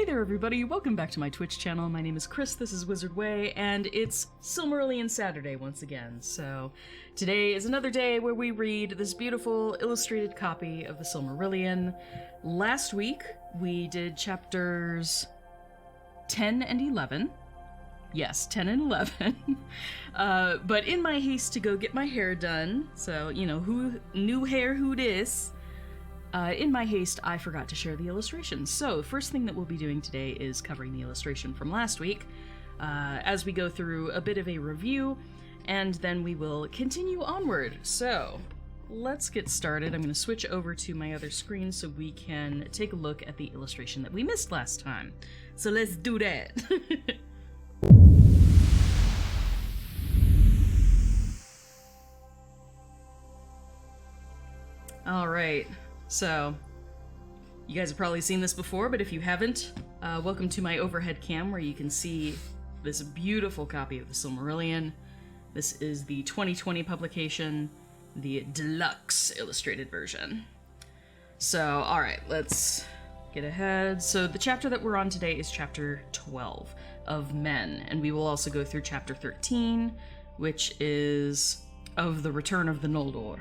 there everybody, welcome back to my Twitch channel. My name is Kris, this is Wizard Way, and it's Silmarillion Saturday once again. So today is another day where we read this beautiful illustrated copy of the Silmarillion. Last week we did chapters 10 and 11. Yes, 10 and 11. But in my haste to go get my hair done, so, you know, who new hair, who dis? In my haste, I forgot to share the illustrations. So, the first thing that we'll be doing today is covering the illustration from last week, as we go through a bit of a review, and then we will continue onward. So, let's get started. I'm going to switch over to my other screen so we can take a look at the illustration that we missed last time. So let's do that! Alright. So, you guys have probably seen this before, but if you haven't, welcome to my overhead cam where you can see this beautiful copy of the Silmarillion. This is the 2020 publication, the deluxe illustrated version. So, alright, let's get ahead. So, the chapter that we're on today is chapter 12 of Men, and we will also go through chapter 13, which is of the Return of the Noldor.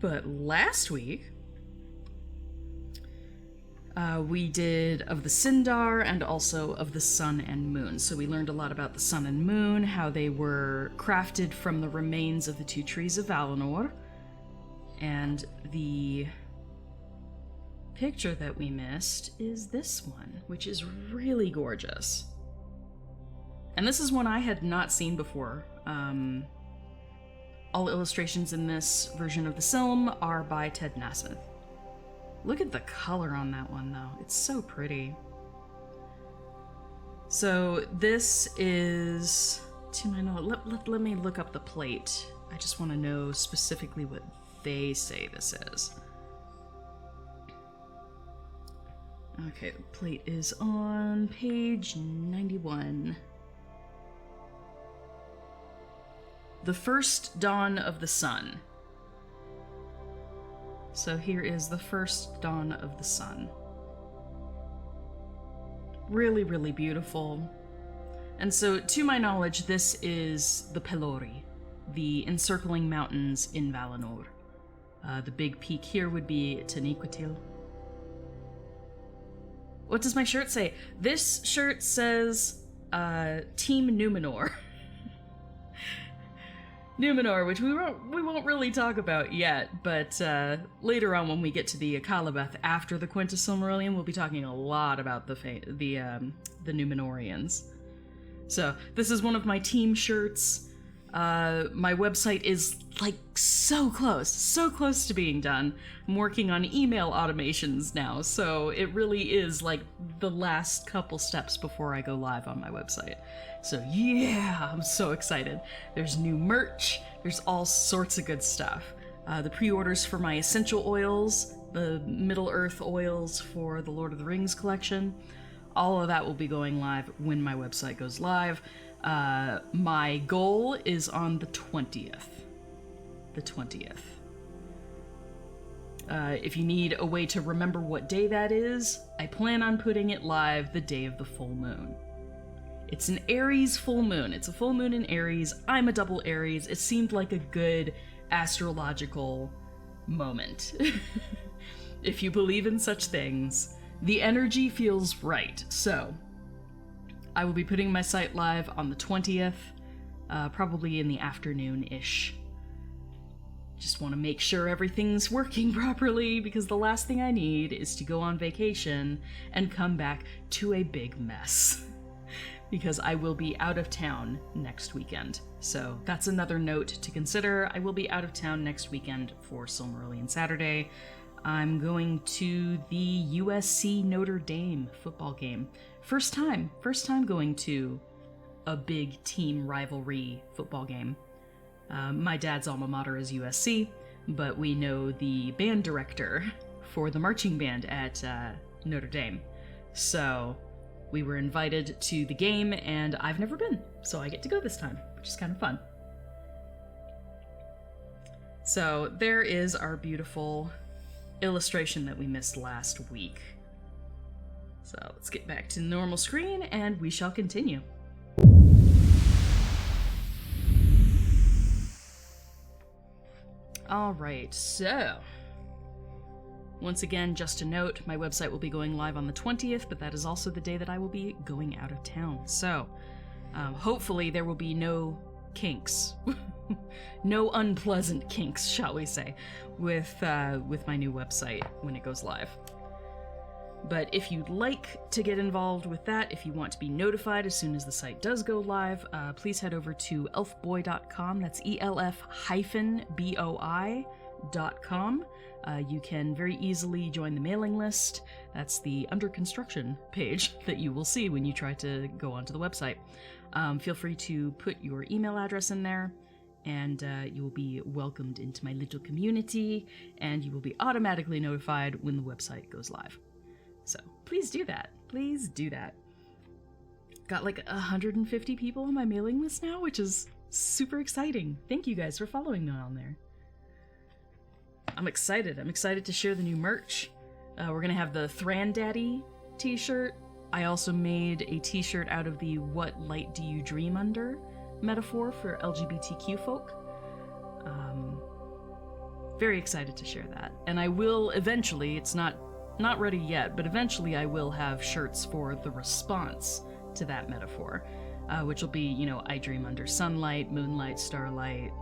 But last week, we did of the Sindar and also of the Sun and Moon. So we learned a lot about the Sun and Moon, how they were crafted from the remains of the two trees of Valinor. And the picture that we missed is this one, which is really gorgeous. And this is one I had not seen before. All illustrations in this version of the Silm are by Ted Nasmith. Look at the color on that one, though. It's so pretty. So this is, to my knowledge, let me look up the plate. I just want to know specifically what they say this is. Okay, the plate is on page 91. The first dawn of the sun. So here is the first dawn of the sun. Really, really beautiful. And so, to my knowledge, this is the Pelori, the encircling mountains in Valinor. The big peak here would be Taniquetil. What does my shirt say? This shirt says, Team Numenor. Numenor, which we won't really talk about yet, but later on when we get to the Akalabeth after the Quintus Silmarillion, we'll be talking a lot about the Numenorians. So this is one of my team shirts. My website is like so close to being done. I'm working on email automations now, so it really is like the last couple steps before I go live on my website. So yeah, I'm so excited. There's new merch, there's all sorts of good stuff. The pre-orders for my essential oils, the Middle-earth oils for the Lord of the Rings collection, all of that will be going live when my website goes live. My goal is on the 20th. The 20th. If you need a way to remember what day that is, I plan on putting it live the day of the full moon. It's an Aries full moon. It's a full moon in Aries. I'm a double Aries. It seemed like a good astrological moment. If you believe in such things, the energy feels right. So, I will be putting my site live on the 20th, probably in the afternoon-ish. Just want to make sure everything's working properly, because the last thing I need is to go on vacation and come back to a big mess. Because I will be out of town next weekend. So that's another note to consider. I will be out of town next weekend for Silmarillion Saturday. I'm going to the USC Notre Dame football game. First time going to a big team rivalry football game. My dad's alma mater is USC, but we know the band director for the marching band at Notre Dame. So we were invited to the game, and I've never been, so I get to go this time, which is kind of fun. So there is our beautiful illustration that we missed last week. So let's get back to the normal screen and we shall continue. Alright, so once again, just a note, my website will be going live on the 20th, but that is also the day that I will be going out of town. So hopefully there will be no kinks, no unpleasant kinks, shall we say, with my new website when it goes live. But if you'd like to get involved with that, if you want to be notified as soon as the site does go live, please head over to elfboy.com. That's elf-boi.com. You can very easily join the mailing list. That's the under construction page that you will see when you try to go onto the website. Feel free to put your email address in there, and you will be welcomed into my little community, and you will be automatically notified when the website goes live. So please do that. Please do that. Got like 150 people on my mailing list now, which is super exciting. Thank you guys for following me on there. I'm excited. I'm excited to share the new merch. We're going to have the Thran Daddy t-shirt. I also made a t-shirt out of the What Light Do You Dream Under metaphor for LGBTQ folk. Very excited to share that. And I will eventually, it's not ready yet, but eventually I will have shirts for the response to that metaphor, which will be, you know, I dream under sunlight, moonlight, starlight,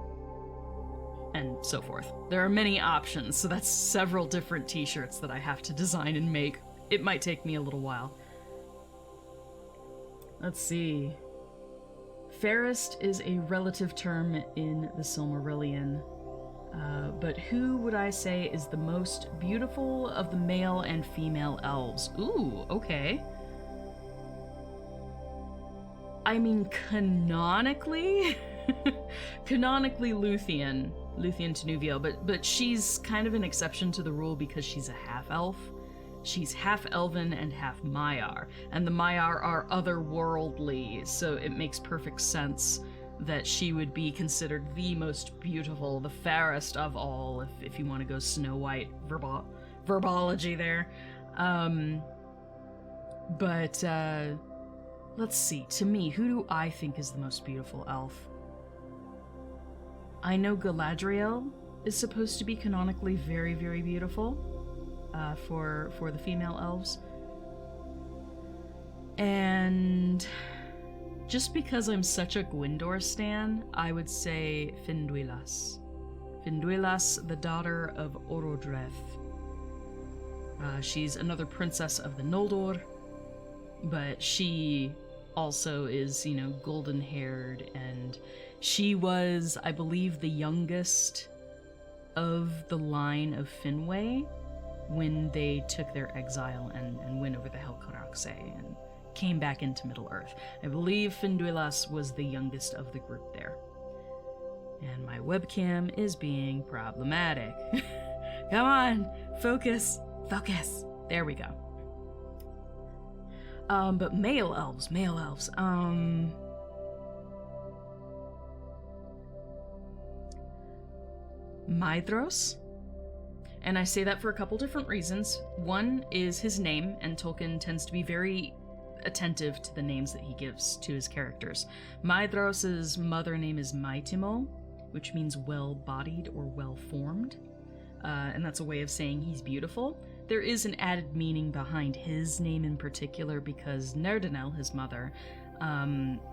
and so forth. There are many options, so that's several different t-shirts that I have to design and make. It might take me a little while. Let's see. Fairest is a relative term in the Silmarillion. But who would I say is the most beautiful of the male and female elves? Ooh, okay. I mean, canonically? Canonically Luthien Tenuviel, but she's kind of an exception to the rule because she's a half-elf. She's half-elven and half Maiar, and the Maiar are otherworldly, so it makes perfect sense that she would be considered the most beautiful, the fairest of all, if you want to go Snow White verbology there. But let's see, to me, who do I think is the most beautiful elf? I know Galadriel is supposed to be canonically very, very beautiful for the female elves. And just because I'm such a Gwyndor stan, I would say Finduilas. Finduilas, the daughter of Orodreth. She's another princess of the Noldor, but she also is, you know, golden-haired, and she was, I believe, the youngest of the line of Finwë when they took their exile and went over the Helcaraxë and came back into Middle-earth. I believe Finduilas was the youngest of the group there. And my webcam is being problematic. Come on, focus. There we go. But male elves. Maedhros. And I say that for a couple different reasons. One is his name, and Tolkien tends to be very attentive to the names that he gives to his characters. Maedhros' mother name is Maitimo, which means well-bodied or well-formed. And that's a way of saying he's beautiful. There is an added meaning behind his name in particular because Nerdanel, his mother,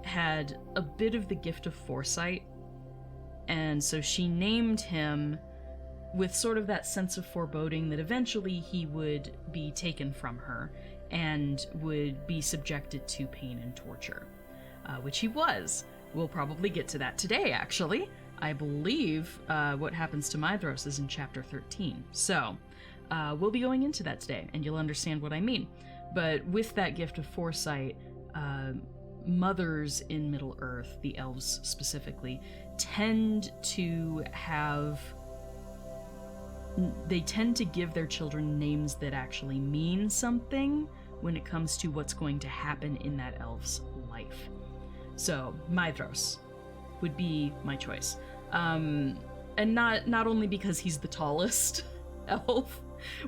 had a bit of the gift of foresight, and so she named him with sort of that sense of foreboding that eventually he would be taken from her and would be subjected to pain and torture, which he was. We'll probably get to that today, actually. I believe what happens to Maedhros is in chapter 13. So we'll be going into that today, and you'll understand what I mean. But with that gift of foresight, mothers in Middle-earth, the elves specifically, tend to give their children names that actually mean something when it comes to what's going to happen in that elf's life. So, Maedhros would be my choice. And not only because he's the tallest elf,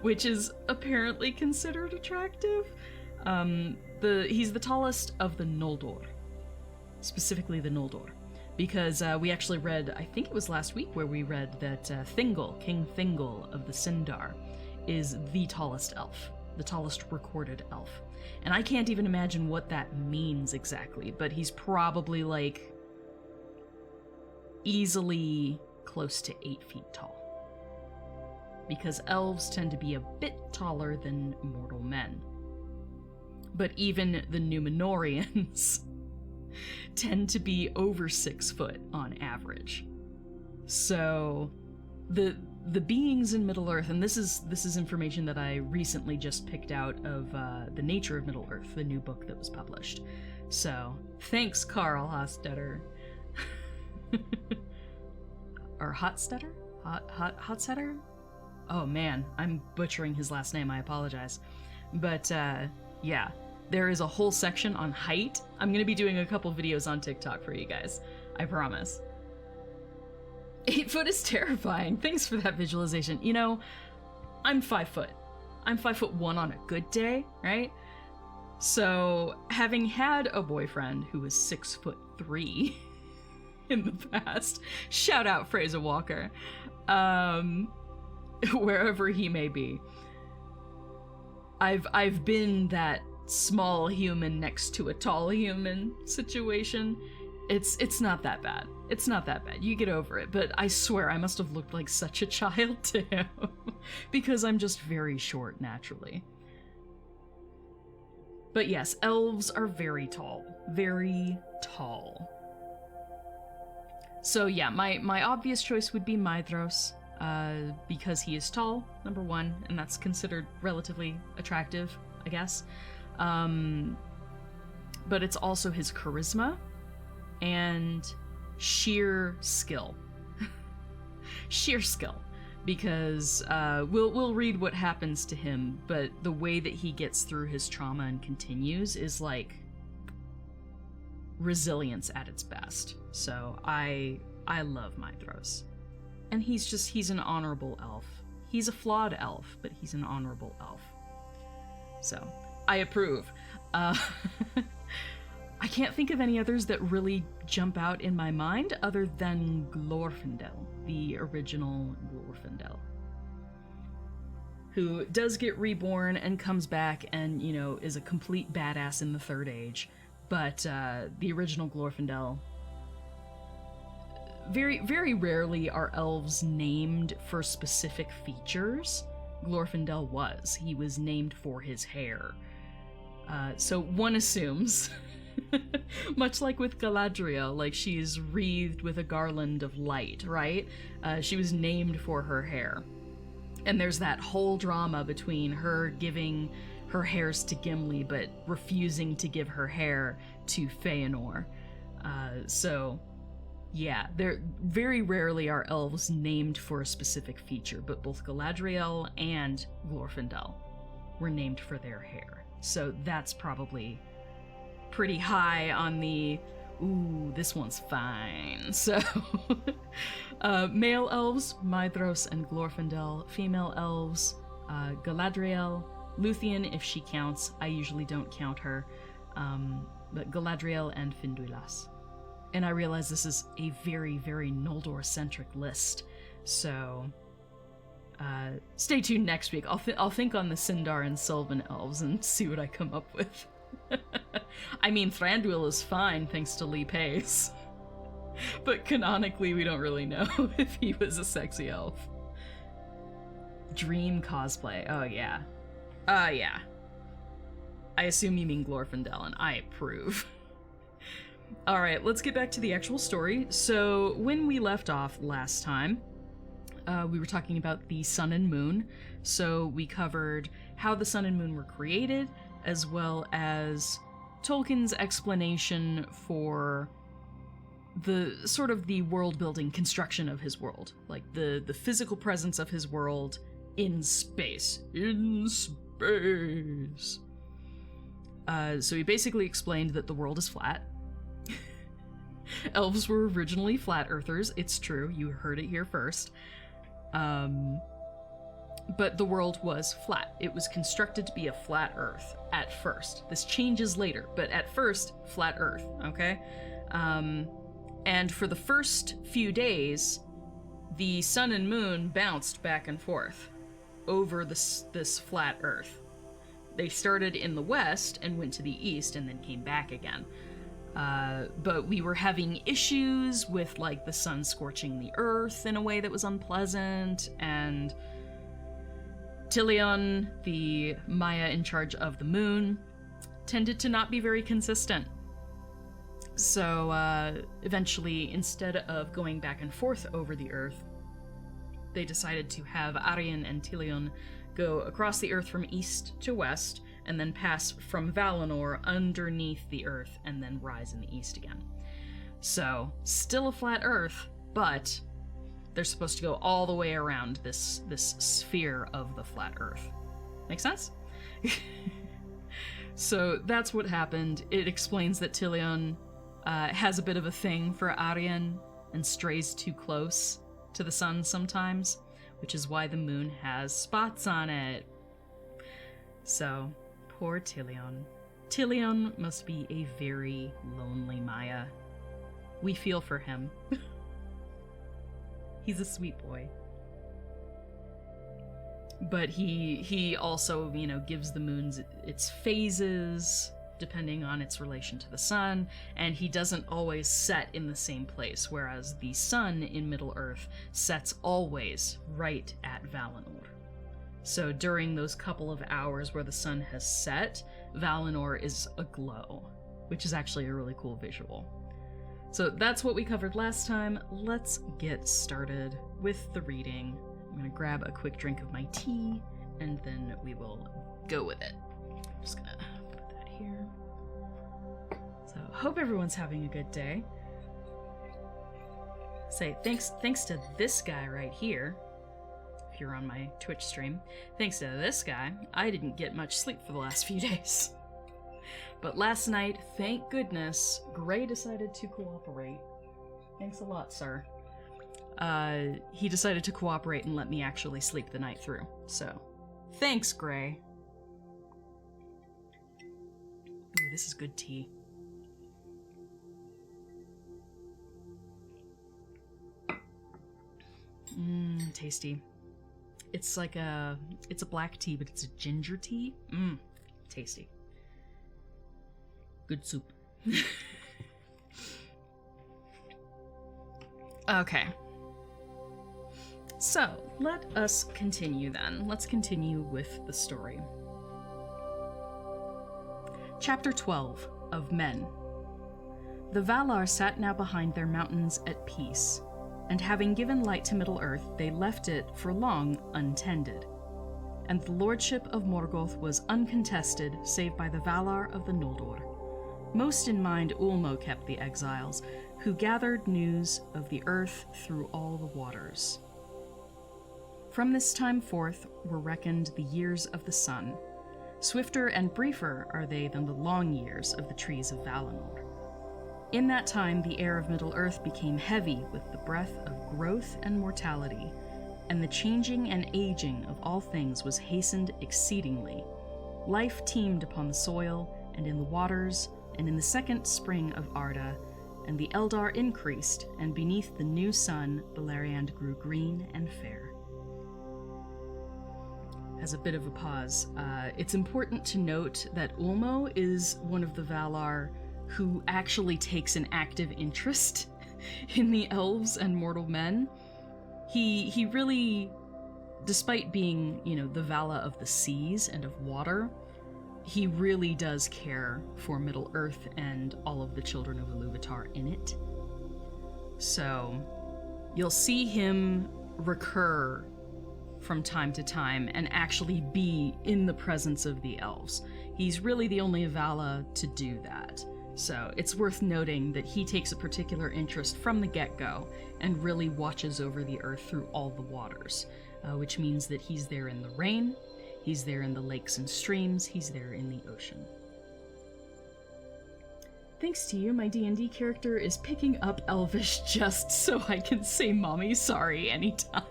which is apparently considered attractive, He's the tallest of the Noldor, specifically the Noldor, because we actually read, I think it was last week where we read that Thingol, King Thingol of the Sindar, is the tallest elf, the tallest recorded elf. And I can't even imagine what that means exactly, but he's probably like easily close to 8 feet tall. Because elves tend to be a bit taller than mortal men. But even the Númenóreans tend to be over 6 foot on average. So the beings in Middle-earth, and this is information that I recently just picked out of The Nature of Middle-earth, the new book that was published. So thanks, Carl Hostetter. Or Hotstetter? Hotstetter? Oh man, I'm butchering his last name, I apologize. But yeah, there is a whole section on height. I'm gonna be doing a couple videos on TikTok for you guys, I promise. 8 foot is terrifying. Thanks for that visualization. You know, I'm 5 foot. I'm 5'1" on a good day, right? So having had a boyfriend who was 6'3" in the past, shout out Fraser Walker, wherever he may be, I've been that small human next to a tall human situation. It's not that bad. It's not that bad. You get over it. But I swear I must have looked like such a child to him because I'm just very short naturally. But yes, elves are very tall. Very tall. So yeah, my obvious choice would be Maedhros, because he is tall, number one, and that's considered relatively attractive, I guess. But it's also his charisma and sheer skill. Sheer skill. Because we'll read what happens to him, but the way that he gets through his trauma and continues is like resilience at its best. So I love Maedhros. And he's an honorable elf. He's a flawed elf, but he's an honorable elf. So I approve. I can't think of any others that really jump out in my mind other than Glorfindel, the original Glorfindel, who does get reborn and comes back and, you know, is a complete badass in the Third Age. But the original Glorfindel, very, very rarely are elves named for specific features. Glorfindel was. He was named for his hair. So one assumes, much like with Galadriel, like she's wreathed with a garland of light, right? She was named for her hair. And there's that whole drama between her giving her hairs to Gimli, but refusing to give her hair to Feanor. So, yeah, there very rarely are elves named for a specific feature, but both Galadriel and Glorfindel were named for their hair. So that's probably pretty high on the, ooh, this one's fine. So, male elves, Maedhros and Glorfindel. Female elves, Galadriel, Luthien, if she counts. I usually don't count her. But Galadriel and Finduilas. And I realize this is a very, very Noldor-centric list. So, stay tuned next week. I'll think on the Sindar and Sylvan elves and see what I come up with. I mean, Thranduil is fine thanks to Lee Pace. But canonically, we don't really know if he was a sexy elf. Dream cosplay. Oh, yeah. Yeah. I assume you mean Glorfindel, and I approve. Alright, let's get back to the actual story. So, when we left off last time, we were talking about the sun and moon. So, we covered how the sun and moon were created, as well as Tolkien's explanation for the sort of the world-building construction of his world. Like, the physical presence of his world in space. In space. So he basically explained that the world is flat. Elves were originally flat earthers. It's true. You heard it here first. but the world was flat. It was constructed to be a flat Earth at first. This changes later, but at first, flat Earth, okay? And for the first few days, the sun and moon bounced back and forth over this flat Earth. They started in the west and went to the east and then came back again. But we were having issues with, like, the sun scorching the earth in a way that was unpleasant, and Tilion, the Maya in charge of the moon, tended to not be very consistent. So, eventually, instead of going back and forth over the earth, they decided to have Arwen and Tilion go across the earth from east to west, and then pass from Valinor underneath the earth, and then rise in the east again. So, still a flat earth, but they're supposed to go all the way around this sphere of the flat earth. Make sense? So that's what happened. It explains that Tilion has a bit of a thing for Arwen and strays too close to the sun sometimes, which is why the moon has spots on it. So, poor Tilion. Tilion must be a very lonely Maya. We feel for him. He's a sweet boy. But he also, you know, gives the moons its phases, depending on its relation to the sun, and he doesn't always set in the same place, whereas the sun in Middle-earth sets always right at Valinor. So during those couple of hours where the sun has set, Valinor is aglow, which is actually a really cool visual. So that's what we covered last time. Let's get started with the reading. I'm gonna grab a quick drink of my tea, and then we will go with it. I'm just gonna put that here. So, hope everyone's having a good day. Say thanks to this guy right here. If you're on my Twitch stream, thanks to this guy, I didn't get much sleep for the last few days. But last night, thank goodness, Gray decided to cooperate. Thanks a lot, sir. He decided to cooperate and let me actually sleep the night through. So, thanks, Gray. Ooh, this is good tea. Tasty. It's like it's a black tea, but it's a ginger tea. Tasty. Good soup. Okay. So, let us continue then. Let's continue with the story. Chapter 12 of Men. The Valar sat now behind their mountains at peace, and having given light to Middle-earth, they left it for long untended. And the lordship of Morgoth was uncontested, save by the Valar of the Noldor. Most in mind Ulmo kept the exiles, who gathered news of the earth through all the waters. From this time forth were reckoned the years of the sun. Swifter and briefer are they than the long years of the trees of Valinor. In that time the air of Middle-earth became heavy with the breath of growth and mortality, and the changing and aging of all things was hastened exceedingly. Life teemed upon the soil, and in the waters, and in the second spring of Arda, and the Eldar increased, and beneath the new sun Beleriand grew green and fair. As a bit of a pause, it's important to note that Ulmo is one of the Valar who actually takes an active interest in the elves and mortal men. He really, despite being, you know, the Vala of the seas and of water, he really does care for Middle-earth and all of the children of Iluvatar in it. So, you'll see him recur from time to time and actually be in the presence of the elves. He's really the only Vala to do that. So it's worth noting that he takes a particular interest from the get-go and really watches over the earth through all the waters, which means that he's there in the rain, he's there in the lakes and streams, he's there in the ocean. Thanks to you, my D&D character is picking up Elvish just so I can say mommy sorry anytime.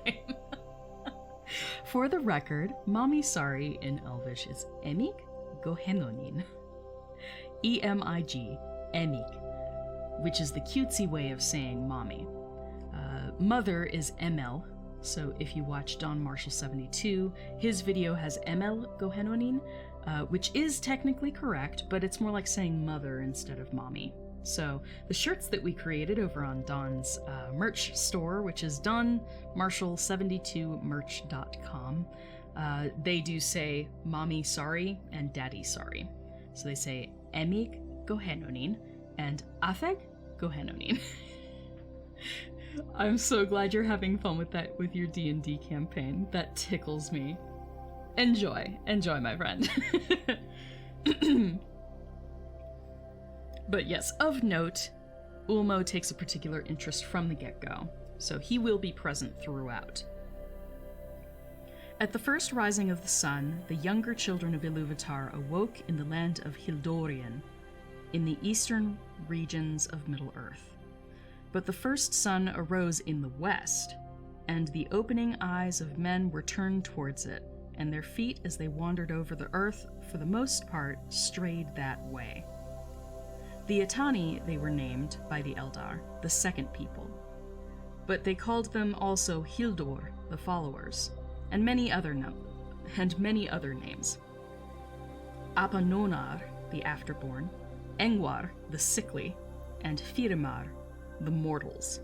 For the record, mommy sorry in Elvish is emig gohenonin. E-M-I-G, emig, which is the cutesy way of saying mommy. Mother is ML, so if you watch Don Marshall 72, his video has ML gohenonin, which is technically correct, but it's more like saying mother instead of mommy. So the shirts that we created over on Don's merch store, which is donmarshall72merch.com, they do say mommy sorry and daddy sorry. So they say emig gohenonin and afeg gohenonin. I'm so glad you're having fun with that with your D&D campaign. That tickles me. Enjoy, my friend. But yes, of note, Ulmo takes a particular interest from the get-go, so he will be present throughout. At the first rising of the sun, the younger children of Iluvatar awoke in the land of Hildorien, in the eastern regions of Middle-earth. But the first sun arose in the west, and the opening eyes of men were turned towards it, and their feet, as they wandered over the earth, for the most part, strayed that way. The Etani they were named by the Eldar, the second people, but they called them also Hildor, the followers, and many other names. Apanonar, the afterborn, Engwar, the sickly, and Firimar, the mortals,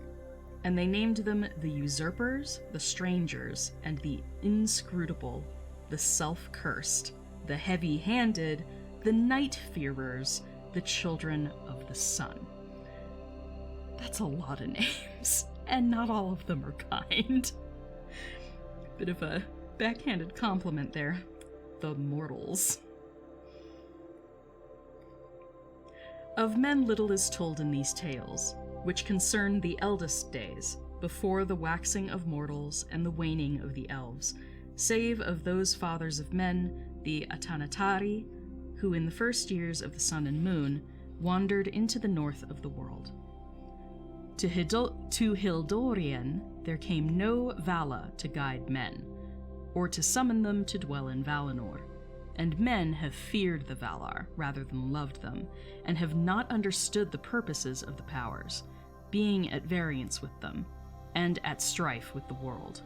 and they named them the usurpers, the strangers, and the inscrutable, the self-cursed, the heavy-handed, the night-fearers, the children of the sun. That's a lot of names, and not all of them are kind. Bit of a backhanded compliment there. The mortals. Of men little is told in these tales, which concern the eldest days, before the waxing of mortals and the waning of the elves, save of those fathers of men, the Atanatari, who in the first years of the sun and moon wandered into the north of the world. To Hildorien there came no Vala to guide men, or to summon them to dwell in Valinor, and men have feared the Valar rather than loved them, and have not understood the purposes of the powers, being at variance with them, and at strife with the world.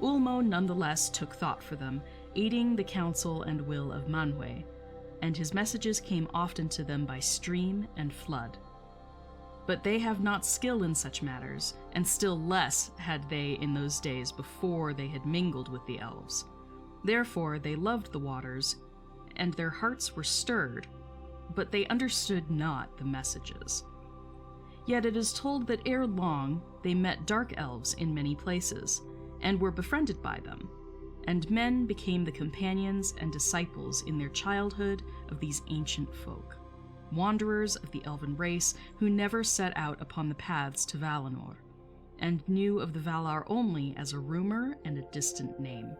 Ulmo nonetheless took thought for them, aiding the counsel and will of Manwë, and his messages came often to them by stream and flood. But they have not skill in such matters, and still less had they in those days before they had mingled with the elves. Therefore they loved the waters, and their hearts were stirred, but they understood not the messages. Yet it is told that ere long they met dark elves in many places, and were befriended by them, and men became the companions and disciples in their childhood of these ancient folk, wanderers of the elven race who never set out upon the paths to Valinor, and knew of the Valar only as a rumor and a distant name.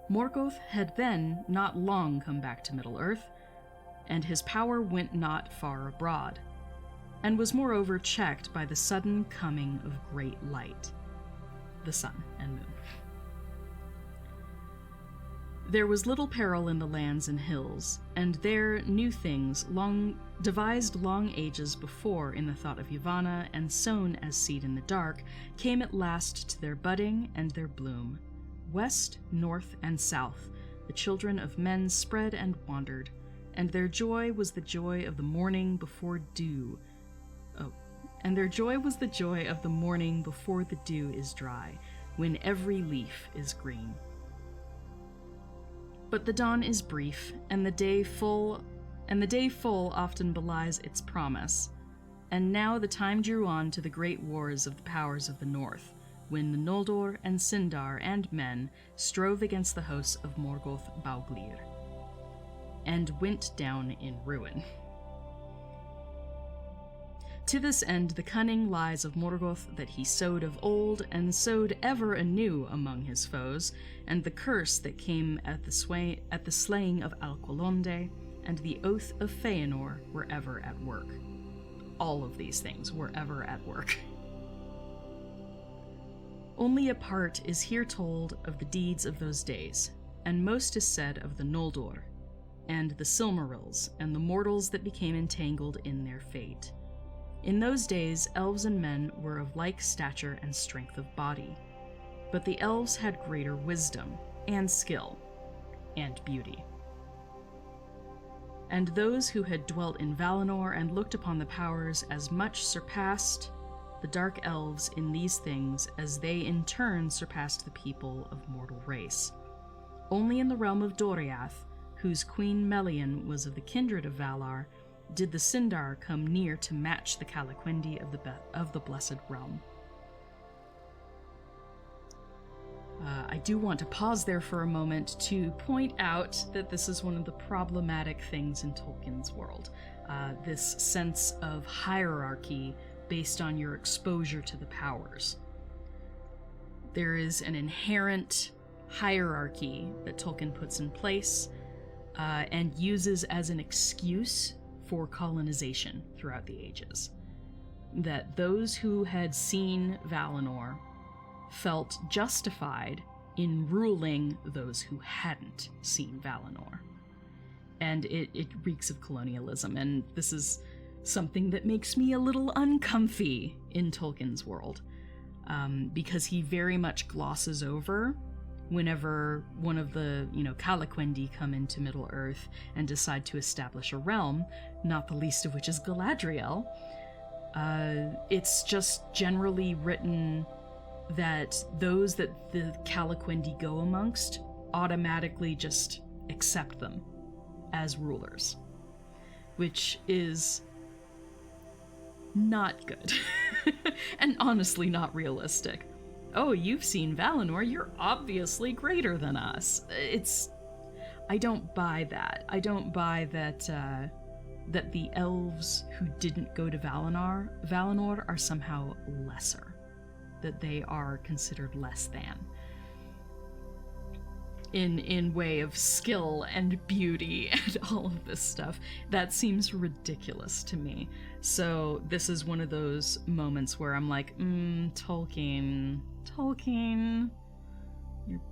Morgoth had then not long come back to Middle-earth, and his power went not far abroad, and was moreover checked by the sudden coming of great light, the sun and moon. There was little peril in the lands and hills, and there new things, devised long ages before in the thought of Yavanna, and sown as seed in the dark, came at last to their budding and their bloom. West, north, and south, the children of men spread and wandered, and their joy was the joy of the morning before dew. And their joy was the joy of the morning before the dew is dry, when every leaf is green. But the dawn is brief, and the day full often belies its promise. And now the time drew on to the great wars of the powers of the north, when the Noldor and Sindar and men strove against the hosts of Morgoth Bauglir, and went down in ruin. To this end the cunning lies of Morgoth that he sowed of old, and sowed ever anew among his foes, and the curse that came at the slaying of Alqualonde, and the oath of Feanor were ever at work. All of these things were ever at work. Only a part is here told of the deeds of those days, and most is said of the Noldor, and the Silmarils, and the mortals that became entangled in their fate. In those days, elves and men were of like stature and strength of body, but the elves had greater wisdom, and skill, and beauty. And those who had dwelt in Valinor and looked upon the powers as much surpassed the dark elves in these things as they in turn surpassed the people of mortal race. Only in the realm of Doriath, whose queen Melian was of the kindred of Valar, did the Sindar come near to match the Calaquendi of the Blessed Realm. I do want to pause there for a moment to point out that this is one of the problematic things in Tolkien's world. This sense of hierarchy based on your exposure to the powers. There is an inherent hierarchy that Tolkien puts in place and uses as an excuse for colonization throughout the ages. That those who had seen Valinor felt justified in ruling those who hadn't seen Valinor. And it reeks of colonialism, and this is something that makes me a little uncomfy in Tolkien's world, because he very much glosses over whenever one of the, Calaquendi come into Middle-earth and decide to establish a realm, not the least of which is Galadriel. It's just generally written that those that the Calaquendi go amongst automatically just accept them as rulers, which is not good, and honestly not realistic. Oh, you've seen Valinor, you're obviously greater than us. I don't buy that. I don't buy that that the elves who didn't go to Valinor are somehow lesser, that they are considered less than in way of skill and beauty and all of this stuff. That seems ridiculous to me. So this is one of those moments where I'm like, Tolkien,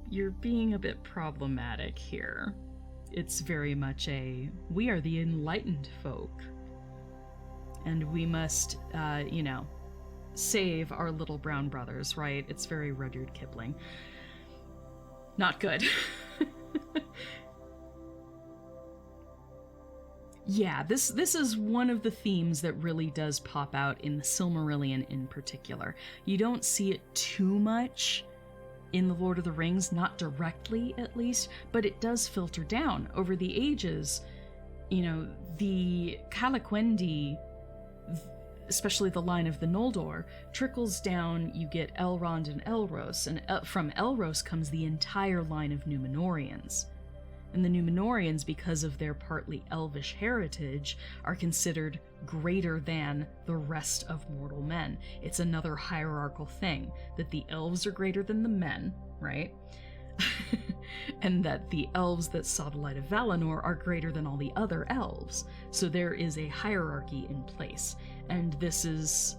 you're being a bit problematic here. It's very much we are the enlightened folk, and we must, save our little brown brothers, right? It's very Rudyard Kipling. Not good. Yeah, this is one of the themes that really does pop out in the Silmarillion in particular. You don't see it too much in The Lord of the Rings, not directly at least, but it does filter down over the ages. The Calaquendi, especially the line of the Noldor, trickles down. You get Elrond and Elros, and from Elros comes the entire line of Númenóreans. And the Númenóreans, because of their partly elvish heritage, are considered greater than the rest of mortal men. It's another hierarchical thing, that the elves are greater than the men, right? And that the elves that saw the light of Valinor are greater than all the other elves. So there is a hierarchy in place. And this is,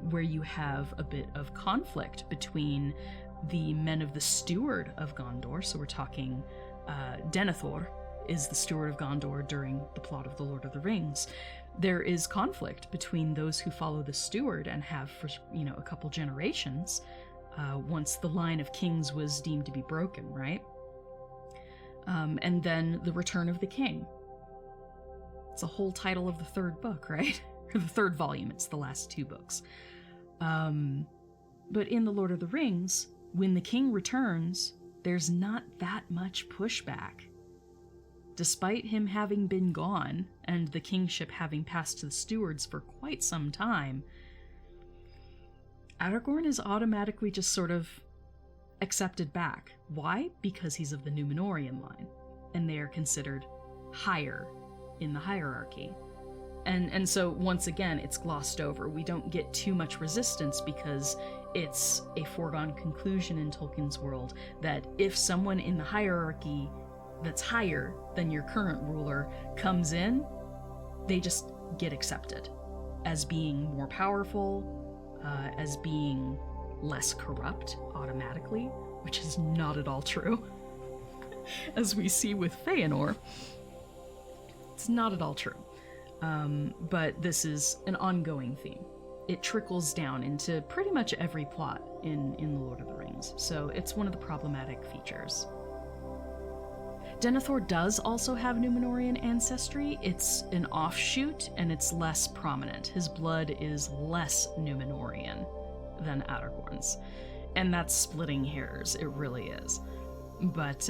where you have a bit of conflict between the men of the Steward of Gondor. So we're talking Denethor is the Steward of Gondor during the plot of The Lord of the Rings. There is conflict between those who follow the Steward and have for, a couple generations, once the line of kings was deemed to be broken, right? And then the Return of the King. It's the whole title of the third book, right? Or the third volume, it's the last two books. But in The Lord of the Rings, when the king returns, there's not that much pushback. Despite him having been gone, and the kingship having passed to the stewards for quite some time, Aragorn is automatically just sort of accepted back. Why? Because he's of the Númenórean line, and they are considered higher in the hierarchy. And so, once again, it's glossed over. We don't get too much resistance because it's a foregone conclusion in Tolkien's world that if someone in the hierarchy that's higher than your current ruler comes in, they just get accepted as being more powerful, as being less corrupt automatically, which is not at all true. As we see with Feanor, it's not at all true. But this is an ongoing theme. It trickles down into pretty much every plot in The Lord of the Rings, so it's one of the problematic features. Denethor does also have Númenórean ancestry. It's an offshoot, and it's less prominent. His blood is less Númenórean than Aragorn's, and that's splitting hairs, it really is. But,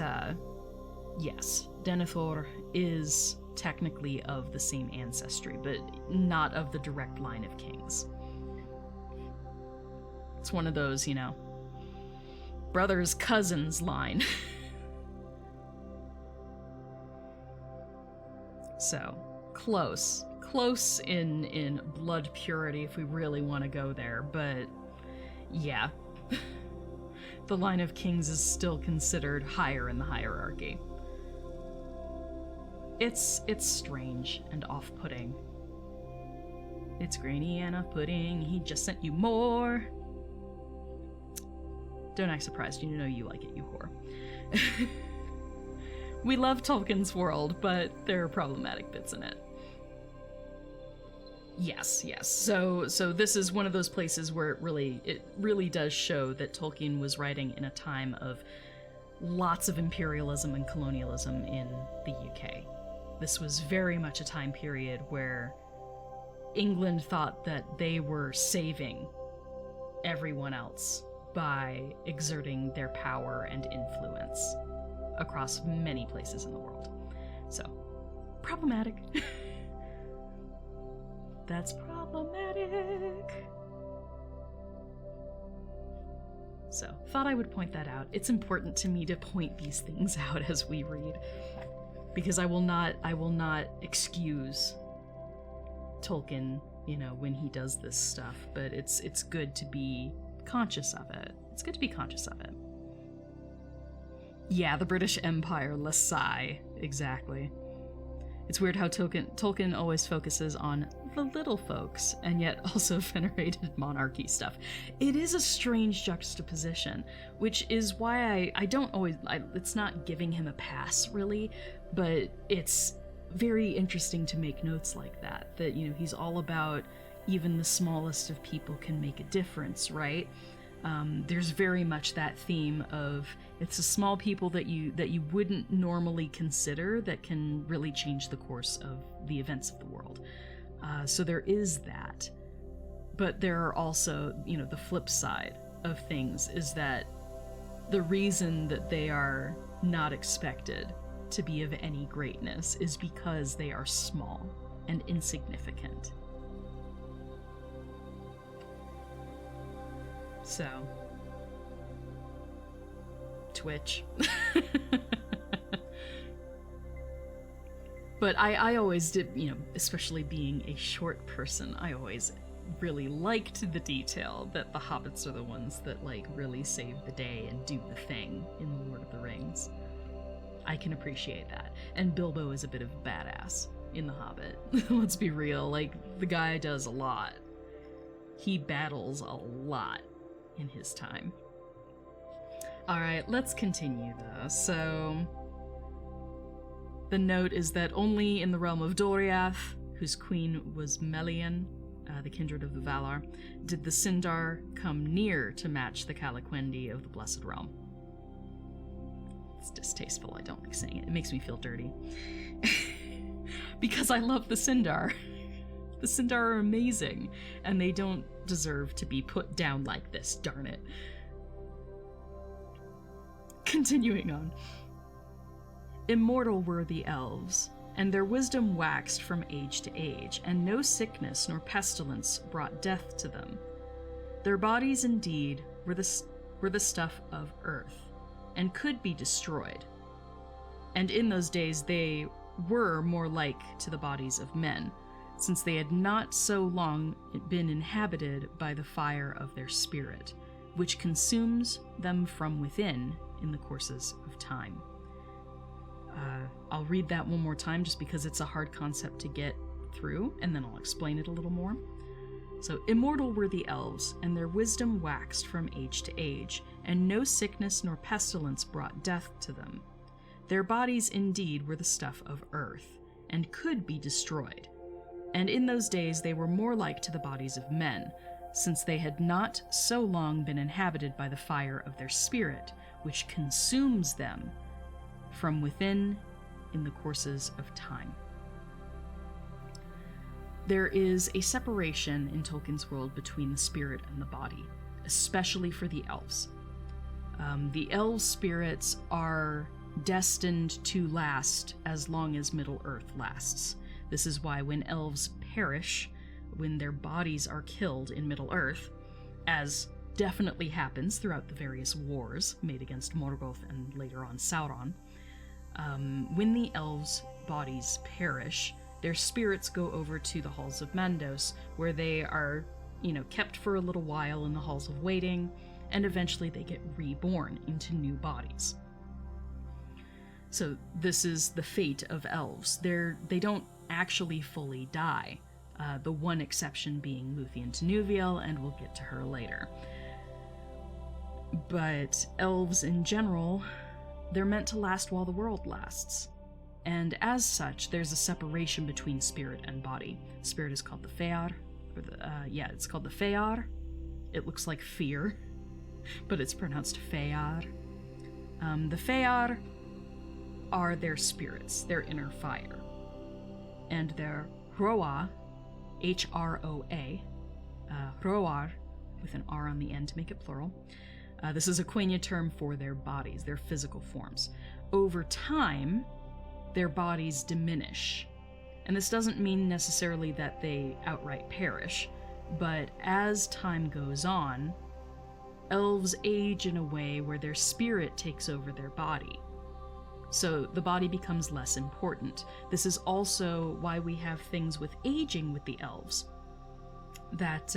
yes, Denethor is technically of the same ancestry, but not of the direct line of kings. It's one of those, brothers, cousins line. So, close in blood purity if we really want to go there, but yeah. The line of kings is still considered higher in the hierarchy. It's strange and off-putting. It's grainy and off-putting, he just sent you more. Don't act surprised, you know you like it, you whore. We love Tolkien's world, but there are problematic bits in it. Yes. So this is one of those places where it really does show that Tolkien was writing in a time of lots of imperialism and colonialism in the UK. This was very much a time period where England thought that they were saving everyone else by exerting their power and influence across many places in the world. So, problematic. That's problematic. So, thought I would point that out. It's important to me to point these things out as we read, because I will not excuse Tolkien, when he does this stuff, but it's good to be conscious of it. It's good to be conscious of it. Yeah, the British Empire, Lasai, exactly. It's weird how Tolkien always focuses on the little folks, and yet also venerated monarchy stuff. It is a strange juxtaposition, which is why I don't always... it's not giving him a pass, really, but it's very interesting to make notes like that, he's all about even the smallest of people can make a difference, right? There's very much that theme of it's the small people that you wouldn't normally consider that can really change the course of the events of the world. So there is that, but there are also, the flip side of things is that the reason that they are not expected to be of any greatness is because they are small and insignificant. So, Twitch. But I always did, especially being a short person, I always really liked the detail that the hobbits are the ones that, really save the day and do the thing in The Lord of the Rings. I can appreciate that. And Bilbo is a bit of a badass in The Hobbit. Let's be real, the guy does a lot. He battles a lot in his time. Alright, let's continue though. So, the note is that only in the realm of Doriath, whose queen was Melian, the kindred of the Valar, did the Sindar come near to match the Calaquendi of the Blessed Realm. It's distasteful, I don't like saying it. It makes me feel dirty. Because I love the Sindar. The Sindar are amazing, and they don't deserve to be put down like this, darn it. Continuing on. Immortal were the elves, and their wisdom waxed from age to age, and no sickness nor pestilence brought death to them. Their bodies indeed were the stuff of earth, and could be destroyed. And in those days they were more like to the bodies of men, since they had not so long been inhabited by the fire of their spirit, which consumes them from within in the courses of time. I'll read that one more time just because it's a hard concept to get through, and then I'll explain it a little more. So immortal were the elves, and their wisdom waxed from age to age, and no sickness nor pestilence brought death to them. Their bodies indeed were the stuff of earth, and could be destroyed. And in those days they were more like to the bodies of men, since they had not so long been inhabited by the fire of their spirit, which consumes them from within in the courses of time. There is a separation in Tolkien's world between the spirit and the body, especially for the elves. The elf spirits are destined to last as long as Middle-earth lasts. This is why when elves perish, when their bodies are killed in Middle-earth, as definitely happens throughout the various wars made against Morgoth and later on Sauron, when the elves' bodies perish, their spirits go over to the Halls of Mandos, where they are, kept for a little while in the Halls of Waiting, and eventually they get reborn into new bodies. So this is the fate of elves. They don't actually fully die, the one exception being Luthien Tinuviel, and we'll get to her later. But elves in general, they're meant to last while the world lasts. And as such, there's a separation between spirit and body. Spirit is called the Fear, it's called the Fear. It looks like fear, but it's pronounced Fear. The Fear are their spirits, their inner fire. And their Hroa, H-R-O-A, Hroar, with an R on the end to make it plural. This is a Quenya term for their bodies, their physical forms. Over time, their bodies diminish. And this doesn't mean necessarily that they outright perish, but as time goes on, elves age in a way where their spirit takes over their body. So the body becomes less important. This is also why we have things with aging with the elves. That,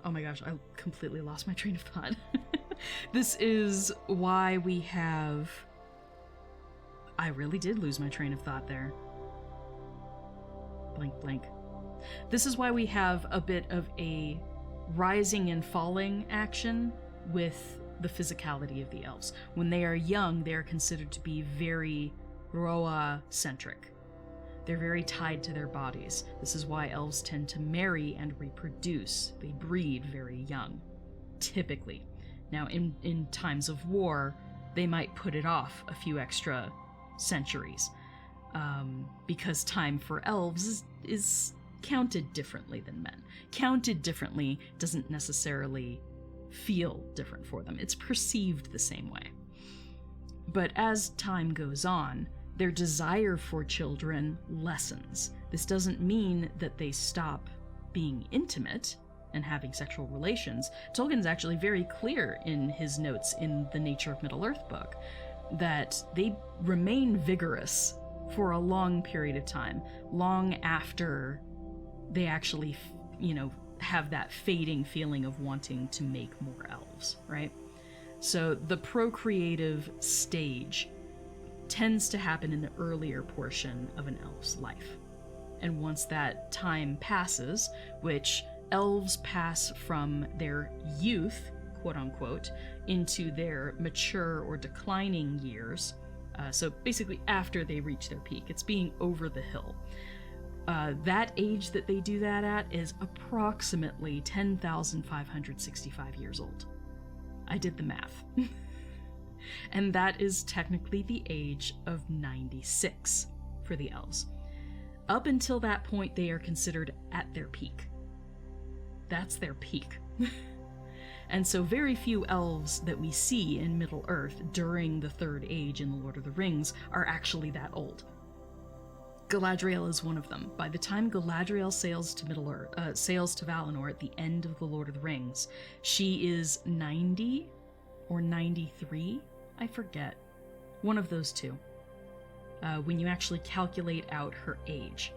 oh my gosh, I completely lost my train of thought. This is why we have... I really did lose my train of thought there. Blank, blank. This is why we have a bit of a rising and falling action with the physicality of the elves. When they are young, they are considered to be very Roa-centric. They're very tied to their bodies. This is why elves tend to marry and reproduce. They breed very young, typically. Now, in times of war, they might put it off a few extra centuries, because time for elves is counted differently than men. Counted differently doesn't necessarily feel different for them. It's perceived the same way. But as time goes on, their desire for children lessens. This doesn't mean that they stop being intimate and having sexual relations. Tolkien's actually very clear in his notes in the Nature of Middle-earth book that they remain vigorous for a long period of time, long after they actually, have that fading feeling of wanting to make more elves, right? So the procreative stage tends to happen in the earlier portion of an elf's life. And once that time passes, which elves pass from their youth, quote-unquote, into their mature or declining years, so basically after they reach their peak. It's being over the hill. That age that they do that at is approximately 10,565 years old. I did the math. And that is technically the age of 96 for the elves. Up until that point, they are considered at their peak. That's their peak. And so very few elves that we see in Middle-earth during the Third Age in The Lord of the Rings are actually that old. Galadriel is one of them. By the time Galadriel sails to Valinor at the end of The Lord of the Rings, she is 90 or 93, I forget. One of those two. When you actually calculate out her age,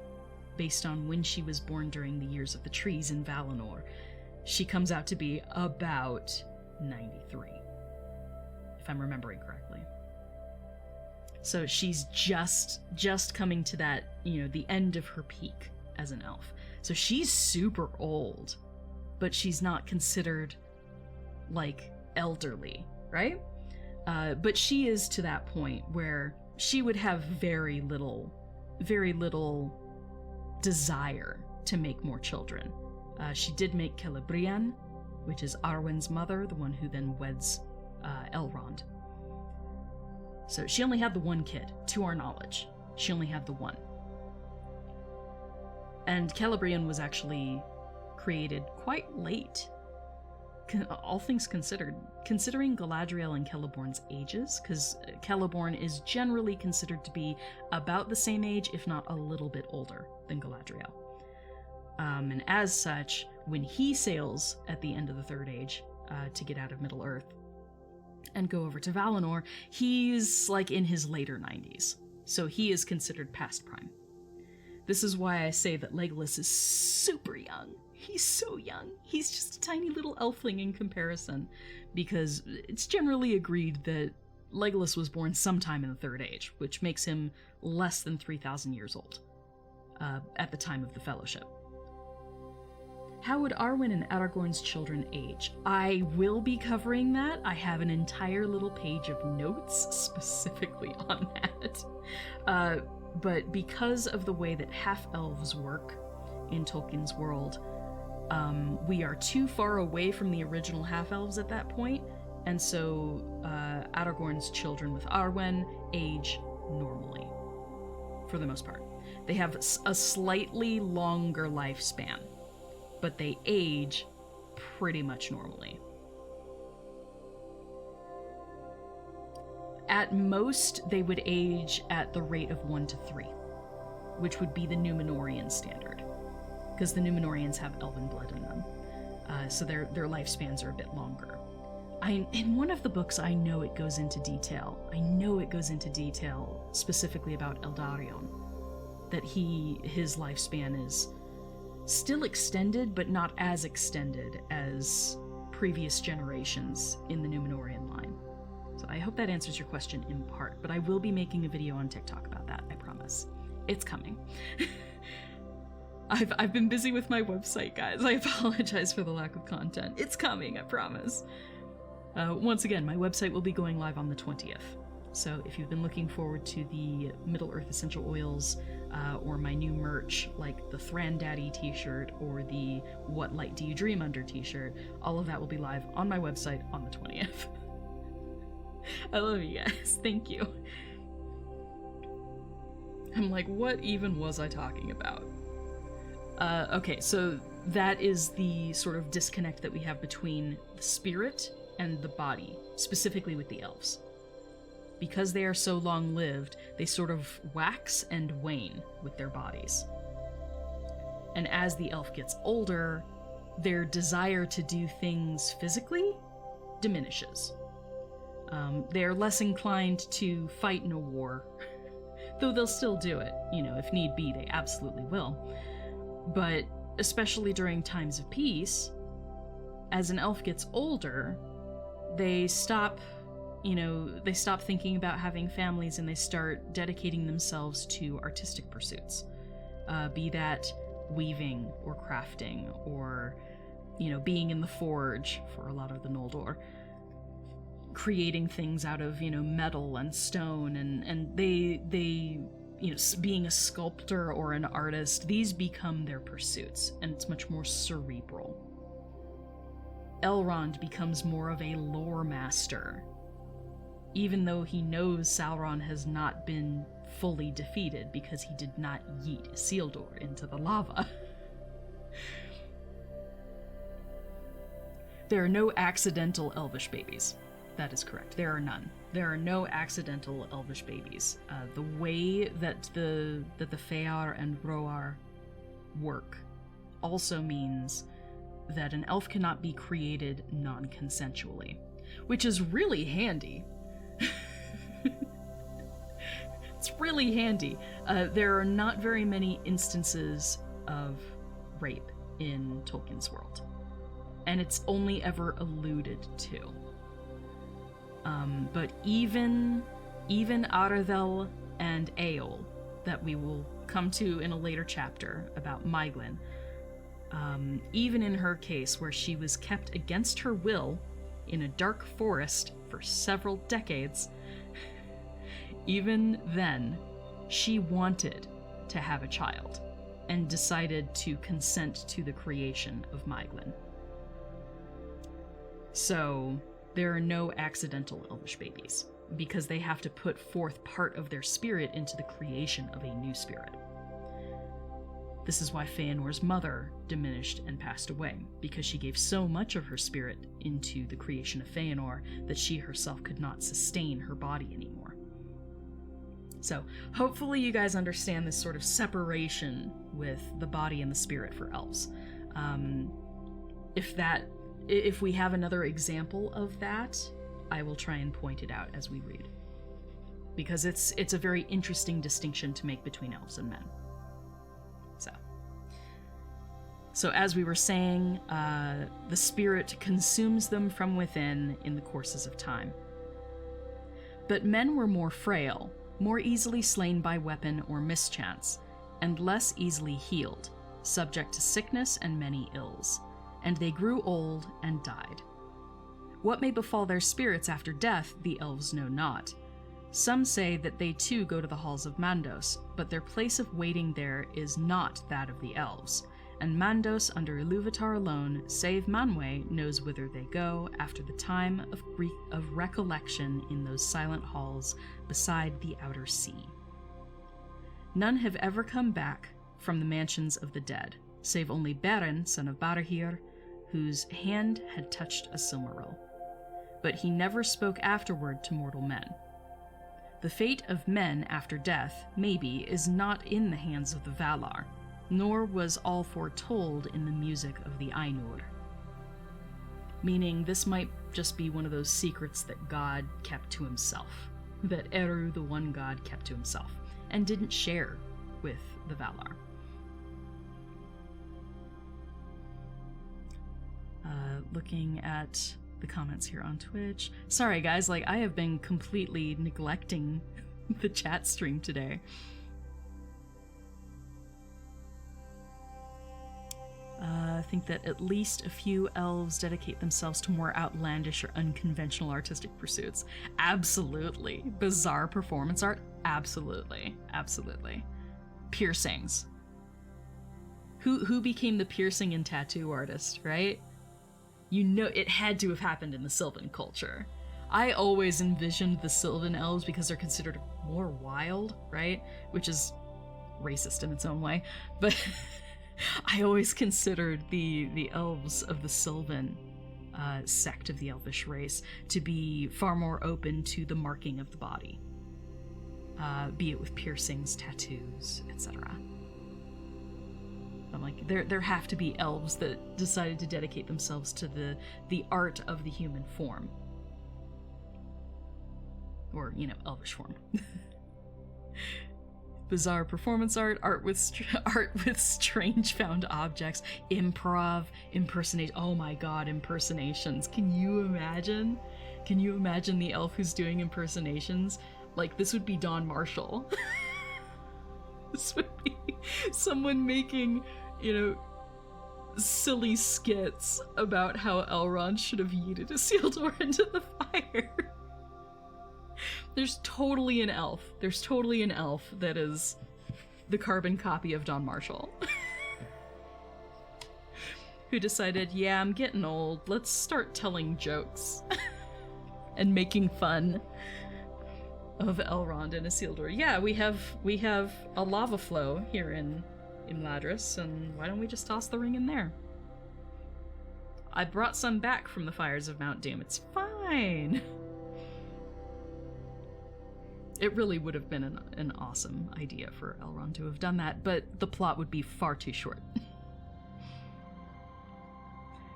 based on when she was born during the Years of the Trees in Valinor, she comes out to be about 93, if I'm remembering correctly. So she's just coming to that, the end of her peak as an elf. So she's super old, but she's not considered, like, elderly, right? But she is to that point where she would have very little desire to make more children. She did make Celebrian, which is Arwen's mother, the one who then weds Elrond. So she only had the one kid, to our knowledge. She only had the one. And Celebrian was actually created quite late, all things considered, considering Galadriel and Celeborn's ages, because Celeborn is generally considered to be about the same age, if not a little bit older than Galadriel. And as such, when he sails at the end of the Third Age to get out of Middle-earth and go over to Valinor, he's like in his later 90s, so he is considered past prime. This is why I say that Legolas is super young. He's so young. He's just a tiny little elfling in comparison, because it's generally agreed that Legolas was born sometime in the Third Age, which makes him less than 3,000 years old at the time of the Fellowship. How would Arwen and Aragorn's children age? I will be covering that. I have an entire little page of notes specifically on that. But because of the way that half-elves work in Tolkien's world, we are too far away from the original half-elves at that point, and so Aragorn's children with Arwen age normally, for the most part. They have a slightly longer lifespan, but they age pretty much normally. At most, they would age at the rate of 1 to 3, which would be the Númenórean standard, because the Númenóreans have elven blood in them, so their lifespans are a bit longer. In one of the books, I know it goes into detail. Specifically about Eldarion, that his lifespan is still extended, but not as extended as previous generations in the Númenórean line. So I hope that answers your question in part, but I will be making a video on TikTok about that, I promise. It's coming. I've been busy with my website, guys. I apologize for the lack of content. It's coming, I promise. Once again, my website will be going live on the 20th. So if you've been looking forward to the Middle-earth essential oils, or my new merch, like the Thran Daddy t-shirt or the What Light Do You Dream Under t-shirt, all of that will be live on my website on the 20th. I love you guys. Thank you. I'm like, what even was I talking about? Okay, so that is the sort of disconnect that we have between the spirit and the body, specifically with the elves. Because they are so long-lived, they sort of wax and wane with their bodies. And as the elf gets older, their desire to do things physically diminishes. They're less inclined to fight in a war, though they'll still do it, if need be, they absolutely will. But especially during times of peace, as an elf gets older, they stop thinking about having families and they start dedicating themselves to artistic pursuits. Be that weaving or crafting or, being in the forge for a lot of the Noldor. Creating things out of, metal and stone, and they being a sculptor or an artist, these become their pursuits, and it's much more cerebral. Elrond becomes more of a lore master, even though he knows Sauron has not been fully defeated because he did not yeet Isildur into the lava. There are no accidental elvish babies. That is correct. There are none. There are no accidental elvish babies. The way that the Fear and Roar work also means that an elf cannot be created non-consensually, which is really handy. It's really handy. There are not very many instances of rape in Tolkien's world, and it's only ever alluded to. But even Even Arethel and Eol, that we will come to in a later chapter about Maeglin, even in her case where she was kept against her will in a dark forest for several decades, even then, she wanted to have a child and decided to consent to the creation of Maeglin. So there are no accidental elvish babies, because they have to put forth part of their spirit into the creation of a new spirit. This is why Feanor's mother diminished and passed away, because she gave so much of her spirit into the creation of Feanor that she herself could not sustain her body anymore. So, hopefully you guys understand this sort of separation with the body and the spirit for elves. If we have another example of that, I will try and point it out as we read. Because it's a very interesting distinction to make between elves and men. So as we were saying, the spirit consumes them from within in the courses of time. But men were more frail, more easily slain by weapon or mischance, and less easily healed, subject to sickness and many ills, and they grew old and died. What may befall their spirits after death, the elves know not. Some say that they too go to the halls of Mandos, but their place of waiting there is not that of the elves, and Mandos under Iluvatar alone, save Manwë, knows whither they go after the time of recollection in those silent halls beside the outer sea. None have ever come back from the mansions of the dead, save only Beren, son of Barahir, whose hand had touched a Silmaril. But he never spoke afterward to mortal men. The fate of men after death, maybe, is not in the hands of the Valar, nor was all foretold in the music of the Ainur. Meaning, this might just be one of those secrets that God kept to himself, that Eru, the one God, kept to himself, and didn't share with the Valar. Looking at the comments here on Twitch. Sorry guys, I have been completely neglecting the chat stream today. I think that at least a few elves dedicate themselves to more outlandish or unconventional artistic pursuits. Absolutely. Bizarre performance art? Absolutely. Absolutely. Piercings. Who became the piercing and tattoo artist, right? You know, it had to have happened in the Sylvan culture. I always envisioned the Sylvan elves because they're considered more wild, right? Which is racist in its own way. But I always considered the elves of the Sylvan sect of the elvish race to be far more open to the marking of the body, be it with piercings, tattoos, etc. I'm like, there have to be elves that decided to dedicate themselves to the art of the human form, or elvish form. Bizarre performance art with strange found objects, improv, impersonate. Oh my god, impersonations. Can you imagine? Can you imagine the elf who's doing impersonations? Like, this would be Don Marshall. This would be someone making, silly skits about how Elrond should have yeeted Isildur into the fire. There's totally an elf. There's totally an elf that is the carbon copy of Don Marshall. Who decided, yeah, I'm getting old. Let's start telling jokes. And making fun of Elrond and Isildur. Yeah, we have a lava flow here in Ladris, and why don't we just toss the ring in there? I brought some back from the fires of Mount Doom. It's fine. It really would have been an awesome idea for Elrond to have done that, but the plot would be far too short.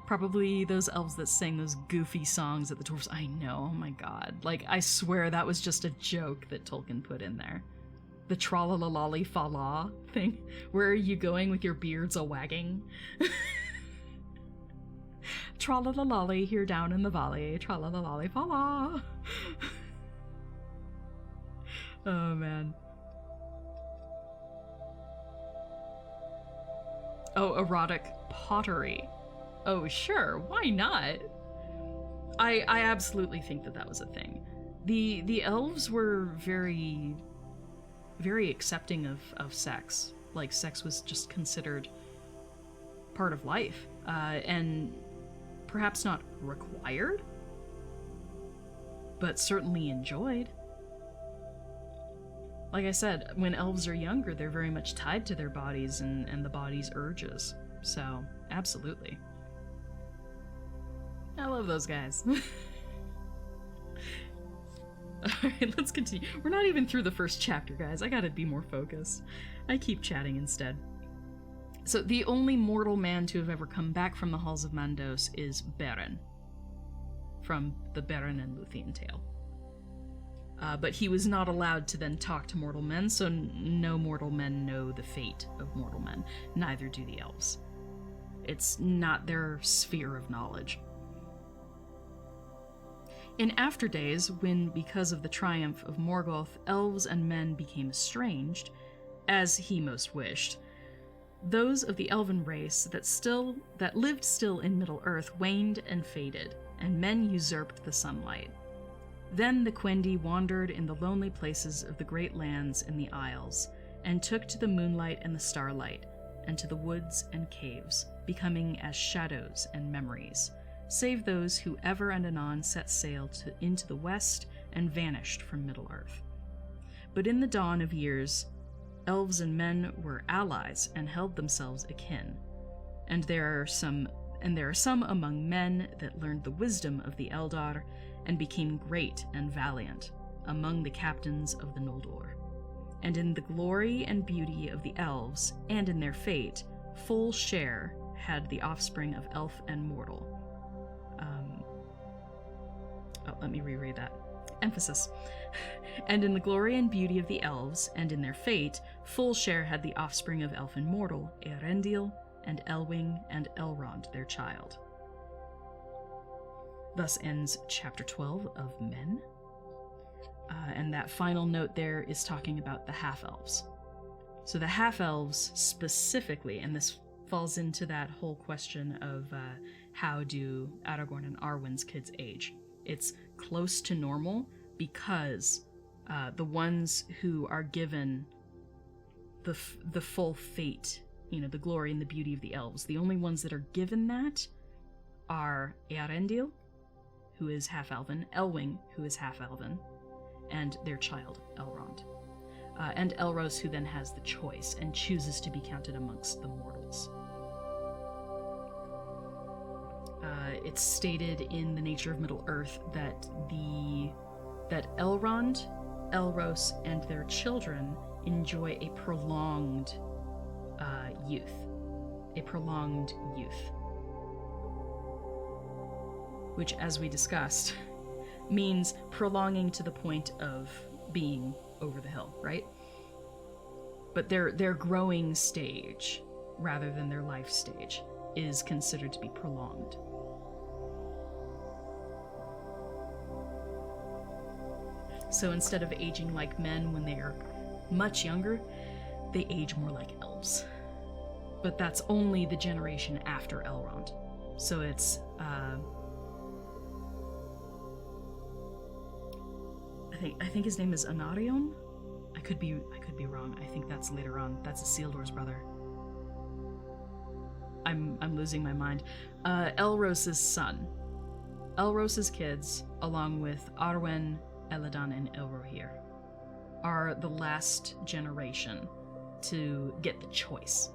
Probably those elves that sang those goofy songs at the dwarves. I know, oh my god. I swear that was just a joke that Tolkien put in there. The tra-la-la-lolly fa-la thing. Where are you going with your beards a-wagging? Tra-la-la-lolly here down in the valley. Tra-la-la-lolly fa-la. Oh, man. Oh, erotic pottery. Oh, sure, why not? I absolutely think that was a thing. The elves were very, very accepting of sex. Like, sex was just considered part of life, and perhaps not required, but certainly enjoyed. Like I said, when elves are younger, they're very much tied to their bodies and the body's urges. So, absolutely. I love those guys. Alright, let's continue. We're not even through the first chapter, guys. I gotta be more focused. I keep chatting instead. So, the only mortal man to have ever come back from the halls of Mandos is Beren, from the Beren and Luthien tale. But he was not allowed to then talk to mortal men, so no mortal men know the fate of mortal men. Neither do the elves. It's not their sphere of knowledge. In after days, when, because of the triumph of Morgoth, elves and men became estranged, as he most wished, those of the elven race that lived still in Middle-earth waned and faded, and men usurped the sunlight. Then the Quendi wandered in the lonely places of the great lands and the isles, and took to the moonlight and the starlight, and to the woods and caves, becoming as shadows and memories, save those who ever and anon set sail into the west and vanished from Middle-earth. But in the dawn of years, elves and men were allies and held themselves akin, and there are some among men that learned the wisdom of the Eldar and became great and valiant among the captains of the Noldor. And in the glory and beauty of the elves, and in their fate, full share had the offspring of elf and mortal. Let me reread that. Emphasis. And in the glory and beauty of the elves, and in their fate, full share had the offspring of elf and mortal, Eärendil, and Elwing, and Elrond, their child. Thus ends chapter 12 of Men. And that final note there is talking about the half-elves. So the half-elves specifically, and this falls into that whole question of how do Aragorn and Arwen's kids age. It's close to normal because the ones who are given the full fate, the glory and the beauty of the elves, the only ones that are given that are Eärendil, who is half-elven, Elwing, who is half-elven, and their child, Elrond. And Elros, who then has the choice and chooses to be counted amongst the mortals. It's stated in the Nature of Middle-earth that Elrond, Elros, and their children enjoy a prolonged youth. A prolonged youth. Which, as we discussed, means prolonging to the point of being over the hill, right? But their growing stage, rather than their life stage, is considered to be prolonged. So instead of aging like men when they are much younger, they age more like elves. But that's only the generation after Elrond. So it's I think his name is Anarion. I could be wrong. I think that's later on. That's Isildur's brother. I'm losing my mind. Elros's son. Elros's kids, along with Arwen, Elladan, and Elrohir, are the last generation to get the choice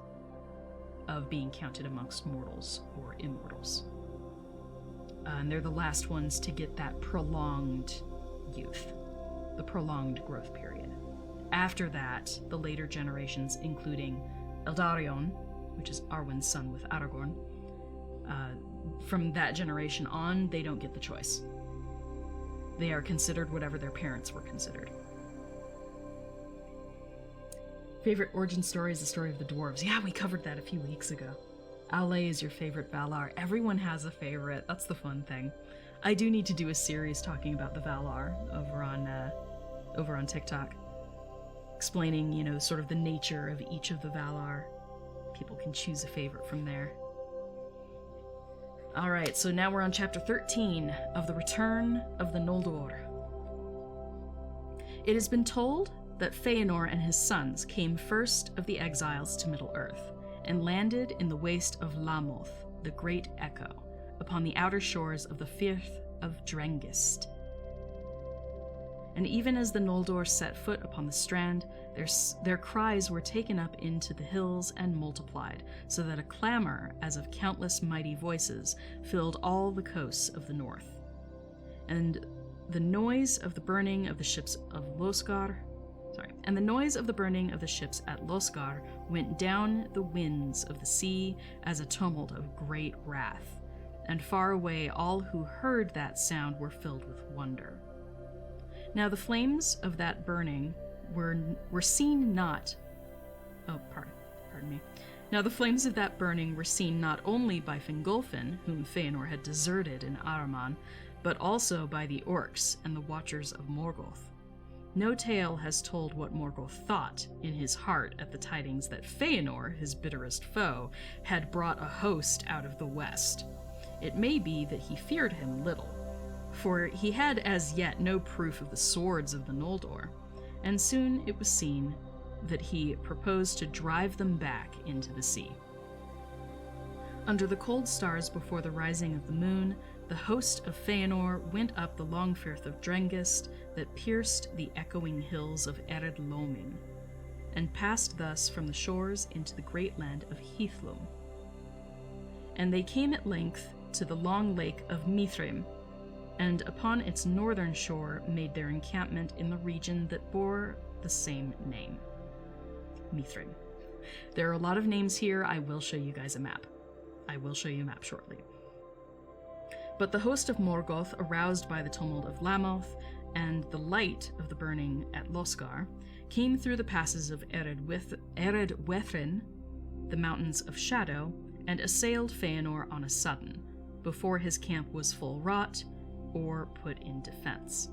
of being counted amongst mortals or immortals. And they're the last ones to get that prolonged youth, the prolonged growth period. After that, the later generations, including Eldarion, which is Arwen's son with Aragorn, from that generation on, they don't get the choice. They are considered whatever their parents were considered. Favorite origin story is the story of the dwarves. Yeah, we covered that a few weeks ago. Aule is your favorite Valar. Everyone has a favorite. That's the fun thing. I do need to do a series talking about the Valar over on TikTok. explaining, sort of the nature of each of the Valar. People can choose a favorite from there. Alright, so now we're on chapter 13 of The Return of the Noldor. It has been told that Feanor and his sons came first of the exiles to Middle-earth, and landed in the waste of Lamoth, the Great Echo, upon the outer shores of the Firth of Drengist. And even as the Noldor set foot upon the strand, their cries were taken up into the hills and multiplied, so that a clamor, as of countless mighty voices, filled all the coasts of the north. And the noise of the burning of the ships of Losgard, at Losgard went down the winds of the sea as a tumult of great wrath, and far away all who heard that sound were filled with wonder. Now the flames of that burning were seen not... Oh, pardon me. Now the flames of that burning were seen not only by Fingolfin, whom Feanor had deserted in Ahriman, but also by the orcs and the watchers of Morgoth. No tale has told what Morgoth thought in his heart at the tidings that Feanor, his bitterest foe, had brought a host out of the west. It may be that he feared him little, for he had as yet no proof of the swords of the Noldor, and soon it was seen that he proposed to drive them back into the sea. Under the cold stars before the rising of the moon, the host of Feanor went up the long firth of Drengist that pierced the echoing hills of Ered Lomin, and passed thus from the shores into the great land of Hithlum. And they came at length to the long lake of Mithrim, and upon its northern shore made their encampment in the region that bore the same name, Mithrim. There are a lot of names here. I will show you guys a map. I will show you a map shortly. But the host of Morgoth, aroused by the tumult of Lamoth and the light of the burning at Losgard, came through the passes of Ered Wethrin, the mountains of Shadow, and assailed Feanor on a sudden, before his camp was full wrought or put in defense.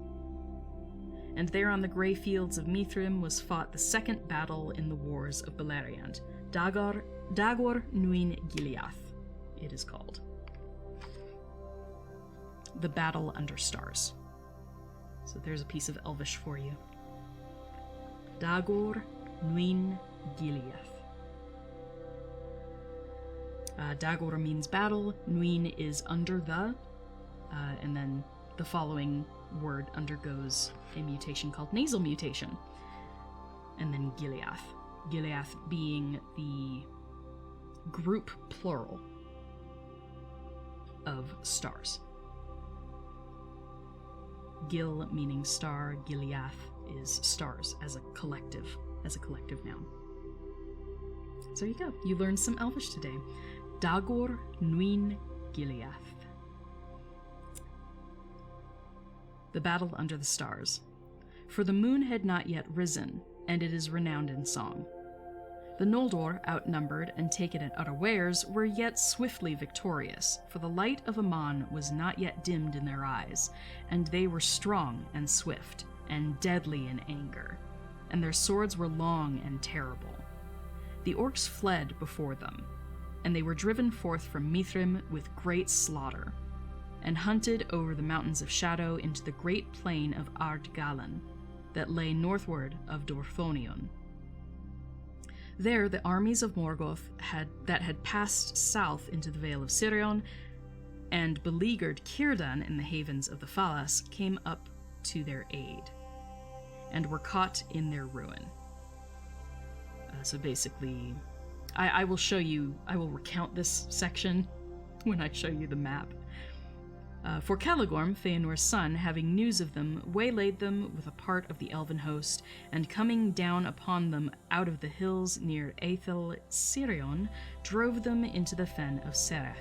And there on the grey fields of Mithrim was fought the second battle in the wars of Beleriand, Dagor Nuin Gileath, it is called. The Battle Under Stars. So there's a piece of Elvish for you. Dagor Nuin Gileath. Dagor means battle, Nuin is under the, and then the following word undergoes a mutation called nasal mutation. And then Gileath. Gileath being the group plural of stars. Gil meaning star, Gileath is stars as a collective noun. So there you go. You learned some Elvish today. Dagor Nuin Gileath. The Battle Under the Stars. For the moon had not yet risen, and it is renowned in song. The Noldor, outnumbered and taken at unawares, were yet swiftly victorious, for the light of Aman was not yet dimmed in their eyes, and they were strong and swift, and deadly in anger, and their swords were long and terrible. The orcs fled before them, and they were driven forth from Mithrim with great slaughter, and hunted over the mountains of Shadow into the great plain of Ardgalan, that lay northward of Dorthonion. There the armies of Morgoth that had passed south into the Vale of Sirion and beleaguered Círdan in the havens of the Falas came up to their aid, and were caught in their ruin. So basically, I will recount this section when I show you the map. For Caligorm, Feanor's son, having news of them, waylaid them with a part of the elven host, and coming down upon them out of the hills near Aethel Sirion, drove them into the fen of Serech.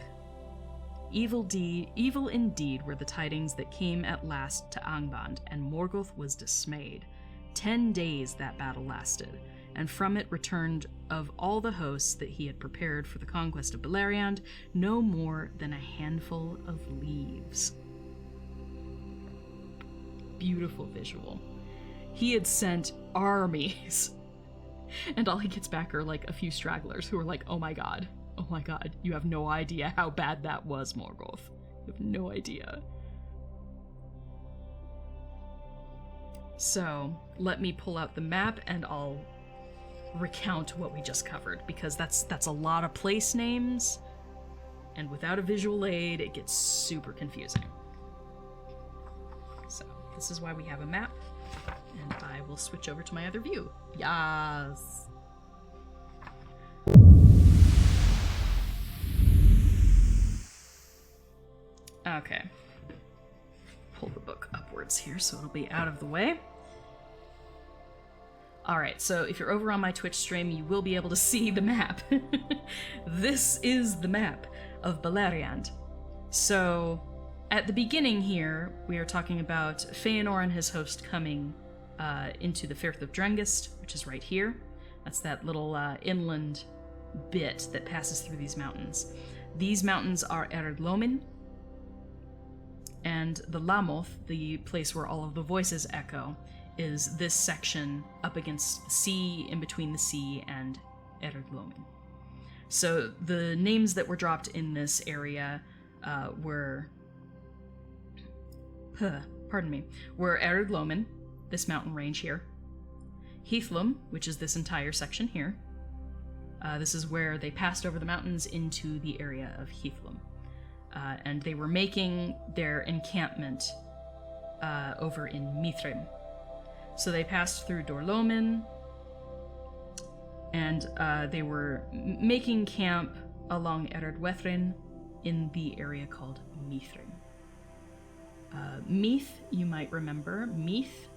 Evil indeed were the tidings that came at last to Angband, and Morgoth was dismayed. 10 days that battle lasted, and from it returned of all the hosts that he had prepared for the conquest of Beleriand, no more than a handful of leaves. Beautiful visual. He had sent armies. And all he gets back are like a few stragglers who are like, oh my god, you have no idea how bad that was, Morgoth. You have no idea. So, let me pull out the map and I'll recount what we just covered, because that's a lot of place names, and without a visual aid, it gets super confusing. So, this is why we have a map, and I will switch over to my other view. Yes! Okay. Pull the book upwards here so it'll be out of the way. Alright, so if you're over on my Twitch stream, you will be able to see the map. This is the map of Beleriand. So, at the beginning here, we are talking about Feanor and his host coming into the Firth of Drengist, which is right here. That's that little inland bit that passes through these mountains. These mountains are Ered Lomin, and the Lamoth, the place where all of the voices echo, is this section up against the sea, in between the sea and Ered Lomin. So the names that were dropped in this area were Ered Lomin, this mountain range here, Heathlum, which is this entire section here. This is where they passed over the mountains into the area of Heathlum. And they were making their encampment over in Mithrim. So they passed through Dorlomin, and they were making camp along Eredwethrin in the area called Mithrim. Meath, you might remember. Meath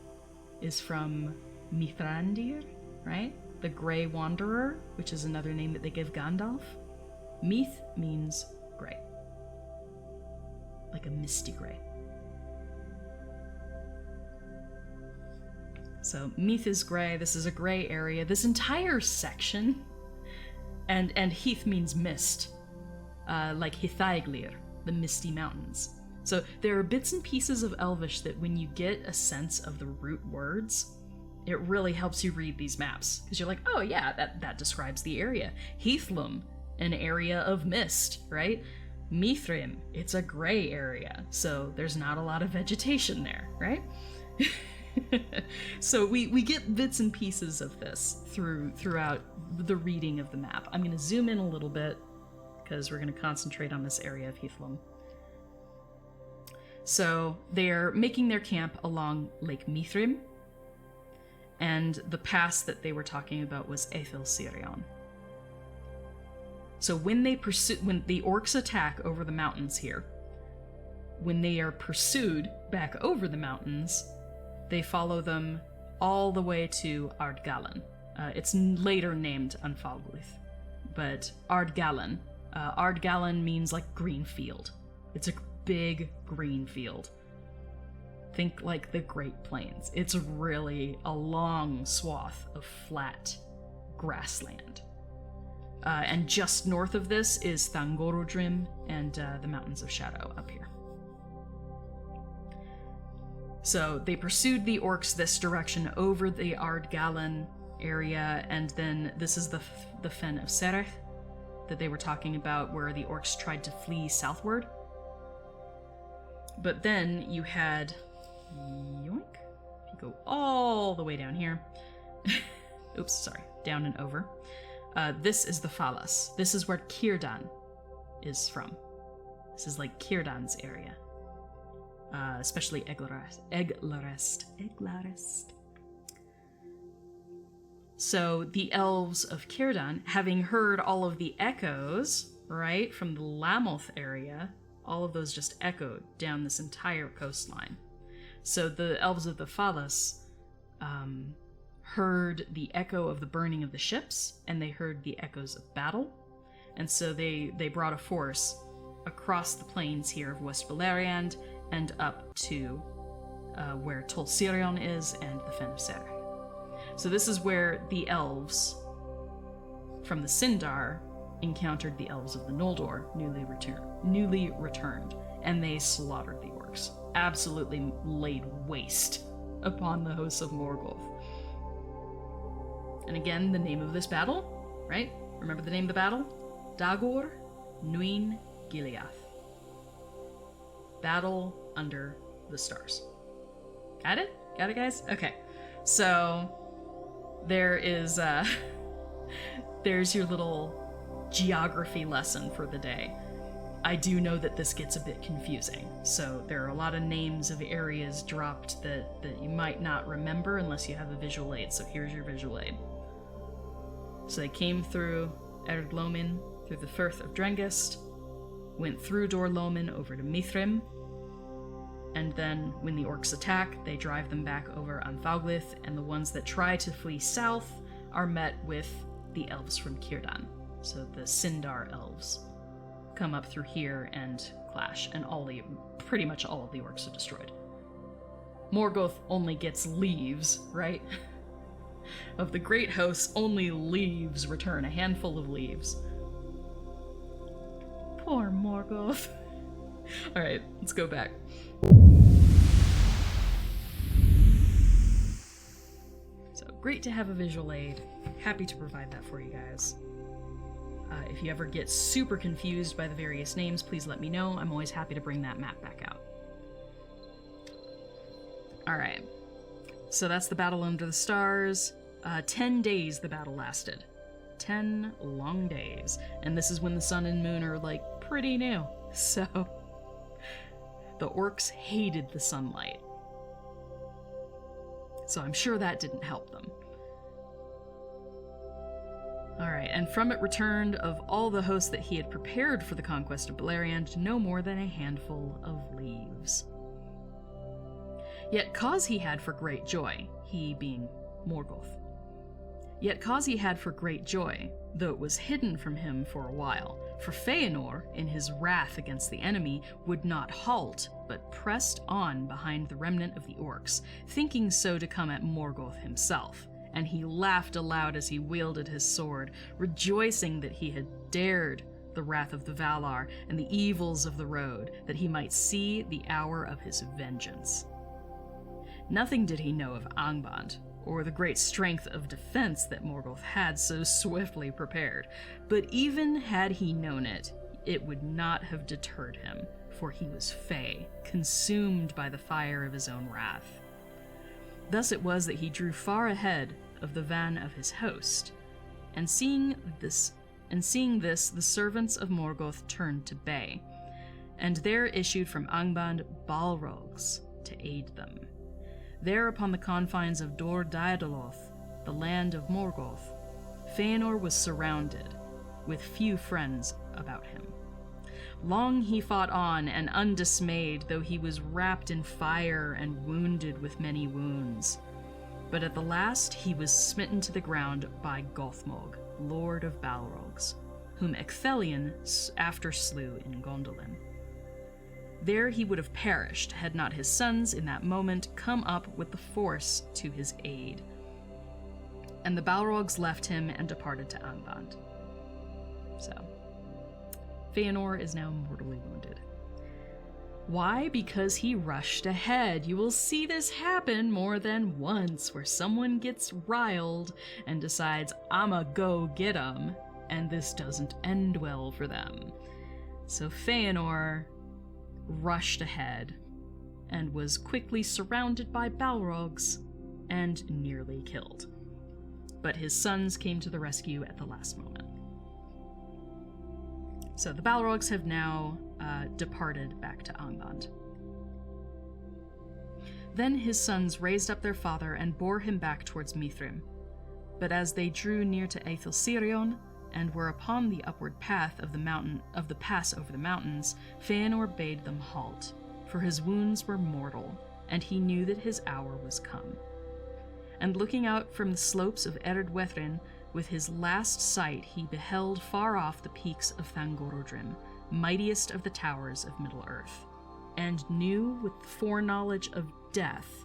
is from Mithrandir, right? The Grey Wanderer, which is another name that they give Gandalf. Meath means grey. Like a misty grey. So Meath is grey. This is a grey area. This entire section, and Heath means mist, like Hithaeglir, the misty mountains. So there are bits and pieces of Elvish that when you get a sense of the root words, it really helps you read these maps, because you're like, oh yeah, that describes the area. Heathlum, an area of mist, right? Mithrim, it's a gray area, so there's not a lot of vegetation there, right? So we get bits and pieces of this throughout the reading of the map. I'm going to zoom in a little bit, because we're going to concentrate on this area of Heathlum. So they're making their camp along Lake Mithrim, and the pass that they were talking about was Eithel Sirion. So when the orcs attack over the mountains here, when they are pursued back over the mountains, they follow them all the way to Ardgallen. It's later named Anfalgluth, but Ardgallen. Ardgallen means like green field. It's a big green field. Think like the Great Plains. It's really a long swath of flat grassland. And just north of this is Thangorodrim and the Mountains of Shadow up here. So they pursued the orcs this direction over the Ardgallen area, and then this is the Fen of Serech that they were talking about, where the orcs tried to flee southward. But then you had... Yoink. If you go all the way down here... Oops, sorry. Down and over. This is the Falas. This is where Círdan is from. This is like Círdan's area. Especially Eglarest. So the elves of Círdan, having heard all of the echoes, right, from the Lamoth area, all of those just echoed down this entire coastline. So the elves of the Falas heard the echo of the burning of the ships, and they heard the echoes of battle, and so they brought a force across the plains here of West Beleriand and up to where Tol Sirion is and the Fen of Serech. So this is where the elves from the Sindar encountered the elves of the Noldor, newly returned, and they slaughtered the orcs. Absolutely laid waste upon the hosts of Morgoth. And again, the name of this battle, right? Remember the name of the battle? Dagor Nuin Gileath. Battle under the stars. Got it? Got it, guys? Okay. So, there is, there's your little geography lesson for the day. I do know that this gets a bit confusing, so there are a lot of names of areas dropped that you might not remember unless you have a visual aid, so here's your visual aid. So they came through Erd Lomin, through the Firth of Drengist, went through Dor Lomin over to Mithrim, and then when the orcs attack, they drive them back over Anthauglith, and the ones that try to flee south are met with the elves from Círdan, so the Sindar elves come up through here and clash, and pretty much all of the orcs are destroyed. Morgoth only gets leaves, right? Of the great hosts, only leaves return, a handful of leaves. Poor Morgoth. Alright, let's go back. So, great to have a visual aid. Happy to provide that for you guys. If you ever get super confused by the various names, please let me know. I'm always happy to bring that map back out. Alright, so that's the battle under the stars. 10 days the battle lasted. 10 long days. And this is when the sun and moon are, like, pretty new. So, the orcs hated the sunlight. So I'm sure that didn't help them. Alright, and from it returned of all the hosts that he had prepared for the conquest of Beleriand, no more than a handful of leaves. Yet cause he had for great joy, he being Morgoth. Yet cause he had for great joy, though it was hidden from him for a while, for Feanor, in his wrath against the enemy, would not halt, but pressed on behind the remnant of the orcs, thinking so to come at Morgoth himself. And he laughed aloud as he wielded his sword, rejoicing that he had dared the wrath of the Valar and the evils of the road, that he might see the hour of his vengeance. Nothing did he know of Angband, or the great strength of defense that Morgoth had so swiftly prepared, but even had he known it, it would not have deterred him, for he was fey, consumed by the fire of his own wrath. Thus it was that he drew far ahead of the van of his host, and seeing this, the servants of Morgoth turned to bay, and there issued from Angband Balrogs to aid them. There upon the confines of Dor Daedaloth, the land of Morgoth, Feanor was surrounded, with few friends about him. Long he fought on, and undismayed, though he was wrapped in fire and wounded with many wounds. But at the last he was smitten to the ground by Gothmog, lord of Balrogs, whom Ecthelion after slew in Gondolin. There he would have perished had not his sons in that moment come up with the force to his aid. And the Balrogs left him and departed to Angband. So, Feanor is now mortally wounded. Why? Because he rushed ahead. You will see this happen more than once, where someone gets riled and decides, I'ma go get 'em, and this doesn't end well for them. So Feanor rushed ahead and was quickly surrounded by Balrogs and nearly killed. But his sons came to the rescue at the last moment. So the Balrogs have now departed back to Angband. Then his sons raised up their father and bore him back towards Mithrim. But as they drew near to Aethelsirion and were upon the upward path of the pass over the mountains, Feanor bade them halt, for his wounds were mortal, and he knew that his hour was come. And looking out from the slopes of Eredwethren, with his last sight he beheld far off the peaks of Thangorodrim, mightiest of the towers of Middle-earth, and knew with the foreknowledge of death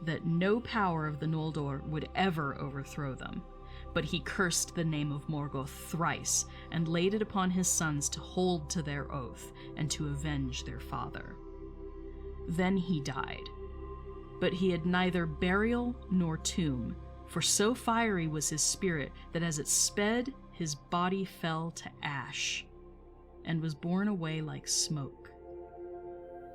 that no power of the Noldor would ever overthrow them. But he cursed the name of Morgoth thrice, and laid it upon his sons to hold to their oath, and to avenge their father. Then he died, but he had neither burial nor tomb, for so fiery was his spirit that as it sped, his body fell to ash, and was borne away like smoke.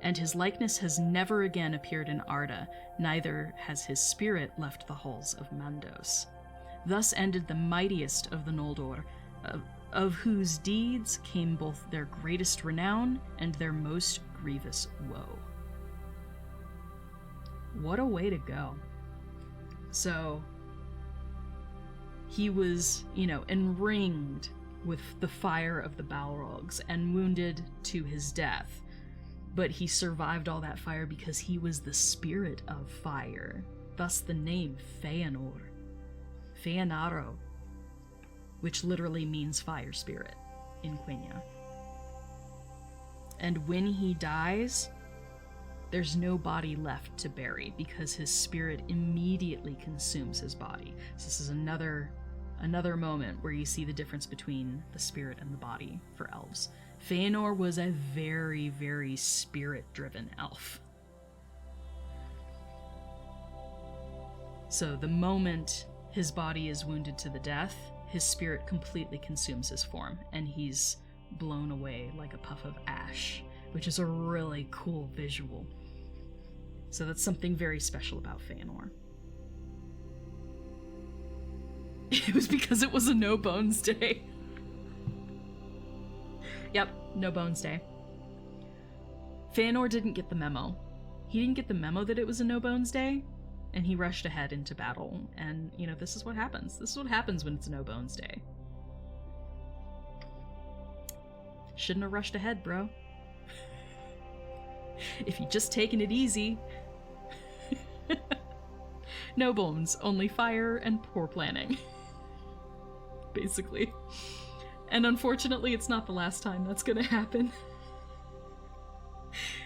And his likeness has never again appeared in Arda, neither has his spirit left the halls of Mandos. Thus ended the mightiest of the Noldor, of whose deeds came both their greatest renown and their most grievous woe. What a way to go. So, he was, enringed with the fire of the Balrogs and wounded to his death. But he survived all that fire because he was the spirit of fire. Thus the name Feanor. Feanaro, which literally means fire spirit in Quenya. And when he dies, there's no body left to bury because his spirit immediately consumes his body. So this is another moment where you see the difference between the spirit and the body for elves. Feanor was a very, very spirit-driven elf. So the moment his body is wounded to the death, his spirit completely consumes his form, and he's blown away like a puff of ash, which is a really cool visual. So that's something very special about Feanor. It was because it was a no bones day. Yep, no bones day. Feanor didn't get the memo. He didn't get the memo that it was a no bones day, and he rushed ahead into battle. And, this is what happens. This is what happens when it's a no bones day. Shouldn't have rushed ahead, bro. If you'd just taken it easy. No bones, only fire and poor planning. Basically. And unfortunately, it's not the last time that's gonna happen.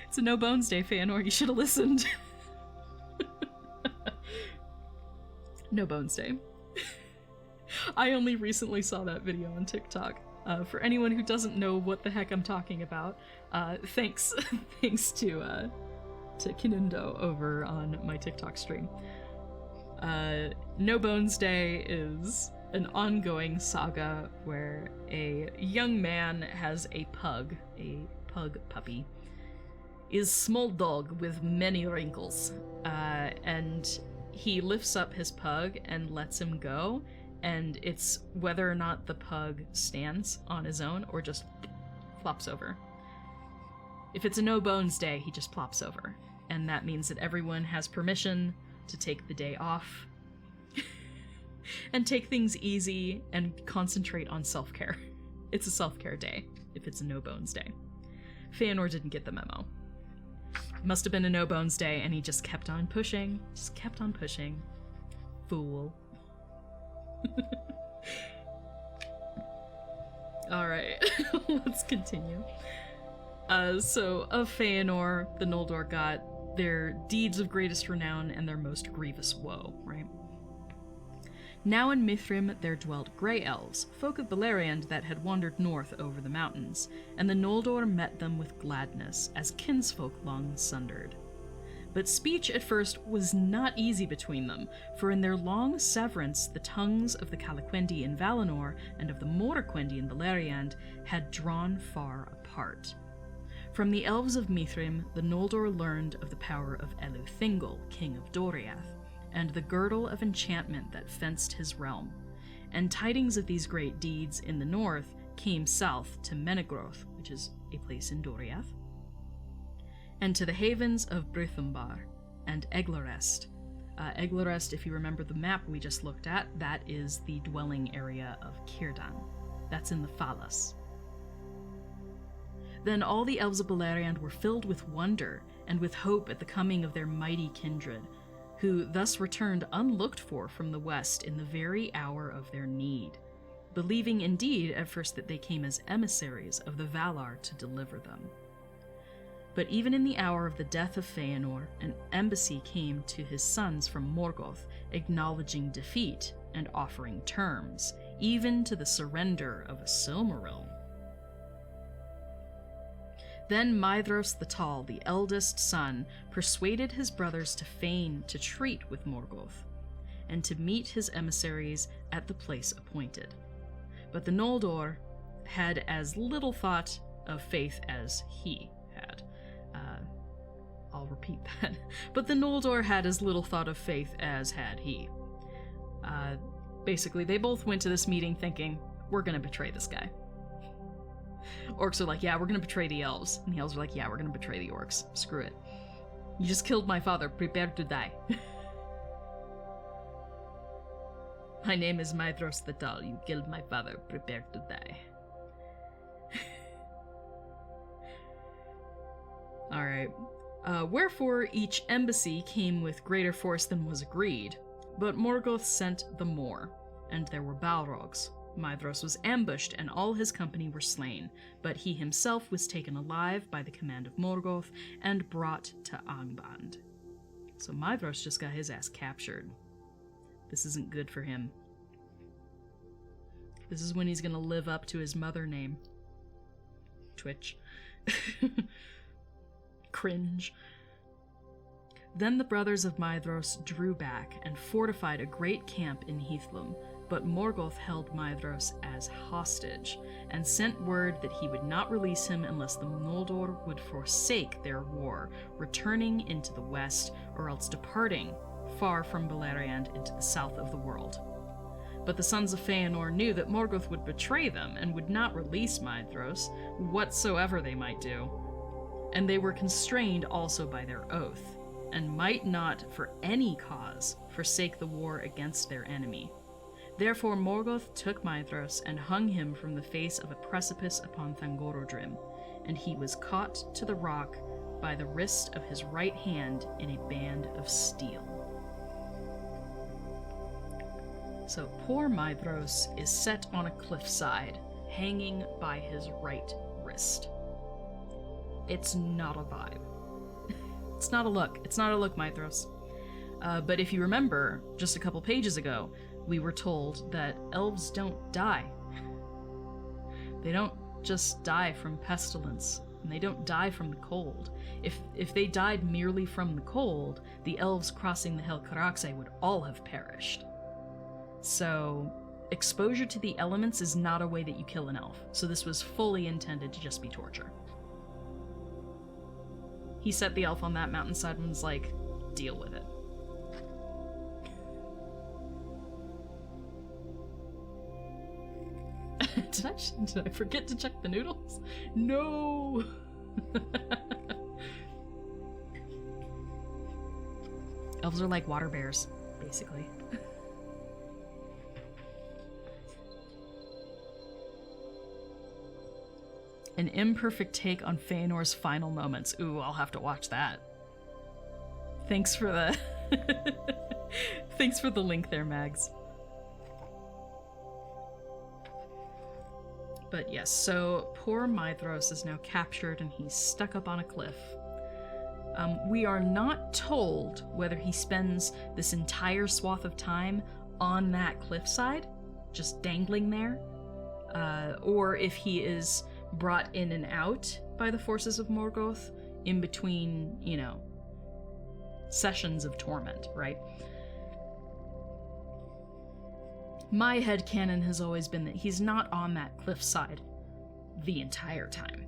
It's a no bones day, Feanor. You should have listened. No bones day. I only recently saw that video on TikTok. For anyone who doesn't know what the heck I'm talking about, thanks to Kinundo over on my TikTok stream. No Bones Day is an ongoing saga where a young man has a pug puppy, is small dog with many wrinkles, and he lifts up his pug and lets him go, and it's whether or not the pug stands on his own or just flops over. If it's a no bones day, he just plops over, and that means that everyone has permission to take the day off and take things easy and concentrate on self-care. It's a self-care day if it's a no bones day. Feanor didn't get the memo. Must have been a no bones day, and he just kept on pushing. Fool. Alright, let's continue. So of Feanor, the Noldor got their deeds of greatest renown and their most grievous woe, right? Now in Mithrim there dwelt grey elves, folk of Beleriand that had wandered north over the mountains, and the Noldor met them with gladness, as kinsfolk long sundered. But speech at first was not easy between them, for in their long severance the tongues of the Calaquendi in Valinor and of the Morroquendi in Beleriand had drawn far apart. From the elves of Mithrim, the Noldor learned of the power of Eleuthingol, king of Doriath, and the girdle of enchantment that fenced his realm, and tidings of these great deeds in the north came south to Menegroth, which is a place in Doriath, and to the havens of Brythumbar and Eglarest. Eglarest, if you remember the map we just looked at, that is the dwelling area of Círdan. That's in the Falas. Then all the elves of Beleriand were filled with wonder and with hope at the coming of their mighty kindred, who thus returned unlooked for from the west in the very hour of their need, believing indeed at first that they came as emissaries of the Valar to deliver them. But even in the hour of the death of Feanor, an embassy came to his sons from Morgoth, acknowledging defeat and offering terms, even to the surrender of a Silmaril. Then Maedhros the Tall, the eldest son, persuaded his brothers to feign to treat with Morgoth, and to meet his emissaries at the place appointed. But the Noldor had as little thought of faith as he had. I'll repeat that. But the Noldor had as little thought of faith as had he. Basically, they both went to this meeting thinking, we're gonna betray this guy. Orcs are like, yeah, we're gonna betray the elves. And the elves are like, yeah, we're gonna betray the orcs. Screw it. You just killed my father. Prepare to die. My name is Maedhros the Tall. You killed my father. Prepare to die. Alright. Wherefore each embassy came with greater force than was agreed, but Morgoth sent the more, and there were Balrogs. Maedhros was ambushed, and all his company were slain, but he himself was taken alive by the command of Morgoth and brought to Angband. So Maedhros just got his ass captured. This isn't good for him. This is when he's gonna live up to his mother name. Twitch. Cringe. Then the brothers of Maedhros drew back and fortified a great camp in Heathlum, but Morgoth held Maedhros as hostage, and sent word that he would not release him unless the Noldor would forsake their war, returning into the west, or else departing far from Beleriand into the south of the world. But the sons of Feanor knew that Morgoth would betray them, and would not release Maedhros, whatsoever they might do. And they were constrained also by their oath, and might not for any cause forsake the war against their enemy. Therefore Morgoth took Maedhros and hung him from the face of a precipice upon Thangorodrim, and he was caught to the rock by the wrist of his right hand in a band of steel. So poor Maedhros is set on a cliffside, hanging by his right wrist. It's not a vibe. It's not a look. It's not a look, Maedhros. But if you remember, just a couple pages ago, we were told that elves don't die. They don't just die from pestilence, and they don't die from the cold. If they died merely from the cold, the elves crossing the Helcaraxes would all have perished. So, exposure to the elements is not a way that you kill an elf, so this was fully intended to just be torture. He set the elf on that mountainside and was like, deal with it. Did I forget to check the noodles? No! Elves are like water bears, basically. An imperfect take on Feanor's final moments. Ooh, I'll have to watch that. Thanks for the... Thanks for the link there, Mags. But yes, so poor Maedhros is now captured and he's stuck up on a cliff. We are not told whether he spends this entire swath of time on that cliffside, just dangling there, or if he is brought in and out by the forces of Morgoth in between, you know, sessions of torment, right? My headcanon has always been that he's not on that cliffside the entire time.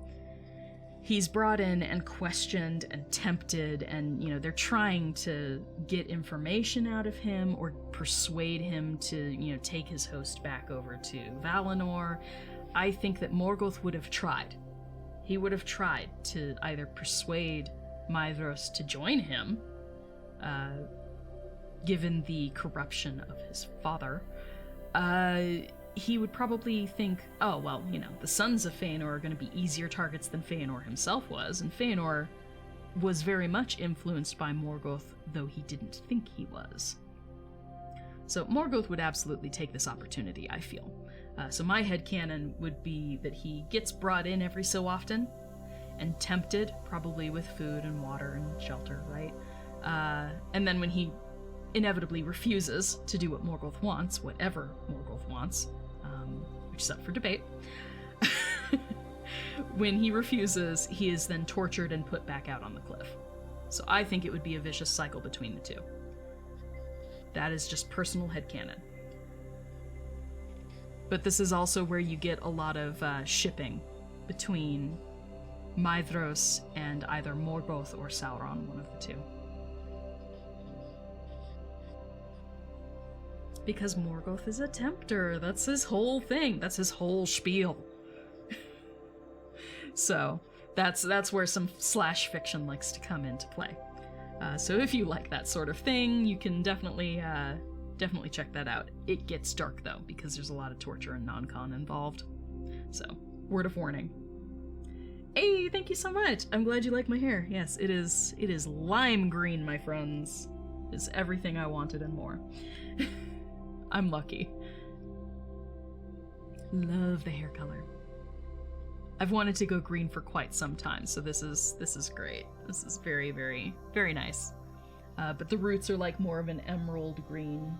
He's brought in and questioned and tempted, and, you know, they're trying to get information out of him or persuade him to, you know, take his host back over to Valinor. I think that Morgoth would have tried. He would have tried to either persuade Maedhros to join him, given the corruption of his father. He would probably think, oh, well, you know, the sons of Feanor are going to be easier targets than Feanor himself was, and Feanor was very much influenced by Morgoth, though he didn't think he was. So Morgoth would absolutely take this opportunity, I feel. So my headcanon would be that he gets brought in every so often, and tempted, probably with food and water and shelter, right? And then when he inevitably refuses to do what Morgoth wants, whatever Morgoth wants, which is up for debate, When he refuses, he is then tortured and put back out on the cliff. So I think it would be a vicious cycle between the two. That is just personal headcanon. But this is also where you get a lot of shipping between Maedhros and either Morgoth or Sauron, one of the two. Because Morgoth is a tempter. That's his whole thing. That's his whole spiel. So that's where some slash fiction likes to come into play. So if you like that sort of thing, you can definitely check that out. It gets dark though, because there's a lot of torture and non-con involved. So, word of warning. Hey, thank you so much. I'm glad you like my hair. Yes, it is lime green, my friends. It's everything I wanted and more. I'm lucky. Love the hair color. I've wanted to go green for quite some time, so this is great. This is very, very, very nice. But the roots are like more of an emerald green,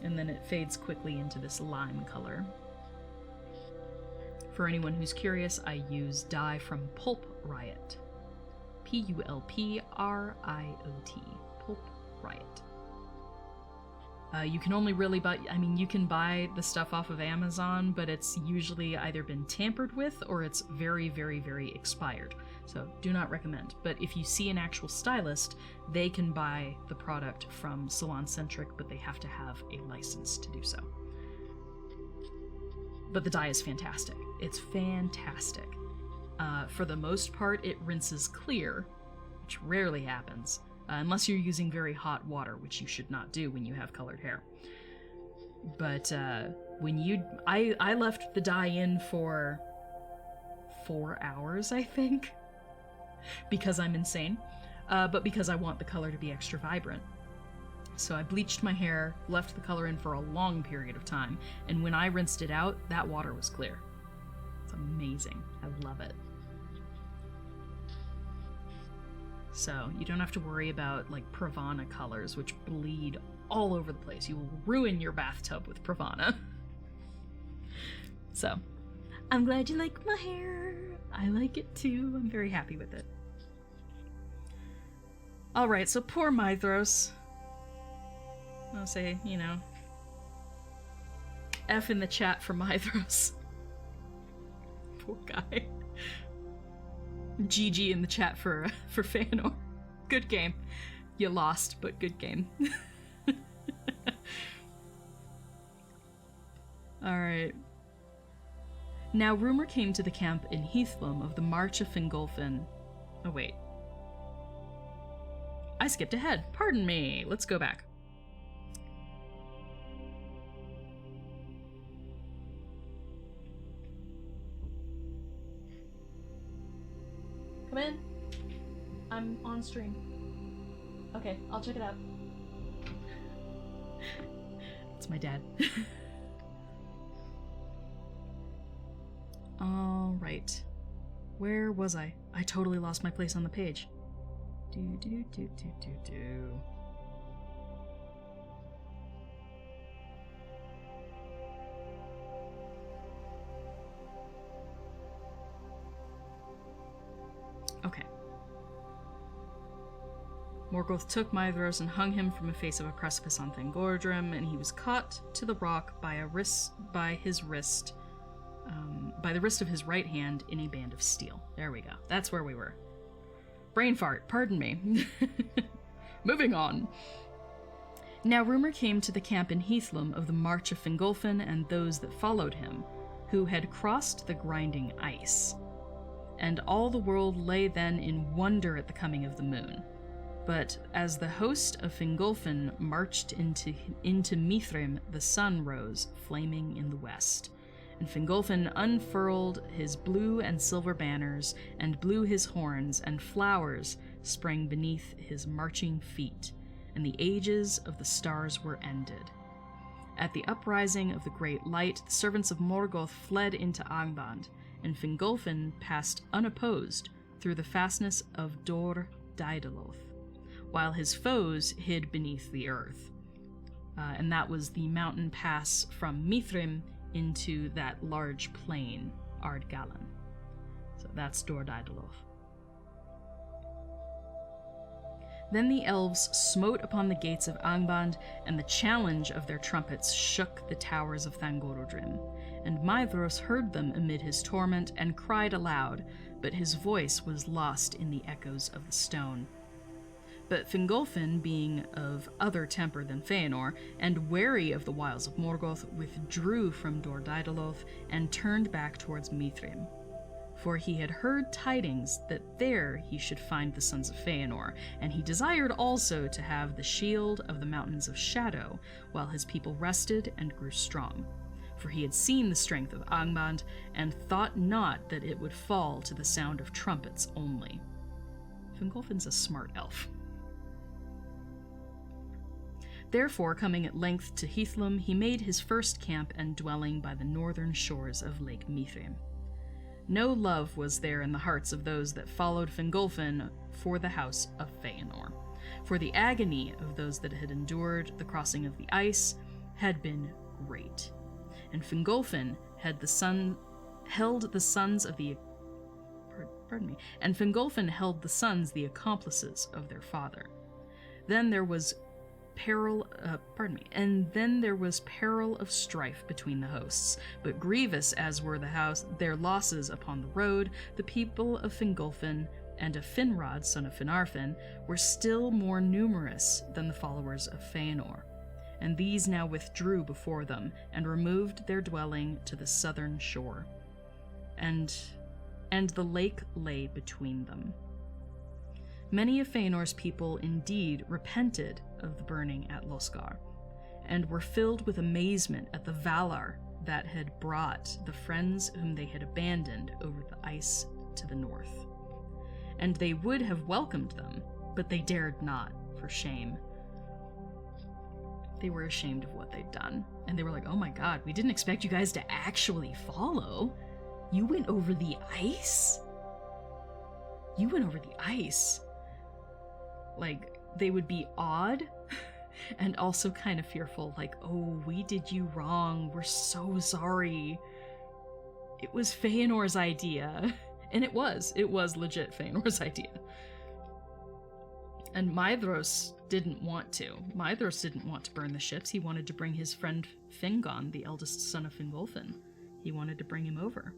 and then it fades quickly into this lime color. For anyone who's curious, I use dye from Pulp Riot. Pulpriot. Pulp Riot. You can only really buy, you can buy the stuff off of Amazon, but it's usually either been tampered with or it's very, very, very expired. So do not recommend. But if you see an actual stylist, they can buy the product from Salon Centric, but they have to have a license to do so. But the dye is fantastic. It's fantastic. For the most part, it rinses clear, which rarely happens. Unless you're using very hot water, which you should not do when you have colored hair. But I left the dye in for 4 hours, I think, because I'm insane, but because I want the color to be extra vibrant. So I bleached my hair, left the color in for a long period of time, and when I rinsed it out, that water was clear. It's amazing. I love it. So you don't have to worry about like Pravana colors, which bleed all over the place. You will ruin your bathtub with Pravana. So I'm glad you like my hair. I like it too. I'm very happy with it. Alright, so poor Maedhros. I'll say, F in the chat for Maedhros. Poor guy. GG in the chat for Fëanor. Good game. You lost, but good game. Alright. Now rumor came to the camp in Heathlum of the March of Fingolfin. Oh wait. I skipped ahead. Pardon me. Let's go back. Come in. I'm on stream. Okay, I'll check it out. It's my dad. Alright. Where was I? I totally lost my place on the page. Okay. Morgoth took Maedhros and hung him from the face of a precipice on Fangordrim, and he was caught to the rock by the wrist of his right hand in a band of steel. There we go. That's where we were. Brain fart, pardon me. Moving on. Now rumor came to the camp in Heathlum of the march of Fingolfin and those that followed him, who had crossed the grinding ice. And all the world lay then in wonder at the coming of the moon. But as the host of Fingolfin marched into Mithrim, the sun rose, flaming in the west. And Fingolfin unfurled his blue and silver banners, and blew his horns, and flowers sprang beneath his marching feet, and the ages of the stars were ended. At the uprising of the great light, the servants of Morgoth fled into Angband, and Fingolfin passed unopposed through the fastness of Dor Daedaloth, while his foes hid beneath the earth. And that was the mountain pass from Mithrim into that large plain, Ardgalan. So that's Dor Daidalos. Then the elves smote upon the gates of Angband, and the challenge of their trumpets shook the towers of Thangorodrim. And Maedhros heard them amid his torment, and cried aloud, but his voice was lost in the echoes of the stone. But Fingolfin, being of other temper than Feanor, and wary of the wiles of Morgoth, withdrew from Dor Daidalos and turned back towards Mithrim. For he had heard tidings that there he should find the sons of Feanor, and he desired also to have the shield of the Mountains of Shadow, while his people rested and grew strong. For he had seen the strength of Angband, and thought not that it would fall to the sound of trumpets only. Fingolfin's a smart elf. Therefore, coming at length to Hithlum, he made his first camp and dwelling by the northern shores of Lake Mithrim. No love was there in the hearts of those that followed Fingolfin for the house of Feanor, for the agony of those that had endured the crossing of the ice had been great. And Fingolfin held the sons the accomplices of their father. Then there was peril of strife between the hosts, but grievous as were their losses upon the road, the people of Fingolfin and of Finrod, son of Finarfin, were still more numerous than the followers of Feanor, and these now withdrew before them, and removed their dwelling to the southern shore, and the lake lay between them. Many of Feanor's people indeed repented of the burning at Losgar, and were filled with amazement at the valor that had brought the friends whom they had abandoned over the ice to the north. And they would have welcomed them, but they dared not, for shame. They were ashamed of what they'd done, and they were like, oh my god, we didn't expect you guys to actually follow. You went over the ice? You went over the ice. Like, they would be awed and also kind of fearful, like, oh, we did you wrong, we're so sorry. It was Feanor's idea. And it was legit Feanor's idea. And Maedhros didn't want to. Maedhros didn't want to burn the ships. He wanted to bring his friend Fingon, the eldest son of Fingolfin. He wanted to bring him over.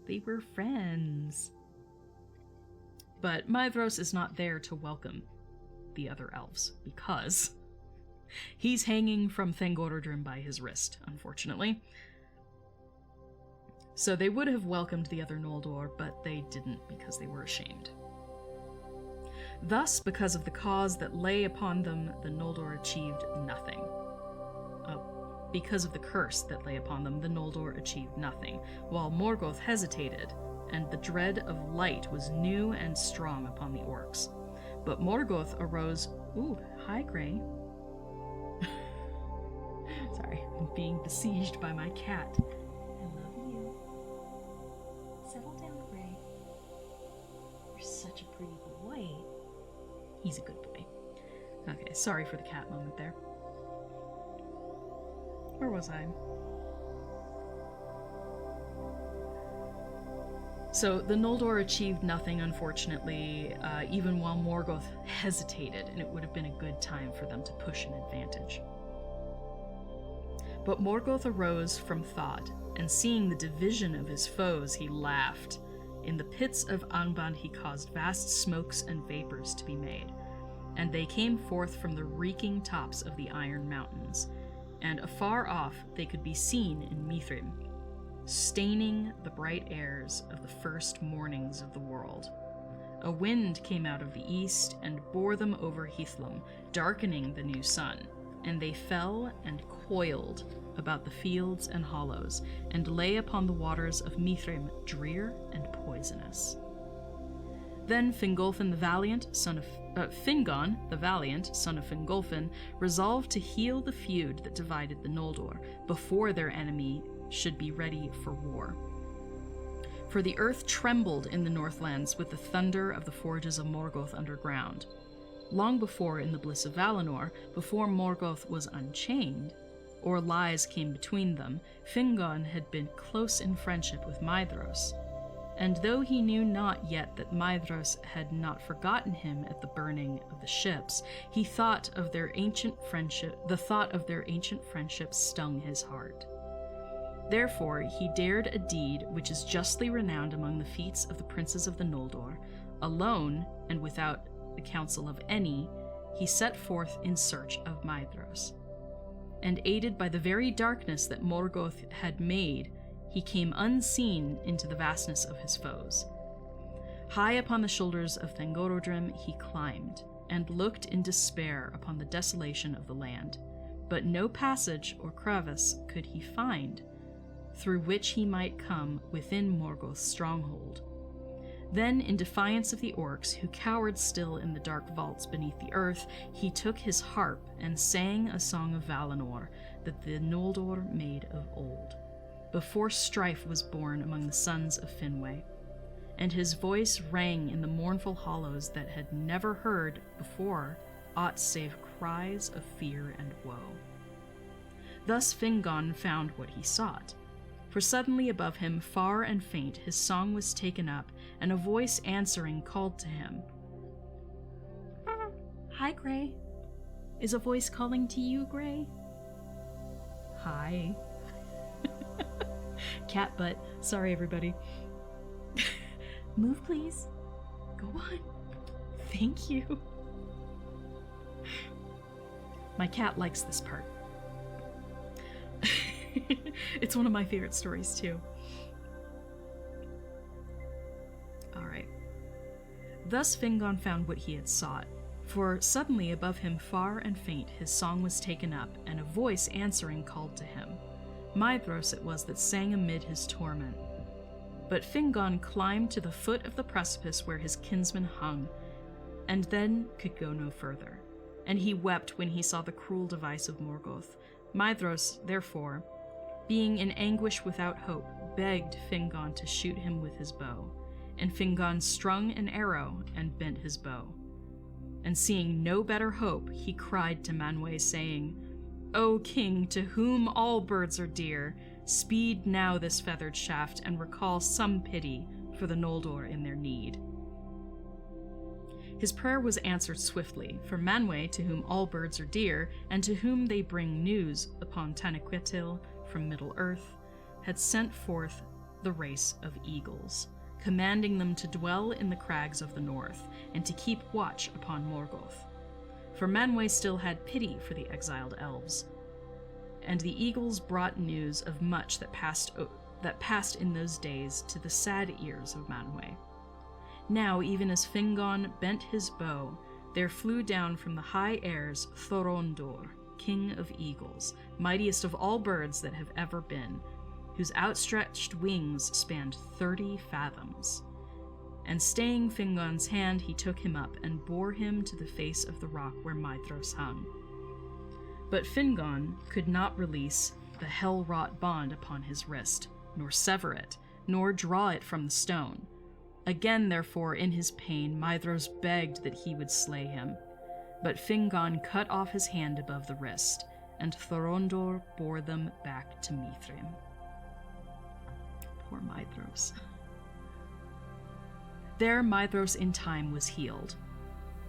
They were friends. But Maedhros is not there to welcome the other elves, because he's hanging from Thangorodrim by his wrist, unfortunately. So they would have welcomed the other Noldor, but they didn't because they were ashamed. Thus, because of the cause that lay upon them, the Noldor achieved nothing. Because of the curse that lay upon them, the Noldor achieved nothing, while Morgoth hesitated, and the dread of light was new and strong upon the orcs. But Morgoth arose... Ooh, hi, Gray. Sorry, I'm being besieged by my cat. I love you. Settle down, Gray. You're such a pretty boy. He's a good boy. Okay, sorry for the cat moment there. Where was I? So the Noldor achieved nothing, unfortunately, even while Morgoth hesitated, and it would have been a good time for them to push an advantage. But Morgoth arose from thought, and seeing the division of his foes, he laughed. In the pits of Angband he caused vast smokes and vapors to be made, and they came forth from the reeking tops of the Iron Mountains, and afar off they could be seen in Mithrim, staining the bright airs of the first mornings of the world. A wind came out of the east and bore them over Hithlum, darkening the new sun, and they fell and coiled about the fields and hollows, and lay upon the waters of Mithrim drear and poisonous. Then Fingolfin the Valiant, Fingon the Valiant, son of Fingolfin, resolved to heal the feud that divided the Noldor before their enemy should be ready for war. For the earth trembled in the Northlands with the thunder of the forges of Morgoth underground. Long before, in the bliss of Valinor, before Morgoth was unchained, or lies came between them, Fingon had been close in friendship with Maedhros, And though he knew not yet that Maedhros had not forgotten him at the burning of the ships, he thought of their ancient friendship. The thought of their ancient friendship stung his heart. Therefore he dared a deed which is justly renowned among the feats of the princes of the Noldor. Alone, and without the counsel of any, he set forth in search of Maedhros. And aided by the very darkness that Morgoth had made, he came unseen into the vastness of his foes. High upon the shoulders of Thangorodrim he climbed, and looked in despair upon the desolation of the land. But no passage or crevice could he find, through which he might come within Morgoth's stronghold. Then, in defiance of the orcs, who cowered still in the dark vaults beneath the earth, he took his harp and sang a song of Valinor that the Noldor made of old, before strife was born among the sons of Finwë. And his voice rang in the mournful hollows that had never heard before aught save cries of fear and woe. Thus Fingon found what he sought. For suddenly above him, far and faint, his song was taken up, and a voice answering called to him. "Hi, Grey. Is a voice calling to you, Grey?" "Hi." Cat butt. Sorry, everybody. "Move, please. Go on. Thank you." My cat likes this part. It's one of my favorite stories, too. Alright. Thus Fingon found what he had sought, for suddenly above him, far and faint, his song was taken up, and a voice answering called to him. Maedhros it was that sang amid his torment. But Fingon climbed to the foot of the precipice where his kinsman hung, and then could go no further. And he wept when he saw the cruel device of Morgoth. Maedhros, therefore, being in anguish without hope, begged Fingon to shoot him with his bow. And Fingon strung an arrow and bent his bow. And seeing no better hope, he cried to Manwë, saying, "O king, to whom all birds are dear, speed now this feathered shaft and recall some pity for the Noldor in their need." His prayer was answered swiftly, for Manwë, to whom all birds are dear, and to whom they bring news upon Taniquetil from Middle-earth, had sent forth the race of eagles, commanding them to dwell in the crags of the north, and to keep watch upon Morgoth. For Manwë still had pity for the exiled elves, and the eagles brought news of much that passed in those days to the sad ears of Manwë. Now, even as Fingon bent his bow, there flew down from the high airs Thorondor, king of eagles, mightiest of all birds that have ever been, whose outstretched wings spanned 30 fathoms. And staying Fingon's hand, he took him up and bore him to the face of the rock where Maedhros hung. But Fingon could not release the hell-wrought bond upon his wrist, nor sever it, nor draw it from the stone. Again, therefore, in his pain, Maedhros begged that he would slay him. But Fingon cut off his hand above the wrist, and Thorondor bore them back to Mithrim. Poor Maedhros. There Maedhros in time was healed,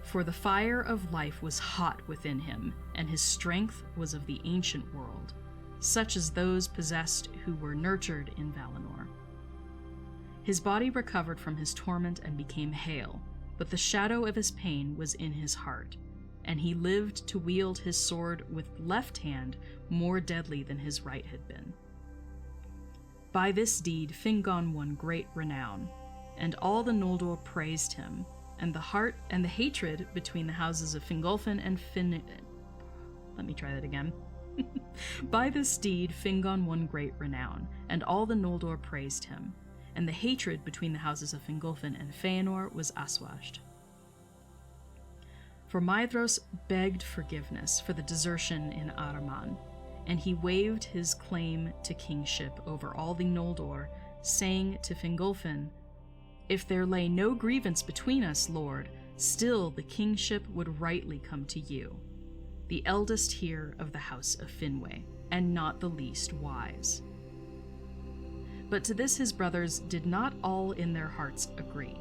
for the fire of life was hot within him, and his strength was of the ancient world, such as those possessed who were nurtured in Valinor. His body recovered from his torment and became hale, but the shadow of his pain was in his heart, and he lived to wield his sword with left hand more deadly than his right had been. By this deed Fingon won great renown, and all the Noldor praised him, and the hatred between the houses of Fingolfin and By this deed Fingon won great renown, and all the Noldor praised him, and the hatred between the houses of Fingolfin and Feanor was assuaged. For Maedhros begged forgiveness for the desertion in Ahriman, and he waived his claim to kingship over all the Noldor, saying to Fingolfin, "If there lay no grievance between us, lord, still the kingship would rightly come to you, the eldest here of the house of Finwë, and not the least wise." But to this his brothers did not all in their hearts agree.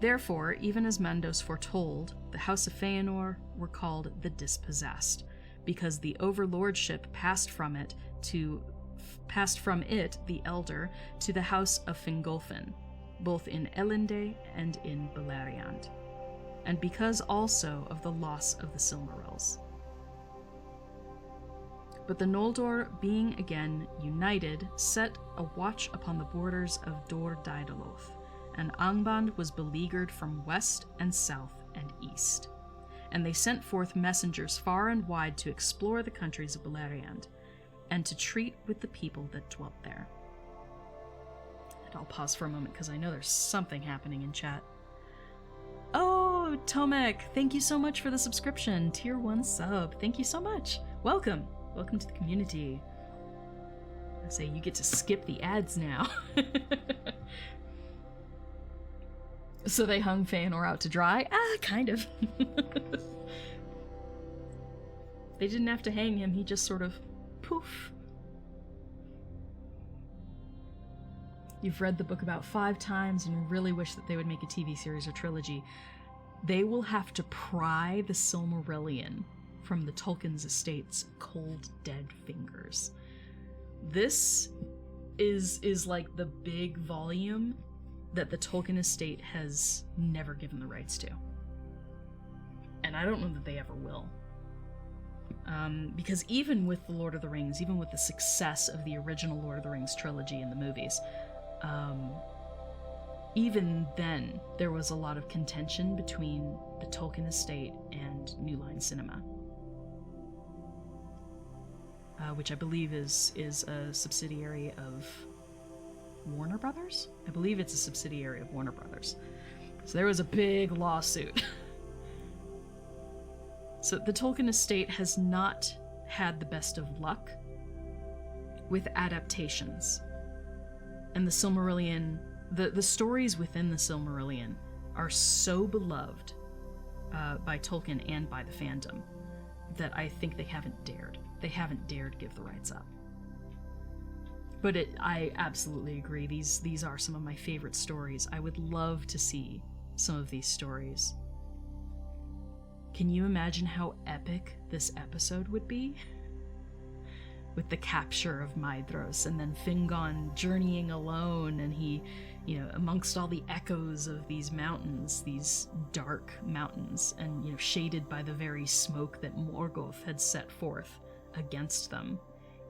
Therefore, even as Mandos foretold, the House of Feanor were called the Dispossessed, because the overlordship passed from it, the Elder, to the House of Fingolfin, both in Elendë and in Beleriand, and because also of the loss of the Silmarils. But the Noldor, being again united, set a watch upon the borders of Dor Daedaloth, and Angband was beleaguered from west and south and east. And they sent forth messengers far and wide to explore the countries of Beleriand, and to treat with the people that dwelt there. And I'll pause for a moment because I know there's something happening in chat. Oh, Tomek, thank you so much for the subscription. Tier 1 sub. Thank you so much. Welcome. Welcome to the community. I say you get to skip the ads now. So they hung Feanor out to dry? Kind of. They didn't have to hang him, he just sort of poof. You've read the book about 5 times and really wish that they would make a TV series or trilogy. They will have to pry the Silmarillion from the Tolkien's estate's cold, dead fingers. This is like the big volume that the Tolkien estate has never given the rights to. And I don't know that they ever will. Because even with The Lord of the Rings, even with the success of the original Lord of the Rings trilogy in the movies, even then there was a lot of contention between the Tolkien estate and New Line Cinema. Which I believe is a subsidiary of Warner Brothers? I believe it's a subsidiary of Warner Brothers. So there was a big lawsuit. So the Tolkien estate has not had the best of luck with adaptations. And the Silmarillion, the stories within the Silmarillion are so beloved by Tolkien and by the fandom that I think they haven't dared. They haven't dared give the rights up. But I absolutely agree. These are some of my favorite stories. I would love to see some of these stories. Can you imagine how epic this episode would be? With the capture of Maedhros, and then Fingon journeying alone, and he, amongst all the echoes of these mountains, these dark mountains, and, shaded by the very smoke that Morgoth had set forth against them,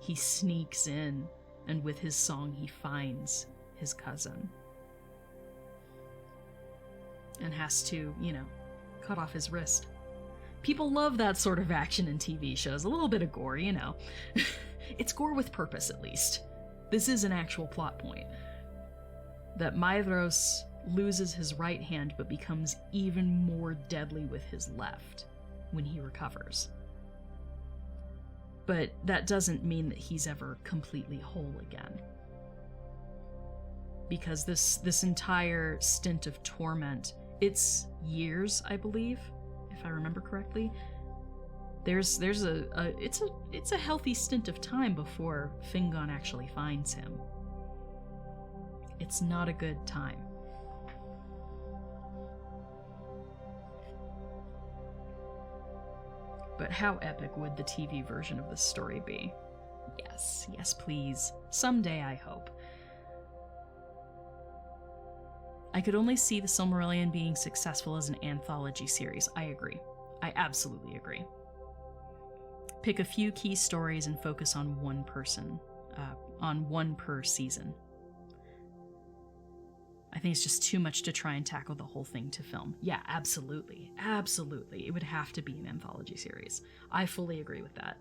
he sneaks in, and with his song he finds his cousin. And has to, cut off his wrist. People love that sort of action in TV shows. A little bit of gore, It's gore with purpose, at least. This is an actual plot point. That Maedhros loses his right hand but becomes even more deadly with his left when he recovers. But that doesn't mean that he's ever completely whole again. Because this entire stint of torment, it's years, I believe, if I remember correctly. There's it's a healthy stint of time before Fingon actually finds him. It's not a good time. But how epic would the TV version of this story be? Yes, please. Someday, I hope. I could only see the Silmarillion being successful as an anthology series. I agree. I absolutely agree. Pick a few key stories and focus on one person, on one per season. I think it's just too much to try and tackle the whole thing to film. Yeah, absolutely. Absolutely. It would have to be an anthology series. I fully agree with that.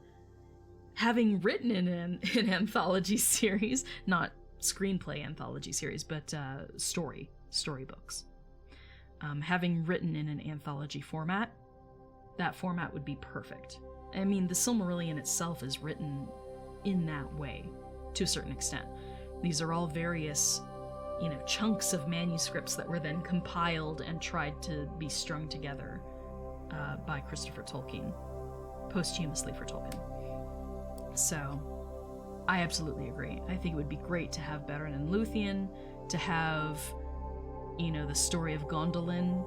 Having written in an anthology series, not screenplay anthology series, but storybooks. Having written in an anthology format, that format would be perfect. I mean, the Silmarillion itself is written in that way, to a certain extent. These are all various, chunks of manuscripts that were then compiled and tried to be strung together by Christopher Tolkien, posthumously for Tolkien. So, I absolutely agree. I think it would be great to have Beren and Luthien, to have, the story of Gondolin,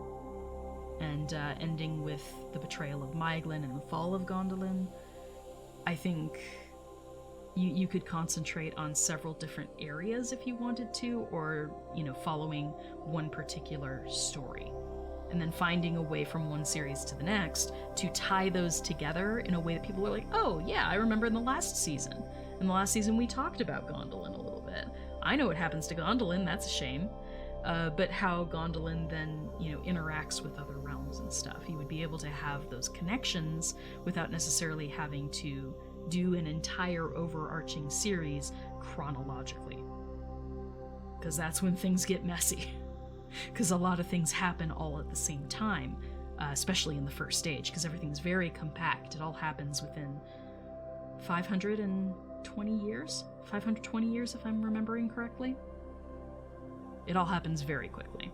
and ending with the betrayal of Maeglin and the fall of Gondolin. I think you could concentrate on several different areas if you wanted to, or, following one particular story. And then finding a way from one series to the next to tie those together in a way that people are like, oh, yeah, I remember in the last season. In the last season, we talked about Gondolin a little bit. I know what happens to Gondolin, that's a shame. But how Gondolin then, interacts with other realms and stuff. You would be able to have those connections without necessarily having to do an entire overarching series chronologically. Because that's when things get messy. Because a lot of things happen all at the same time, especially in the first stage, because everything's very compact. It all happens within 520 years? 520 years, if I'm remembering correctly. It all happens very quickly.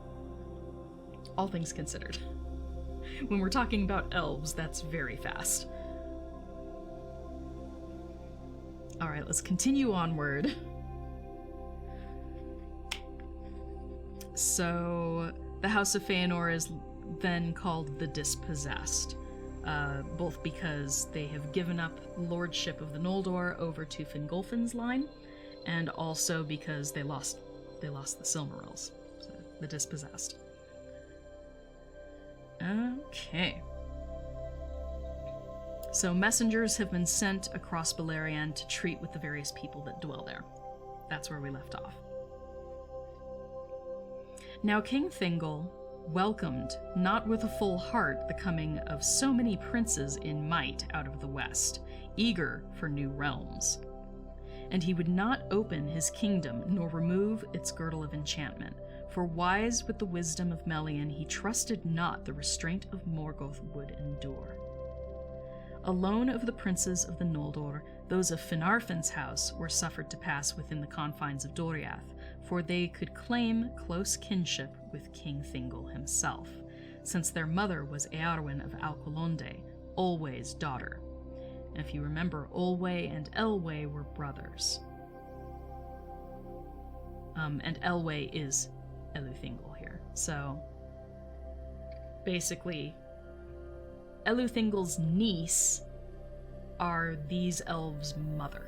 All things considered. When we're talking about elves, that's very fast. Alright, let's continue onward. So, the House of Feanor is then called the Dispossessed, both because they have given up lordship of the Noldor over to Fingolfin's line, and also because they lost the Silmarils, so the Dispossessed. Okay. So messengers have been sent across Beleriand to treat with the various people that dwell there. That's where we left off. Now King Thingol welcomed, not with a full heart, the coming of so many princes in might out of the west, eager for new realms. And he would not open his kingdom, nor remove its girdle of enchantment, for wise with the wisdom of Melian, he trusted not the restraint of Morgoth would endure. Alone of the princes of the Noldor, those of Finarfin's house were suffered to pass within the confines of Doriath, for they could claim close kinship with King Thingol himself, since their mother was Eärwen of Alqualonde, Olwë's daughter. And if you remember, Olwë and Elwë were brothers. And Elwë is Eleuthingol here. So, basically, Eleuthingol's niece are these elves' mother.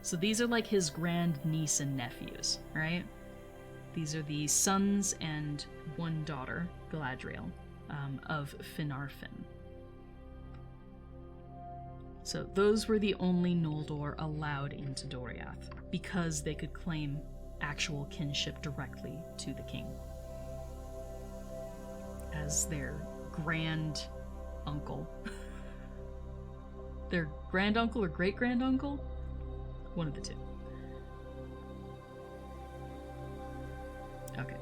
So these are like his grand niece and nephews, right? These are the sons and one daughter, Galadriel, of Finarfin. So those were the only Noldor allowed into Doriath, because they could claim actual kinship directly to the king as their grand uncle. Their granduncle or great-granduncle? One of the two. Okay.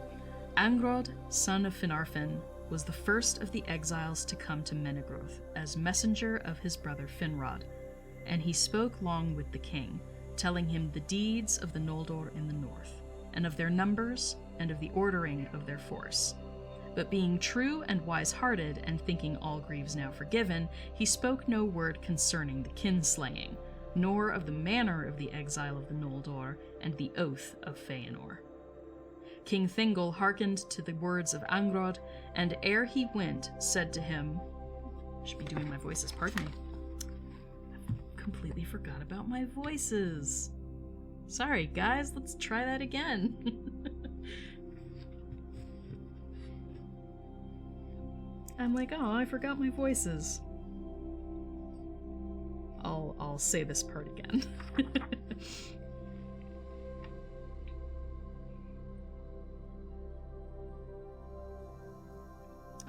Angrod, son of Finarfin, was the first of the exiles to come to Menegroth as messenger of his brother Finrod, and he spoke long with the king, telling him the deeds of the Noldor in the north, and of their numbers, and of the ordering of their force. But being true and wise-hearted, and thinking all griefs now forgiven, he spoke no word concerning the kinslaying, nor of the manner of the exile of the Noldor, and the oath of Feanor. King Thingol hearkened to the words of Angrod, and ere he went, said to him, I should be doing my voices, pardon me. I completely forgot about my voices. Sorry, guys, let's try that again. I'm like, oh, I forgot my voices. I'll say this part again.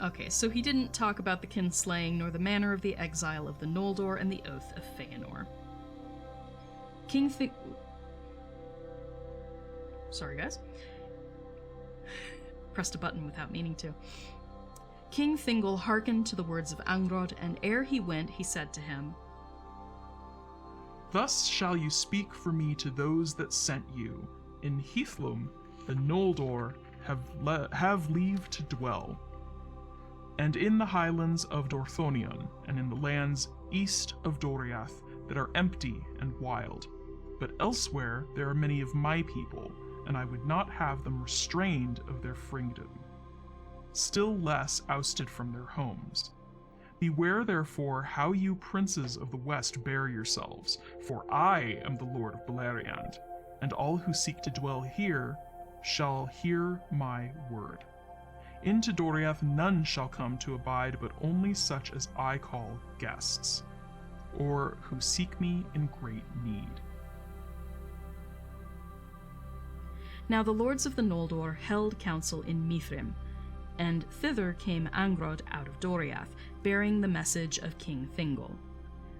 Okay, so he didn't talk about the kinslaying, nor the manner of the exile of the Noldor, and the oath of Feanor. Sorry, guys. Pressed a button without meaning to. King Thingol hearkened to the words of Angrod, and ere he went, he said to him, Thus shall you speak for me to those that sent you. In Heathlum, the Noldor have leave to dwell, and in the highlands of Dorthonion, and in the lands east of Doriath, that are empty and wild. But elsewhere there are many of my people, and I would not have them restrained of their freedom, still less ousted from their homes. Beware therefore how you princes of the west bear yourselves, for I am the Lord of Beleriand, and all who seek to dwell here shall hear my word. Into Doriath none shall come to abide, but only such as I call guests, or who seek me in great need. Now the lords of the Noldor held council in Mithrim, and thither came Angrod out of Doriath, bearing the message of King Thingol.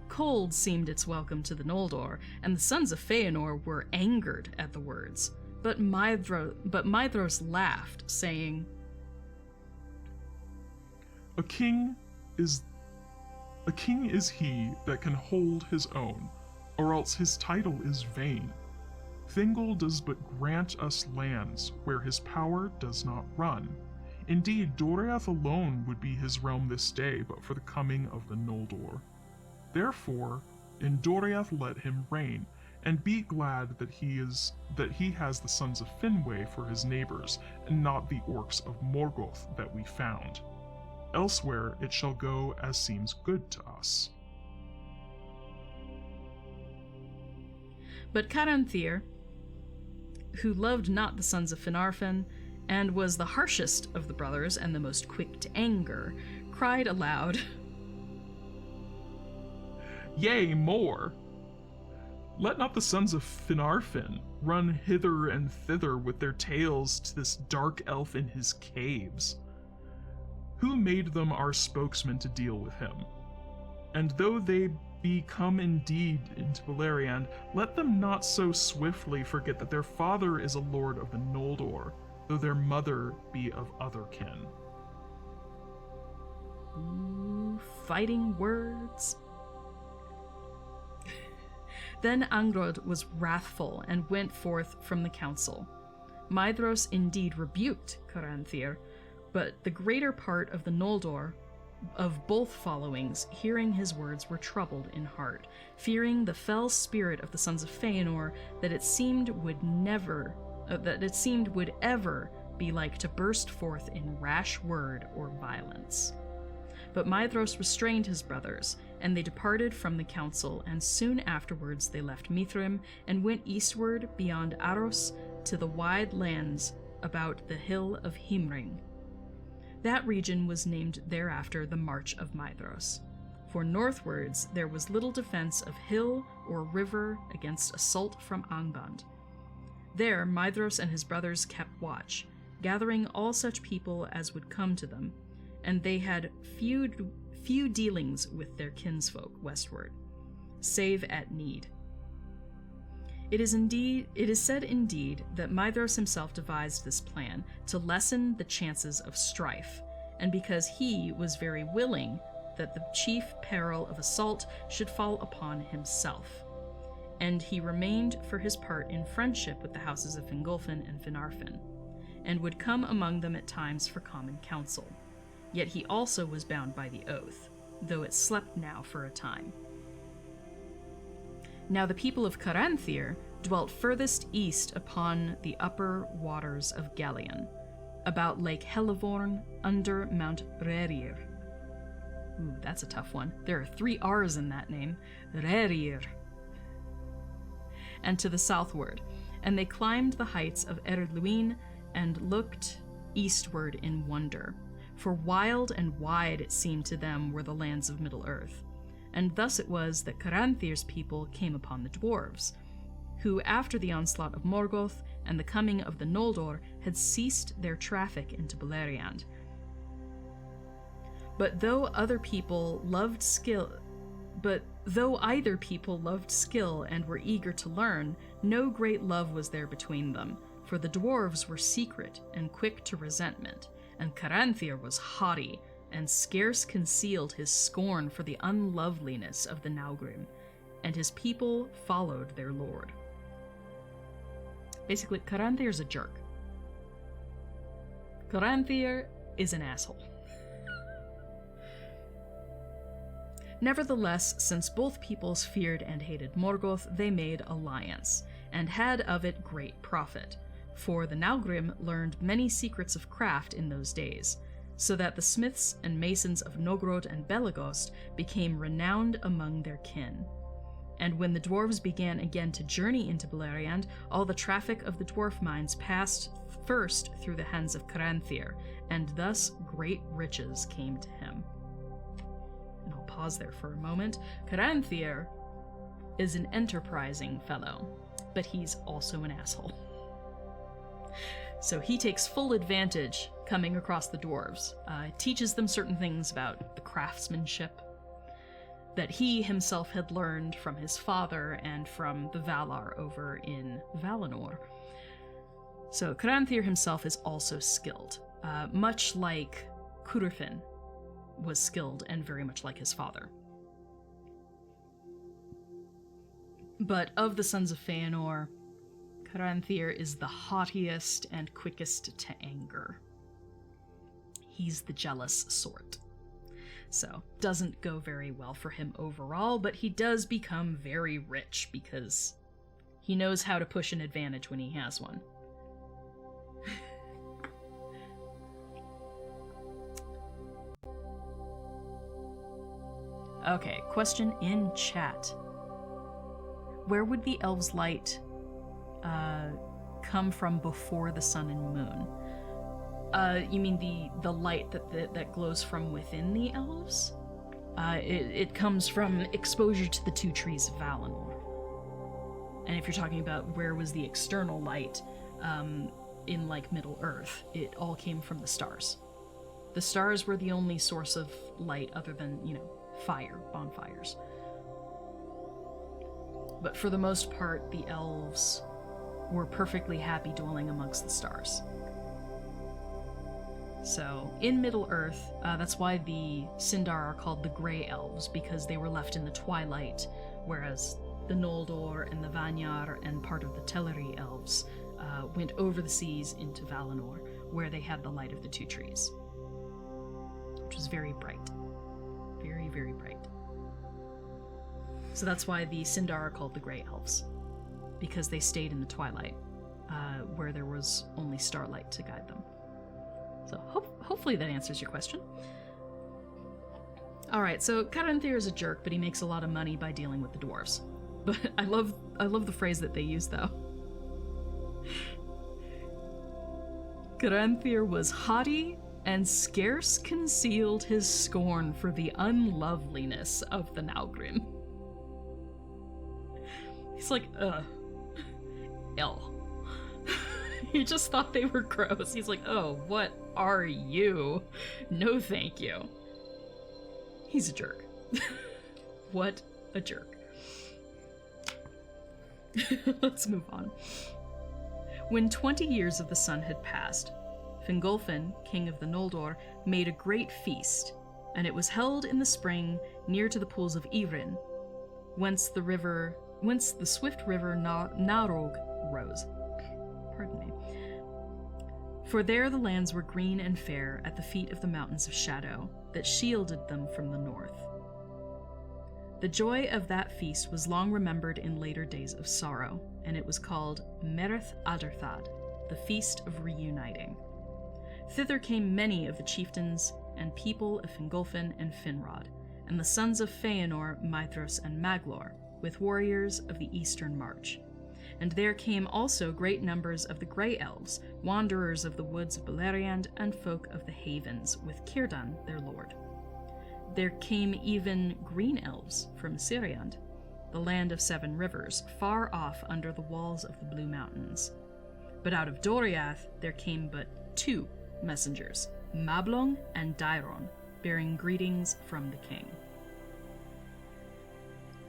Cold seemed its welcome to the Noldor, and the sons of Feanor were angered at the words. But Maedhros laughed, saying, A king is he that can hold his own, or else his title is vain. Thingol does but grant us lands where his power does not run. Indeed, Doriath alone would be his realm this day, but for the coming of the Noldor. Therefore, in Doriath let him reign, and be glad that he has the sons of Finwë for his neighbors, and not the orcs of Morgoth that we found. Elsewhere it shall go as seems good to us. But Caranthir, who loved not the sons of Finarfin, and was the harshest of the brothers and the most quick to anger, cried aloud, Yea, more! Let not the sons of Finarfin run hither and thither with their tails to this dark elf in his caves. Who made them our spokesman to deal with him? And though they be come indeed into Beleriand, let them not so swiftly forget that their father is a lord of the Noldor, though their mother be of other kin. Ooh, fighting words. Then Angrod was wrathful and went forth from the council. Maedhros indeed rebuked Caranthir, but the greater part of the Noldor, of both followings, hearing his words, were troubled in heart, fearing the fell spirit of the sons of Feanor, that it seemed would ever be like to burst forth in rash word or violence. But Maedhros restrained his brothers, and they departed from the council, and soon afterwards they left Mithrim and went eastward beyond Aros to the wide lands about the hill of Himring. That region was named thereafter the March of Maedhros, for northwards there was little defense of hill or river against assault from Angband. There Maedhros and his brothers kept watch, gathering all such people as would come to them, and they had few dealings with their kinsfolk westward, save at need. It is said indeed that Maedhros himself devised this plan to lessen the chances of strife, and because he was very willing that the chief peril of assault should fall upon himself. And he remained for his part in friendship with the houses of Fingolfin and Finarfin, and would come among them at times for common counsel. Yet he also was bound by the oath, though it slept now for a time. Now the people of Caranthir dwelt furthest east upon the upper waters of Gallion, about Lake Helivorn under Mount Rerir. Ooh, that's a tough one. There are 3 R's in that name. Rerir. And to the southward, and they climbed the heights of Eredluin and looked eastward in wonder, for wild and wide it seemed to them were the lands of Middle-earth. And thus it was that Caranthir's people came upon the dwarves, who, after the onslaught of Morgoth and the coming of the Noldor, had ceased their traffic into Beleriand. But though either people loved skill and were eager to learn, no great love was there between them, for the dwarves were secret and quick to resentment, and Caranthir was haughty, and scarce concealed his scorn for the unloveliness of the Naugrim, and his people followed their lord. Basically, Caranthir's a jerk. Caranthir is an asshole. Nevertheless, since both peoples feared and hated Morgoth, they made alliance, and had of it great profit. For the Naugrim learned many secrets of craft in those days, so that the smiths and masons of Nogrod and Belagost became renowned among their kin. And when the dwarves began again to journey into Beleriand, all the traffic of the dwarf mines passed first through the hands of Caranthir, and thus great riches came to him. And I'll pause there for a moment. Caranthir is an enterprising fellow, but he's also an asshole. So he takes full advantage coming across the dwarves, teaches them certain things about the craftsmanship that he himself had learned from his father and from the Valar over in Valinor. So Caranthir himself is also skilled, much like Curufin was skilled and very much like his father. But of the sons of Feanor, Caranthir is the haughtiest and quickest to anger. He's the jealous sort. So, doesn't go very well for him overall, but he does become very rich because he knows how to push an advantage when he has one. Okay, question in chat. Where would the elves' light come from before the sun and moon? You mean the light that glows from within the elves? It comes from exposure to the two trees of Valinor. And if you're talking about where was the external light in like Middle Earth, it all came from the stars. The stars were the only source of light other than, fire, bonfires. But for the most part, the elves were perfectly happy dwelling amongst the stars. So, in Middle-earth, that's why the Sindar are called the Grey Elves, because they were left in the twilight, whereas the Noldor and the Vanyar and part of the Teleri Elves went over the seas into Valinor, where they had the light of the two trees, which was very bright. Very, very bright. So that's why the Sindar are called the Grey Elves, because they stayed in the twilight, where there was only starlight to guide them. So hopefully that answers your question. Alright, so Caranthir is a jerk, but he makes a lot of money by dealing with the dwarves. But I love the phrase that they use, though. Caranthir was haughty and scarce concealed his scorn for the unloveliness of the Naugrim. He's like, L. He just thought they were gross. He's like, oh, what are you? No thank you. He's a jerk. What a jerk. Let's move on. When 20 years of the sun had passed, Fingolfin, king of the Noldor, made a great feast, and it was held in the spring near to the pools of Ivrin, whence the swift river Narog rose. Pardon me. For there the lands were green and fair at the feet of the mountains of shadow that shielded them from the north. The joy of that feast was long remembered in later days of sorrow, and it was called Mereth Aderthad, the Feast of Reuniting. Thither came many of the chieftains and people of Fingolfin and Finrod, and the sons of Feanor, Maedhros, and Maglor, with warriors of the eastern march. And there came also great numbers of the Grey Elves, wanderers of the woods of Beleriand, and folk of the havens, with Círdan, their lord. There came even Green Elves from Ciriand, the land of seven rivers, far off under the walls of the Blue Mountains. But out of Doriath there came but two messengers, Mablung and Dairon, bearing greetings from the king.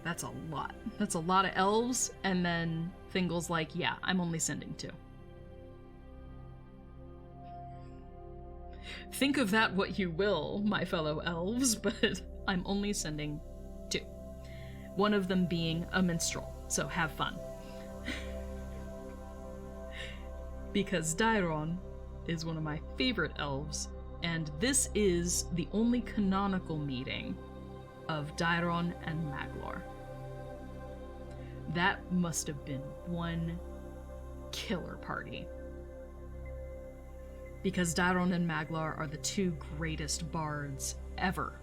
That's a lot. That's a lot of elves, and then Thingol's like, yeah, I'm only sending two. Think of that what you will, my fellow elves, but I'm only sending two. One of them being a minstrel, so have fun. Because Dairon is one of my favorite elves, and this is the only canonical meeting of Daeron and Maglor. That must have been one killer party. Because Daeron and Maglor are the two greatest bards ever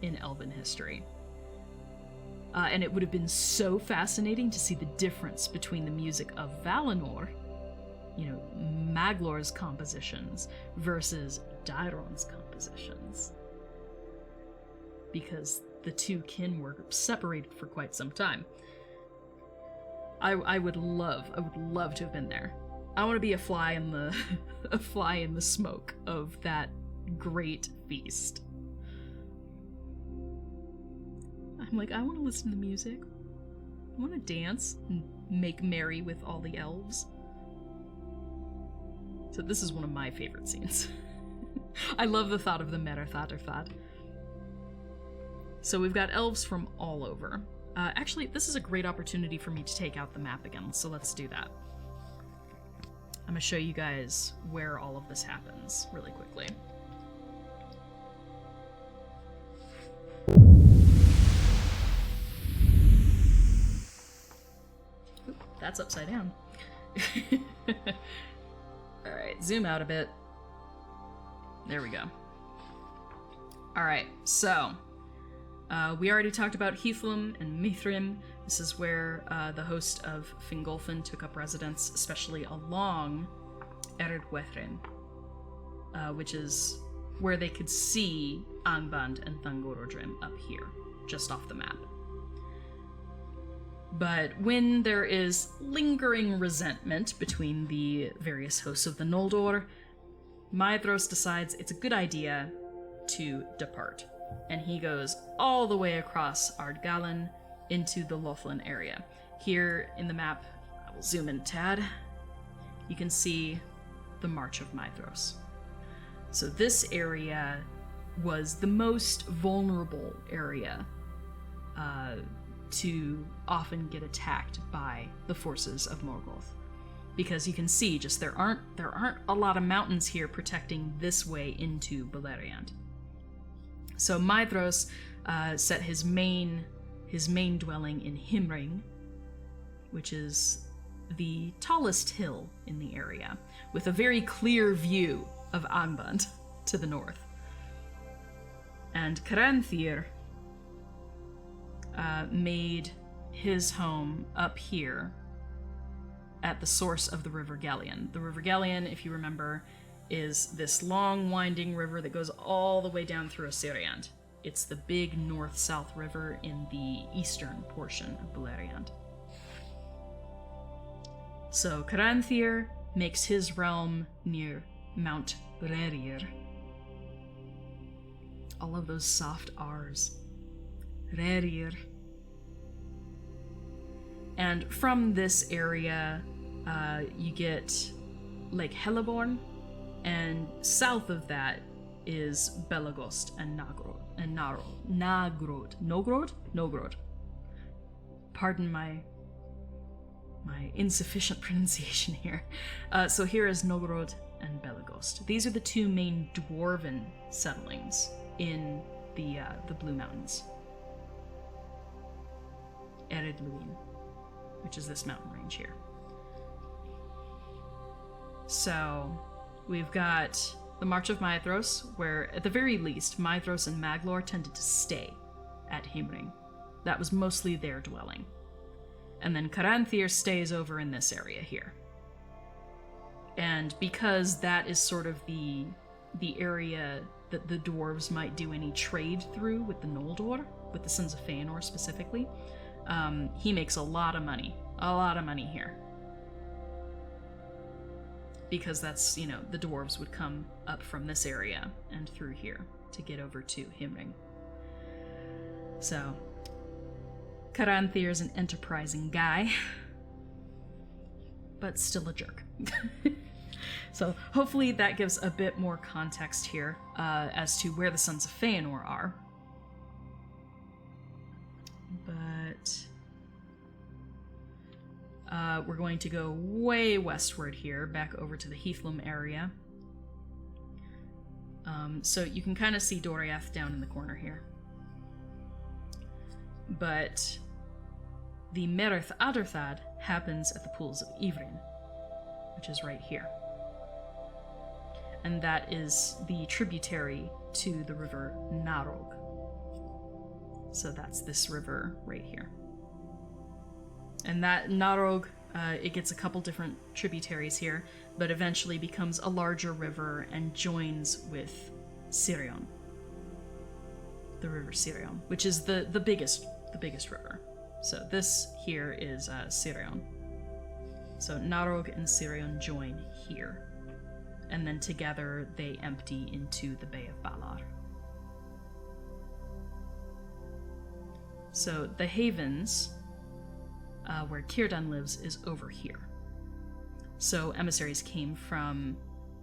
in Elven history. And it would have been so fascinating to see the difference between the music of Valinor, Maglor's compositions, versus Daeron's compositions. Because the two kin were separated for quite some time. I would love to have been there. I want to be a fly in the smoke of that great feast. I'm like, I want to listen to the music. I want to dance and make merry with all the elves. So this is one of my favorite scenes. I love the thought of the Merathatarthad. So we've got elves from all over. Actually, this is a great opportunity for me to take out the map again, so let's do that. I'm going to show you guys where all of this happens really quickly. Oop, that's upside down. Alright, zoom out a bit. There we go. Alright, so we already talked about Hithlum and Mithrim. This is where the host of Fingolfin took up residence, especially along Ered Wethrin, which is where they could see Angband and Thangorodrim up here, just off the map. But when there is lingering resentment between the various hosts of the Noldor, Maedhros decides it's a good idea to depart. And he goes all the way across Ardgallen into the Lothlin area. Here in the map, I will zoom in a tad, you can see the March of Maedhros. So this area was the most vulnerable area to often get attacked by the forces of Morgoth. Because you can see just there aren't a lot of mountains here protecting this way into Beleriand. So Maedhros set his main dwelling in Himring, which is the tallest hill in the area, with a very clear view of Angband to the north. And Caranthir made his home up here at the source of the River Gallion. The River Gallion, if you remember, is this long winding river that goes all the way down through Osiriand. It's the big north-south river in the eastern portion of Beleriand. So Caranthir makes his realm near Mount Rerir. All of those soft R's. Rerir. And from this area, you get Lake Heliborn, and south of that is Belagost and Nogrod. Pardon my insufficient pronunciation here. So here is Nogrod and Belagost. These are the two main dwarven settlings in the Blue Mountains. Ered Luin, which is this mountain range here. So we've got the March of Maedhros, where at the very least Maedhros and Maglor tended to stay at Himring. That was mostly their dwelling. And then Caranthir stays over in this area here. And because that is sort of the area that the dwarves might do any trade through with the Noldor, with the Sons of Feanor specifically, he makes a lot of money here. Because that's, the dwarves would come up from this area and through here to get over to Himring. So, Caranthir's an enterprising guy, but still a jerk. So hopefully that gives a bit more context here as to where the Sons of Feanor are. But we're going to go way westward here, back over to the Hithlum area. So you can kind of see Doriath down in the corner here. But the Merith Adorthad happens at the pools of Ivrin, which is right here. And that is the tributary to the river Narog. So that's this river right here. And that Narog, it gets a couple different tributaries here, but eventually becomes a larger river and joins with Sirion. The river Sirion, which is the biggest river. So this here is Sirion. So Narog and Sirion join here. And then together they empty into the Bay of Valar. So the Havens, where Círdan lives, is over here. So emissaries came from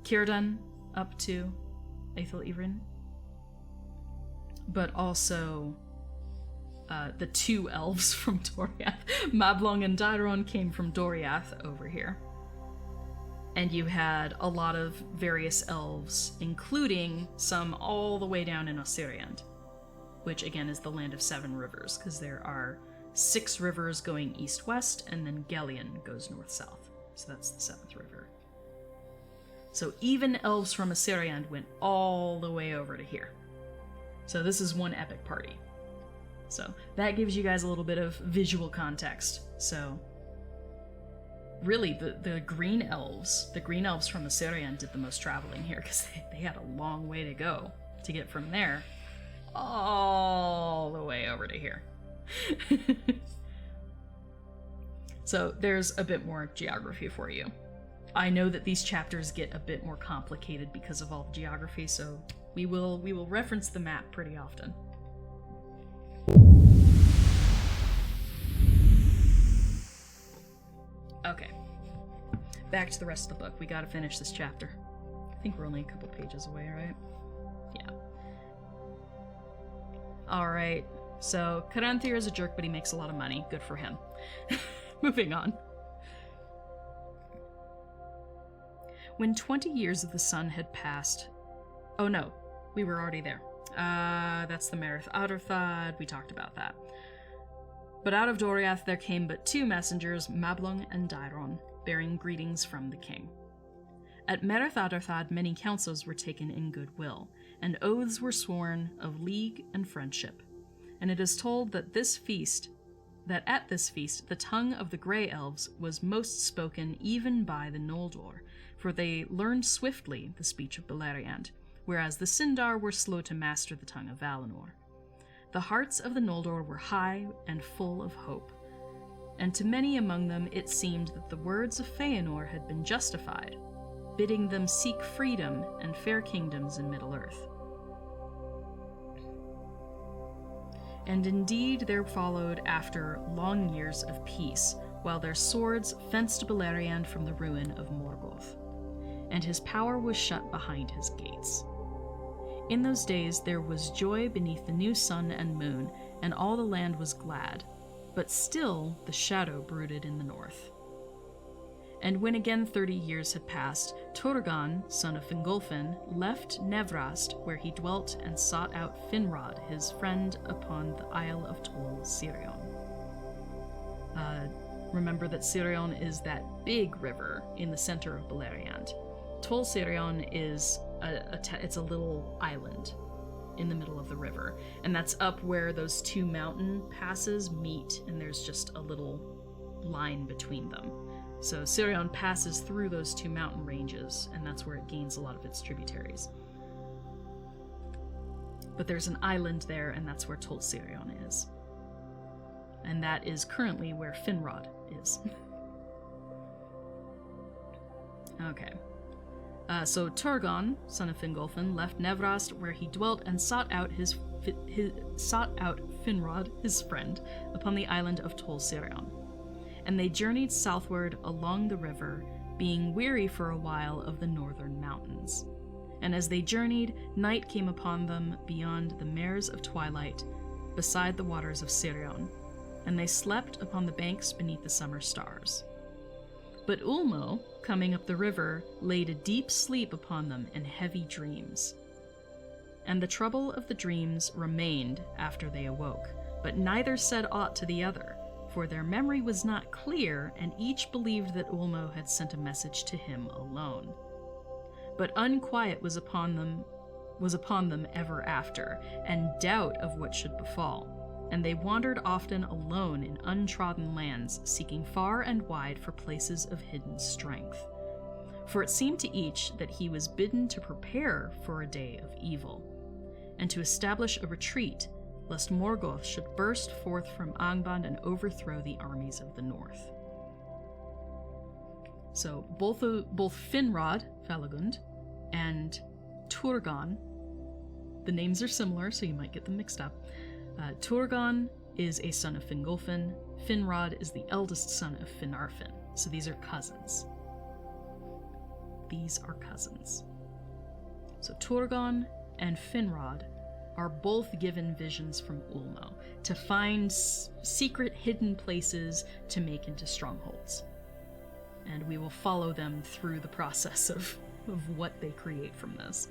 Círdan up to Aethel Ivrin, but also the two elves from Doriath, Mablung and Dairon, came from Doriath over here. And you had a lot of various elves, including some all the way down in Osiriand, which again is the land of 7 rivers, because there are 6 rivers going east-west, and then Gellion goes north-south. So that's the 7th river. So even elves from Osiriand went all the way over to here. So this is one epic party. So that gives you guys a little bit of visual context. So really, the green elves from Osiriand did the most traveling here, because they had a long way to go to get from there all the way over to here. So there's a bit more geography for you. I know that these chapters get a bit more complicated because of all the geography, so we will reference the map pretty often. Okay, back to the rest of the book. We gotta finish this chapter. I think we're only a couple pages away, right? Yeah. Alright, so Caranthir is a jerk, but he makes a lot of money. Good for him. Moving on. When 20 years of the sun had passed... Oh no, we were already there. That's the Merith Adorthad, we talked about that. But out of Doriath there came but 2 messengers, Mablung and Dairon, bearing greetings from the king. At Merith Adorthad many counsels were taken in goodwill, and oaths were sworn of league and friendship. And it is told that at this feast the tongue of the Grey Elves was most spoken even by the Noldor, for they learned swiftly the speech of Beleriand, whereas the Sindar were slow to master the tongue of Valinor. The hearts of the Noldor were high and full of hope, and to many among them it seemed that the words of Feanor had been justified, bidding them seek freedom and fair kingdoms in Middle-earth. And indeed there followed after long years of peace, while their swords fenced Beleriand from the ruin of Morgoth, and his power was shut behind his gates. In those days there was joy beneath the new sun and moon, and all the land was glad, but still the shadow brooded in the north. And when again 30 years had passed, Turgon, son of Fingolfin, left Nevrast, where he dwelt, and sought out Finrod, his friend, upon the Isle of Tol Sirion. Remember that Sirion is that big river in the center of Beleriand. Tol Sirion is it's a little island in the middle of the river, and that's up where those 2 mountain passes meet, and there's just a little line between them. So Sirion passes through those 2 mountain ranges, and that's where it gains a lot of its tributaries. But there's an island there, and that's where Tol Sirion is. And that is currently where Finrod is. Okay. So Turgon, son of Fingolfin, left Nevrast, where he dwelt, and sought out Finrod, his friend, upon the island of Tol Sirion. And they journeyed southward along the river, being weary for a while of the northern mountains. And as they journeyed, night came upon them beyond the mares of twilight, beside the waters of Sirion, and they slept upon the banks beneath the summer stars. But Ulmo, coming up the river, laid a deep sleep upon them in heavy dreams. And the trouble of the dreams remained after they awoke, but neither said aught to the other, for their memory was not clear, and each believed that Ulmo had sent a message to him alone. But unquiet was upon them ever after, and doubt of what should befall, and they wandered often alone in untrodden lands, seeking far and wide for places of hidden strength. For it seemed to each that he was bidden to prepare for a day of evil, and to establish a retreat, lest Morgoth should burst forth from Angband and overthrow the armies of the north. So both Finrod, Felagund, and Turgon, the names are similar, so you might get them mixed up. Turgon is a son of Fingolfin. Finrod is the eldest son of Finarfin. So these are cousins. So Turgon and Finrod are both given visions from Ulmo to find secret hidden places to make into strongholds. And we will follow them through the process of what they create from this.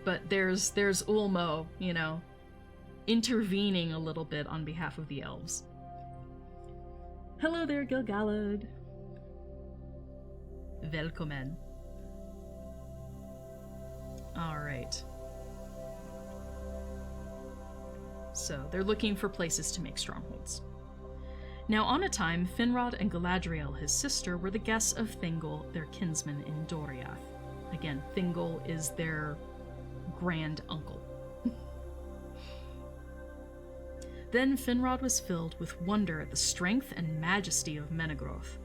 But there's Ulmo, intervening a little bit on behalf of the elves. Hello there, Gil-galad. Velkommen. Alright. So, they're looking for places to make strongholds. Now, on a time, Finrod and Galadriel, his sister, were the guests of Thingol, their kinsman in Doriath. Again, Thingol is their grand uncle. Then Finrod was filled with wonder at the strength and majesty of Menegroth,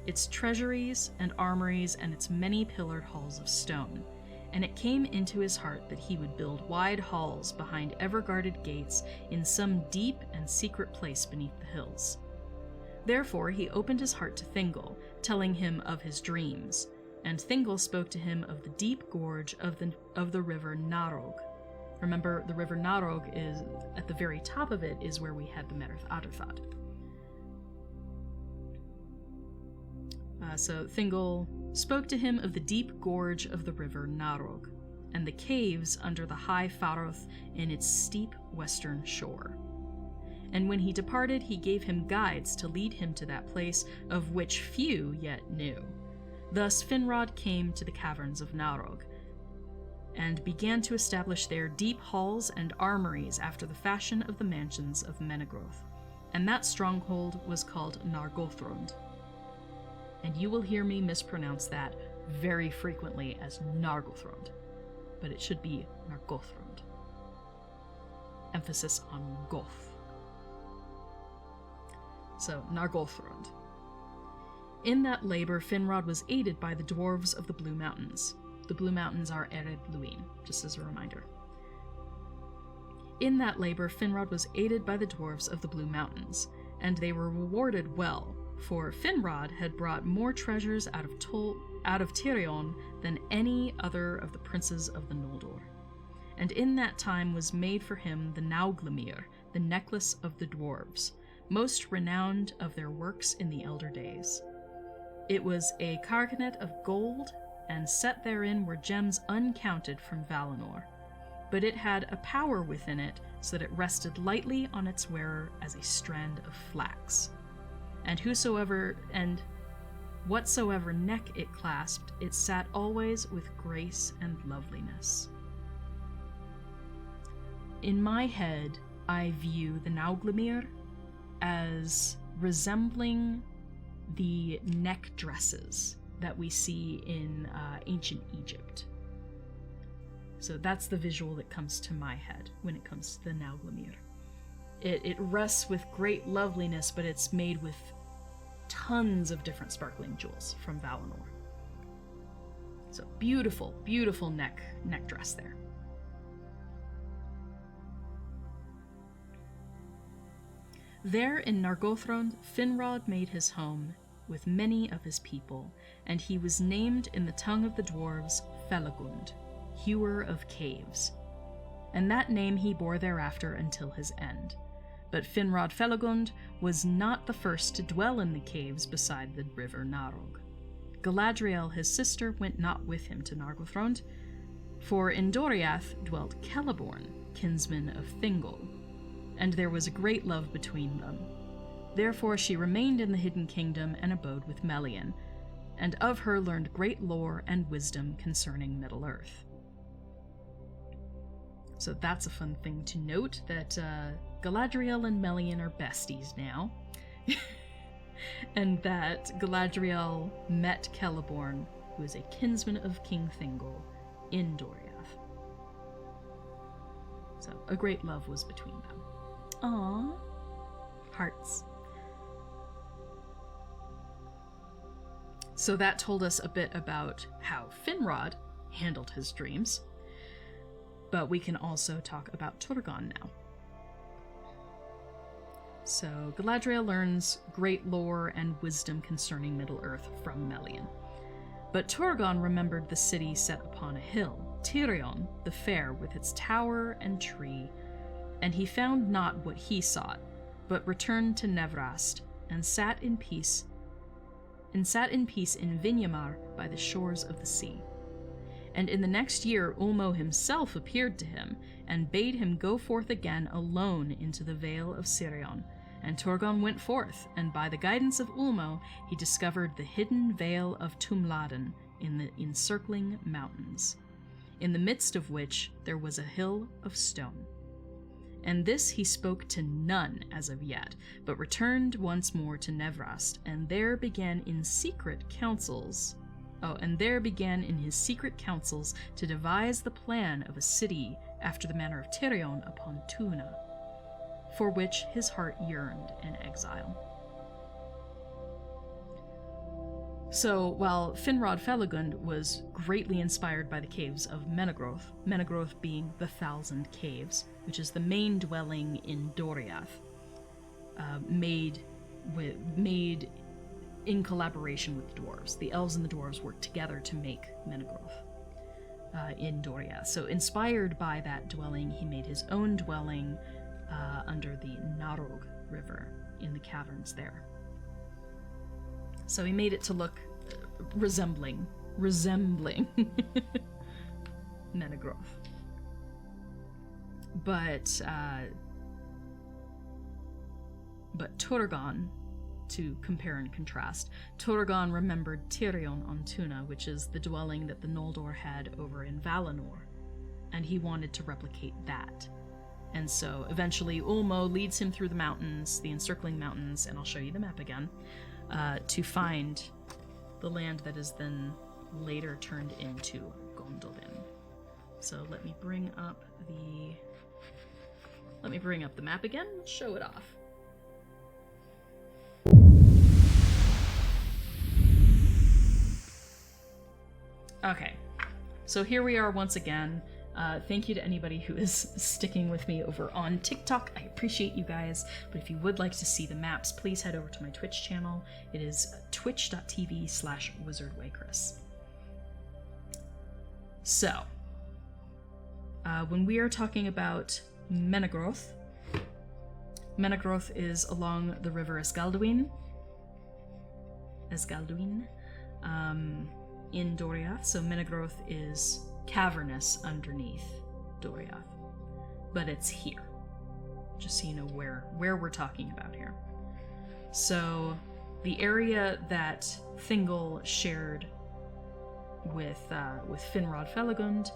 its treasuries and armories and its many pillared halls of stone, and it came into his heart that he would build wide halls behind ever-guarded gates in some deep and secret place beneath the hills. Therefore he opened his heart to Thingol, telling him of his dreams, and Thingol spoke to him of the deep gorge of the river Narog. Remember, the river Narog is, at the very top of it, is where we had the Merith Adurthad. So Thingol spoke to him of the deep gorge of the river Narog, and the caves under the high Faroth in its steep western shore. And when he departed, he gave him guides to lead him to that place, of which few yet knew. Thus Finrod came to the caverns of Narog, and began to establish there deep halls and armories after the fashion of the mansions of Menegroth, and that stronghold was called Nargothrond. And you will hear me mispronounce that very frequently as Nargothrond, but it should be Nargothrond. Emphasis on Goth. So, Nargothrond. In that labor, Finrod was aided by the dwarves of the Blue Mountains. The Blue Mountains are Ered Luin, just as a reminder. In that labor, Finrod was aided by the dwarves of the Blue Mountains, and they were rewarded well, for Finrod had brought more treasures out of Tirion than any other of the princes of the Noldor. And in that time was made for him the Nauglamir, the necklace of the dwarves, most renowned of their works in the elder days. It was a carcanet of gold, and set therein were gems uncounted from Valinor. But it had a power within it, so that it rested lightly on its wearer as a strand of flax. And whatsoever neck it clasped, it sat always with grace and loveliness. In my head, I view the Nauglamir as resembling the neck dresses that we see in ancient Egypt. So that's the visual that comes to my head when it comes to the Nauglamir. It rests with great loveliness, but it's made with tons of different sparkling jewels from Valinor. So beautiful, beautiful neck dress there. There in Nargothrond, Finrod made his home with many of his people, and he was named in the tongue of the dwarves Felagund, hewer of caves. And that name he bore thereafter until his end. But Finrod Felagund was not the first to dwell in the caves beside the river Narog. Galadriel, his sister, went not with him to Nargothrond, for in Doriath dwelt Celeborn, kinsman of Thingol, and there was a great love between them. Therefore she remained in the Hidden Kingdom and abode with Melian, and of her learned great lore and wisdom concerning Middle-earth. So that's a fun thing to note, that Galadriel and Melian are besties now, and that Galadriel met Celeborn, who is a kinsman of King Thingol, in Doriath. So a great love was between them. Aww. Hearts. So that told us a bit about how Finrod handled his dreams, but we can also talk about Turgon now. So Galadriel learns great lore and wisdom concerning Middle-earth from Melian. But Turgon remembered the city set upon a hill, Tirion the Fair, with its tower and tree, and he found not what he sought, but returned to Nevrast, and sat in peace in Vinyamar by the shores of the sea. And in the next year Ulmo himself appeared to him, and bade him go forth again alone into the Vale of Sirion. And Turgon went forth, and by the guidance of Ulmo he discovered the hidden Vale of Tumladen in the encircling mountains, in the midst of which there was a hill of stone. And this he spoke to none as of yet, but returned once more to Nevrast, and there began in secret councils. And there began in his secret councils to devise the plan of a city after the manner of Tirion upon Tuna, for which his heart yearned in exile. So, while Finrod Felagund was greatly inspired by the caves of Menegroth, Menegroth being the Thousand Caves, which is the main dwelling in Doriath, made in collaboration with the dwarves. The elves and the dwarves worked together to make Menegroth in Doriath. So, inspired by that dwelling, he made his own dwelling under the Narog River in the caverns there. So he made it to look resembling Menegroth. But Turgon, to compare and contrast, Turgon remembered Tirion on Tuna, which is the dwelling that the Noldor had over in Valinor, and he wanted to replicate that. And so eventually Ulmo leads him through the mountains, the encircling mountains, and I'll show you the map again, to find the land that is then later turned into Gondolin. So let me bring up the map again, show it off. Okay, so here we are once again. Thank you to anybody who is sticking with me over on TikTok. I appreciate you guys. But if you would like to see the maps, please head over to my Twitch channel. It is twitch.tv/wizardwaykris. So, when we are talking about Menegroth is along the river Esgalduin, in Doriath. So Menegroth is cavernous underneath Doriath, but it's here, just so you know where we're talking about here. So the area that Thingol shared with Finrod Felagund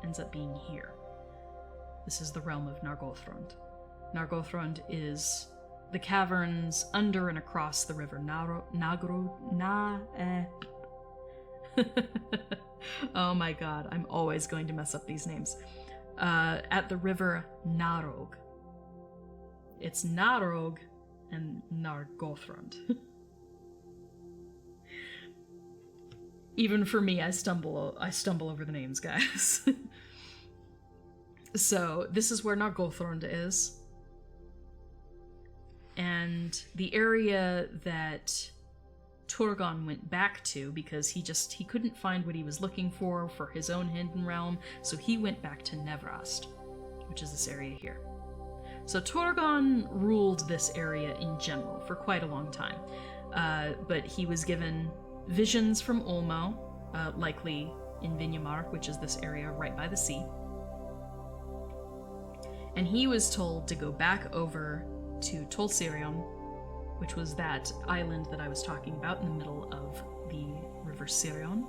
ends up being here. This is the realm of Nargothrond. Nargothrond is the caverns under and across the river Oh my god, I'm always going to mess up these names. At the river Narog. It's Narog and Nargothrond. Even for me, I stumble over the names, guys. So, this is where Nargothrond is. And the area that Turgon went back to, because he couldn't find what he was looking for his own hidden realm, so he went back to Nevrast, which is this area here. So Turgon ruled this area in general for quite a long time, but he was given visions from Ulmo, likely in Vinyamar, which is this area right by the sea. And he was told to go back over to Tolsirion, which was that island that I was talking about in the middle of the river Sirion.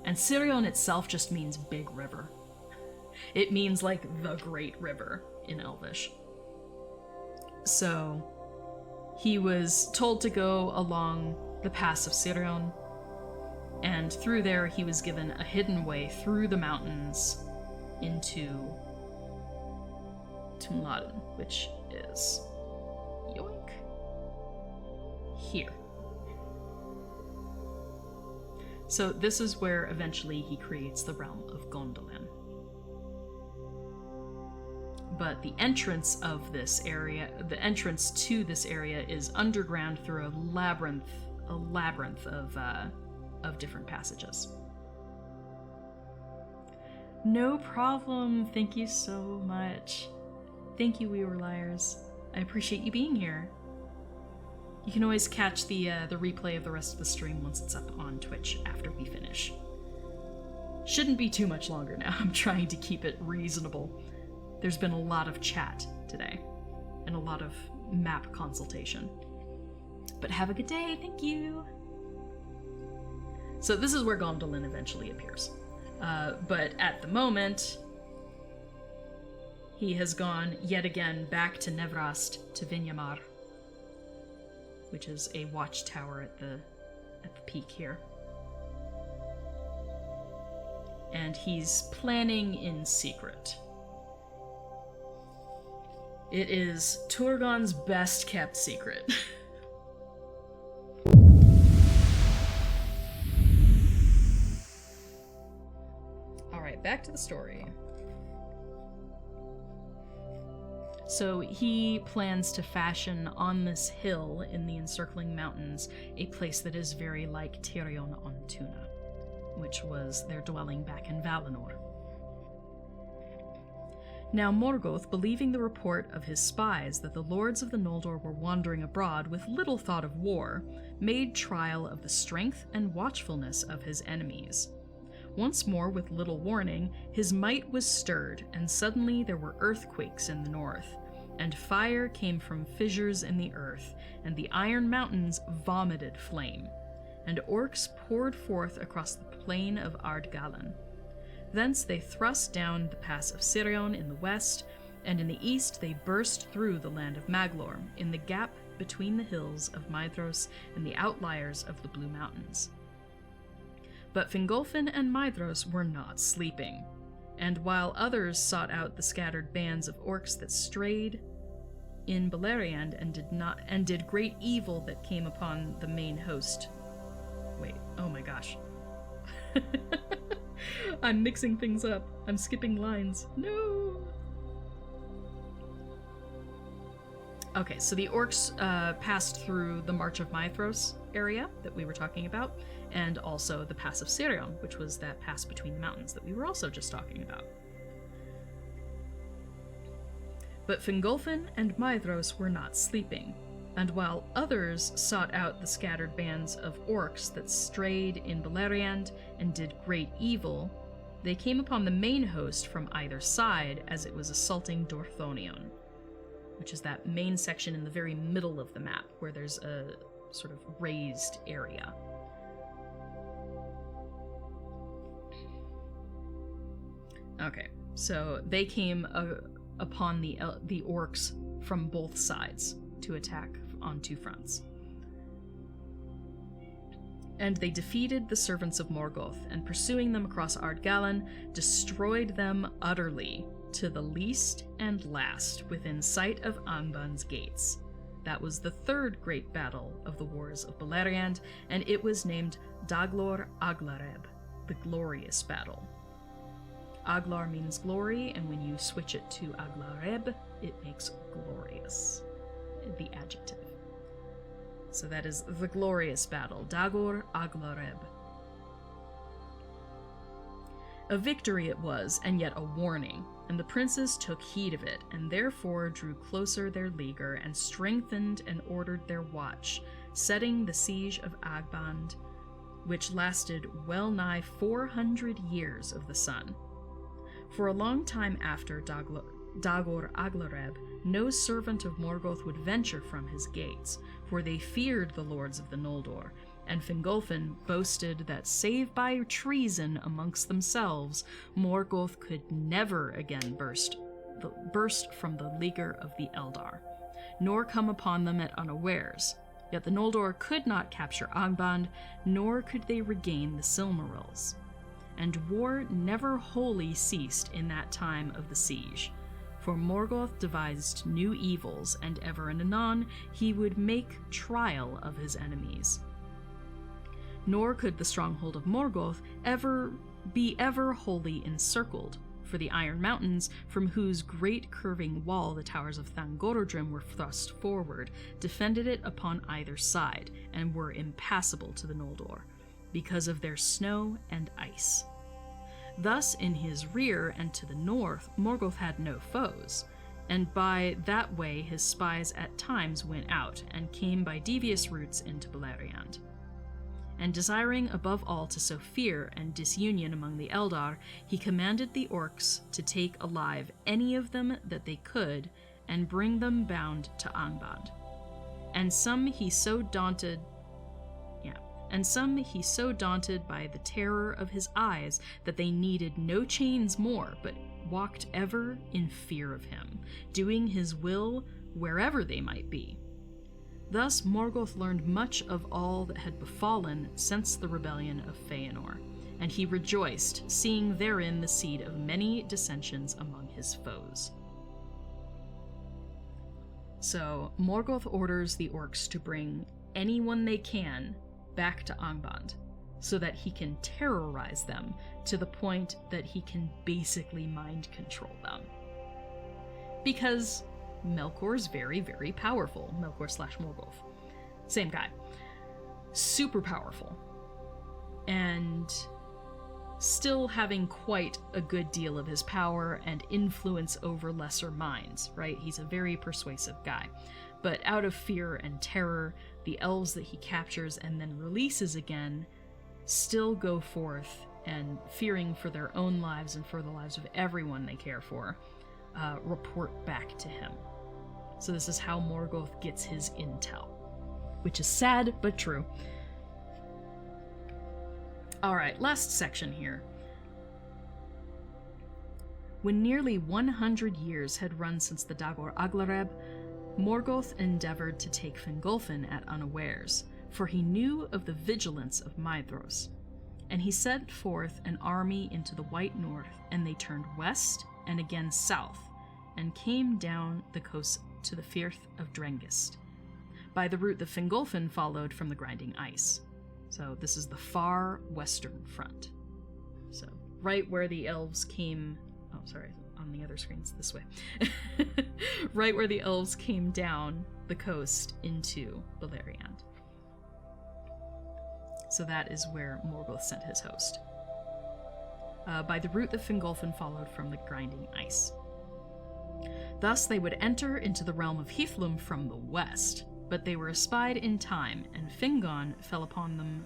And Sirion itself just means big river. It means like the great river in Elvish. So he was told to go along the pass of Sirion, and through there he was given a hidden way through the mountains into Tumladen, which is yoink here. So this is where eventually he creates the realm of Gondolin. But the entrance of this area, the entrance to this area is underground through a labyrinth of different passages. No problem. Thank you so much. Thank you, We Were Liars. I appreciate you being here. You can always catch the replay of the rest of the stream once it's up on Twitch after we finish. Shouldn't be too much longer now. I'm trying to keep it reasonable. There's been a lot of chat today, and a lot of map consultation. But have a good day, thank you! So this is where Gondolin eventually appears. But at the moment, he has gone yet again back to Nevrast, to Vinyamar, which is a watchtower at the peak here. And he's planning in secret. It is Turgon's best kept secret. Alright, back to the story. So he plans to fashion on this hill in the encircling mountains a place that is very like Tirion on Tuna, which was their dwelling back in Valinor. Now Morgoth, believing the report of his spies that the lords of the Noldor were wandering abroad with little thought of war, made trial of the strength and watchfulness of his enemies. Once more, with little warning, his might was stirred, and suddenly there were earthquakes in the north, and fire came from fissures in the earth, and the iron mountains vomited flame, and orcs poured forth across the plain of Ardgalan. Thence they thrust down the pass of Sirion in the west, and in the east they burst through the land of Maglor, in the gap between the hills of Maedhros and the outliers of the Blue Mountains. But Fingolfin and Maedhros were not sleeping, and while others sought out the scattered bands of orcs that strayed in Beleriand and did great evil that came upon the main host. Wait, oh my gosh. I'm mixing things up. I'm skipping lines. No! Okay, so the orcs passed through the March of Maedhros area that we were talking about, and also the Pass of Sirion, which was that pass between the mountains that we were also just talking about. But Fingolfin and Maedhros were not sleeping, and while others sought out the scattered bands of orcs that strayed in Beleriand and did great evil, they came upon the main host from either side as it was assaulting Dorthonion, which is that main section in the very middle of the map where there's a sort of raised area. Okay, so they came upon the orcs from both sides to attack on two fronts. And they defeated the servants of Morgoth, and pursuing them across Ardgalan, destroyed them utterly, to the least and last, within sight of Angband's gates. That was the third great battle of the Wars of Beleriand, and it was named Daglor Aglareb, the Glorious Battle. Aglar means glory, and when you switch it to Aglareb, it makes glorious, the adjective. So that is the glorious battle, Dagor Aglareb. A victory it was, and yet a warning, and the princes took heed of it, and therefore drew closer their leaguer, and strengthened and ordered their watch, setting the siege of Agband, which lasted well nigh 400 years of the sun. For a long time after Dagor Aglareb, no servant of Morgoth would venture from his gates, for they feared the lords of the Noldor, and Fingolfin boasted that save by treason amongst themselves, Morgoth could never again burst from the leaguer of the Eldar, nor come upon them at unawares. Yet the Noldor could not capture Angband, nor could they regain the Silmarils. And war never wholly ceased in that time of the siege, for Morgoth devised new evils, and ever and anon he would make trial of his enemies. Nor could the stronghold of Morgoth ever wholly encircled, for the Iron Mountains, from whose great curving wall the towers of Thangorodrim were thrust forward, defended it upon either side, and were impassable to the Noldor, because of their snow and ice. Thus, in his rear and to the north, Morgoth had no foes, and by that way his spies at times went out, and came by devious routes into Beleriand. And desiring above all to sow fear and disunion among the Eldar, he commanded the orcs to take alive any of them that they could, and bring them bound to Angband. And some he so daunted by the terror of his eyes that they needed no chains more, but walked ever in fear of him, doing his will wherever they might be. Thus Morgoth learned much of all that had befallen since the rebellion of Feanor, and he rejoiced, seeing therein the seed of many dissensions among his foes. So Morgoth orders the orcs to bring anyone they can back to Angband, so that he can terrorize them to the point that he can basically mind control them. Because Melkor's very, very powerful. Melkor/Morgoth. Same guy. Super powerful. And still having quite a good deal of his power and influence over lesser minds, right? He's a very persuasive guy. But out of fear and terror, the elves that he captures and then releases again still go forth and, fearing for their own lives and for the lives of everyone they care for, report back to him. So this is how Morgoth gets his intel, which is sad but true. Alright, last section here. When nearly 100 years had run since the Dagor Aglareb, Morgoth endeavored to take Fingolfin at unawares, for he knew of the vigilance of Maedhros. And he sent forth an army into the White North, and they turned west and again south, and came down the coast to the Firth of Drengist, by the route that Fingolfin followed from the grinding ice. So this is the far western front. So right where the elves came... Oh, sorry, on the other screen's this way. Right where the elves came down the coast into Beleriand. So that is where Morgoth sent his host. By the route that Fingolfin followed from the grinding ice. Thus they would enter into the realm of Hithlum from the west, but they were espied in time, and Fingon fell upon them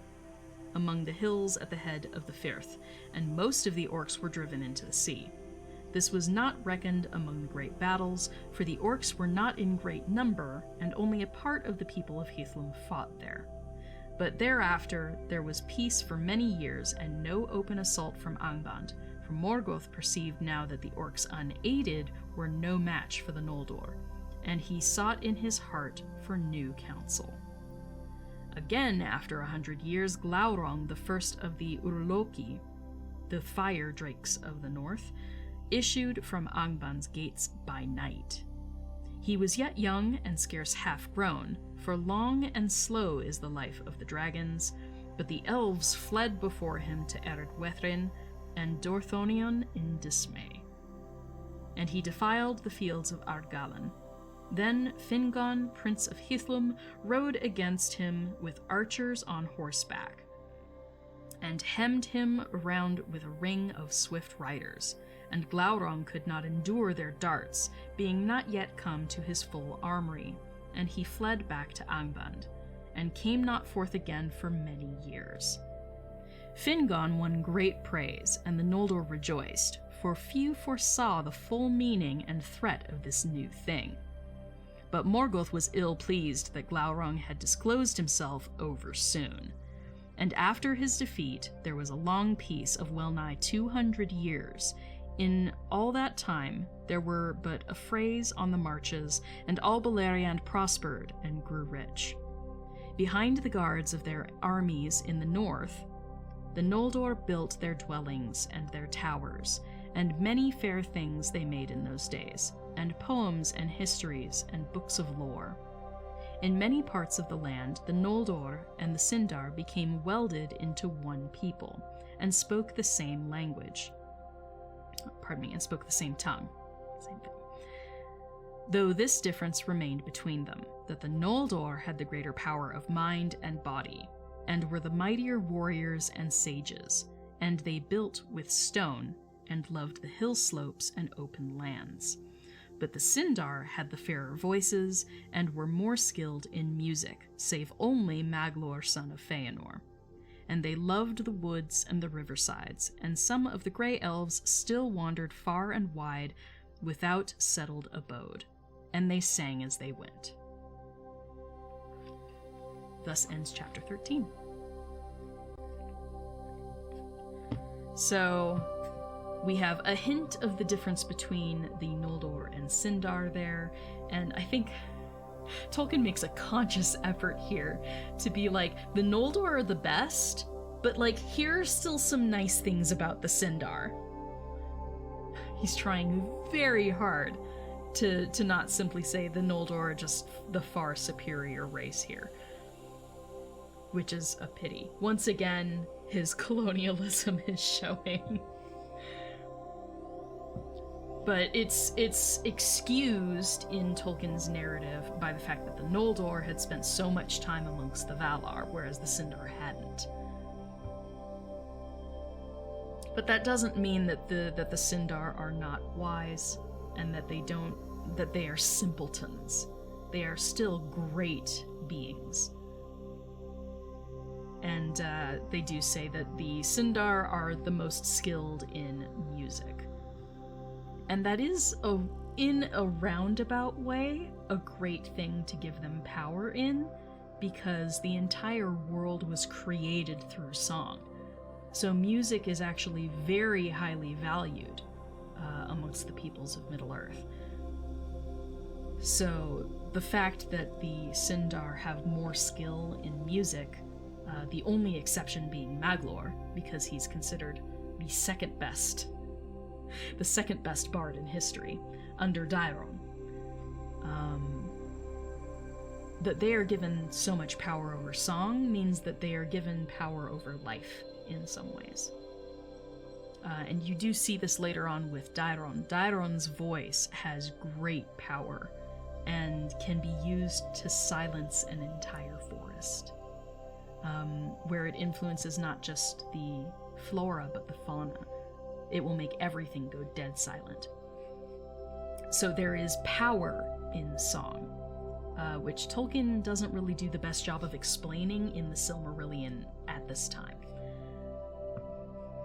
among the hills at the head of the Firth, and most of the orcs were driven into the sea. This was not reckoned among the great battles, for the orcs were not in great number, and only a part of the people of Hithlum fought there. But thereafter there was peace for many years, and no open assault from Angband, for Morgoth perceived now that the orcs unaided were no match for the Noldor, and he sought in his heart for new counsel. Again, after 100 years, Glaurung, the first of the Urloki, the fire drakes of the north, issued from Angband's gates by night. He was yet young and scarce half grown, for long and slow is the life of the dragons, but the elves fled before him to Eredwethren and Dorthonion in dismay. And he defiled the fields of Ardgalan. Then Fingon, prince of Hithlum, rode against him with archers on horseback, and hemmed him round with a ring of swift riders, and Glaurung could not endure their darts, being not yet come to his full armory, and he fled back to Angband, and came not forth again for many years. Fingon won great praise, and the Noldor rejoiced, for few foresaw the full meaning and threat of this new thing. But Morgoth was ill-pleased that Glaurung had disclosed himself over soon. And after his defeat, there was a long peace of well-nigh 200 years. In all that time, there were but affrays on the marches, and all Beleriand prospered and grew rich. Behind the guards of their armies in the north, the Noldor built their dwellings and their towers, and many fair things they made in those days, and poems and histories and books of lore. In many parts of the land, the Noldor and the Sindar became welded into one people, and spoke the same language. And spoke the same tongue. Same thing. Though this difference remained between them, that the Noldor had the greater power of mind and body, and were the mightier warriors and sages, and they built with stone, and loved the hill slopes and open lands. But the Sindar had the fairer voices, and were more skilled in music, save only Maglor son of Feanor. And they loved the woods and the riversides, and some of the grey elves still wandered far and wide without settled abode, and they sang as they went. Thus ends chapter 13. So, we have a hint of the difference between the Noldor and Sindar there, and I think Tolkien makes a conscious effort here to be like, the Noldor are the best, but like, here are still some nice things about the Sindar. He's trying very hard to not simply say the Noldor are just the far superior race here. Which is a pity. Once again, his colonialism is showing. But it's excused in Tolkien's narrative by the fact that the Noldor had spent so much time amongst the Valar, whereas the Sindar hadn't. But that doesn't mean that the Sindar are not wise, and that they are simpletons. They are still great beings. And they do say that the Sindar are the most skilled in music. And that is, in a roundabout way, a great thing to give them power in, because the entire world was created through song. So music is actually very highly valued amongst the peoples of Middle-earth. So the fact that the Sindar have more skill in music, the only exception being Maglor, because he's considered the second best bard in history, under Daeron. That they are given so much power over song means that they are given power over life in some ways. And you do see this later on with Daeron. Daeron's voice has great power and can be used to silence an entire forest, where it influences not just the flora but the fauna. It will make everything go dead silent. So there is power in song, which Tolkien doesn't really do the best job of explaining in the Silmarillion at this time.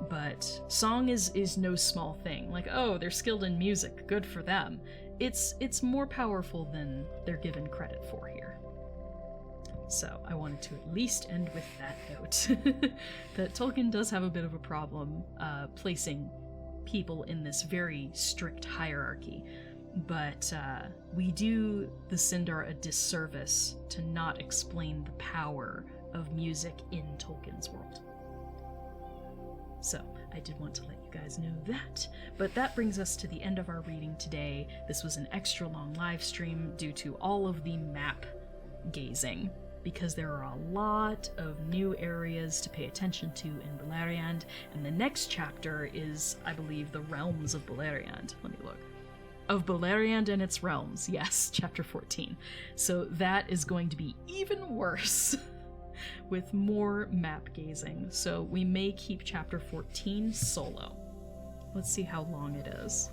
But song is no small thing. Like, oh, they're skilled in music, good for them. It's more powerful than they're given credit for here. So I wanted to at least end with that note, that Tolkien does have a bit of a problem placing people in this very strict hierarchy, but we do the Sindar a disservice to not explain the power of music in Tolkien's world. So I did want to let you guys know that, but that brings us to the end of our reading today. This was an extra long live stream due to all of the map gazing, because there are a lot of new areas to pay attention to in Beleriand, and the next chapter is, I believe, the realms of Beleriand. Let me look. Of Beleriand and its realms, yes, chapter 14. So that is going to be even worse with more map gazing, so we may keep chapter 14 solo. Let's see how long it is.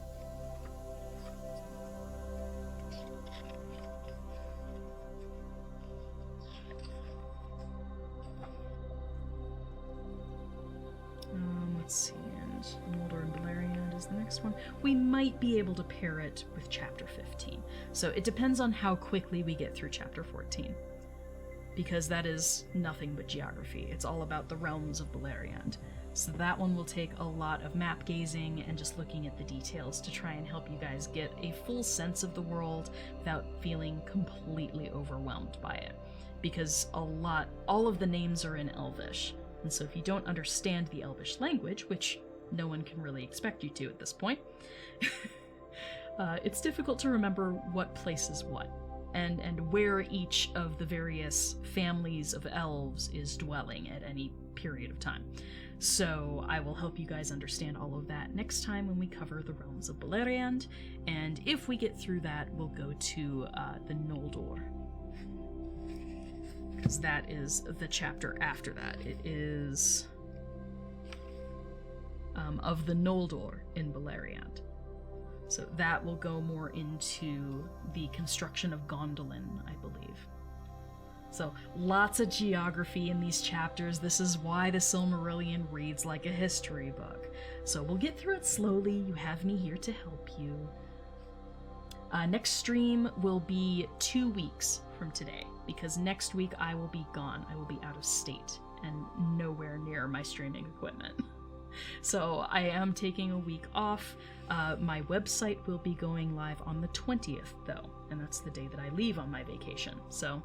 Let's see, and Noldor and Beleriand is the next one? We might be able to pair it with chapter 15. So it depends on how quickly we get through chapter 14. Because that is nothing but geography. It's all about the realms of Beleriand. So that one will take a lot of map gazing and just looking at the details to try and help you guys get a full sense of the world without feeling completely overwhelmed by it. Because all of the names are in Elvish. And so if you don't understand the Elvish language, which no one can really expect you to at this point, it's difficult to remember what place is what. And where each of the various families of elves is dwelling at any period of time. So I will help you guys understand all of that next time when we cover the realms of Beleriand, and if we get through that, we'll go to the Noldor. Because that is the chapter after that. It is of the Noldor in Beleriand. So that will go more into the construction of Gondolin, I believe. So lots of geography in these chapters. This is why the Silmarillion reads like a history book. So we'll get through it slowly. You have me here to help you. Next stream will be 2 weeks from today, because next week I will be gone. I will be out of state and nowhere near my streaming equipment. So I am taking a week off. My website will be going live on the 20th, though, and that's the day that I leave on my vacation. So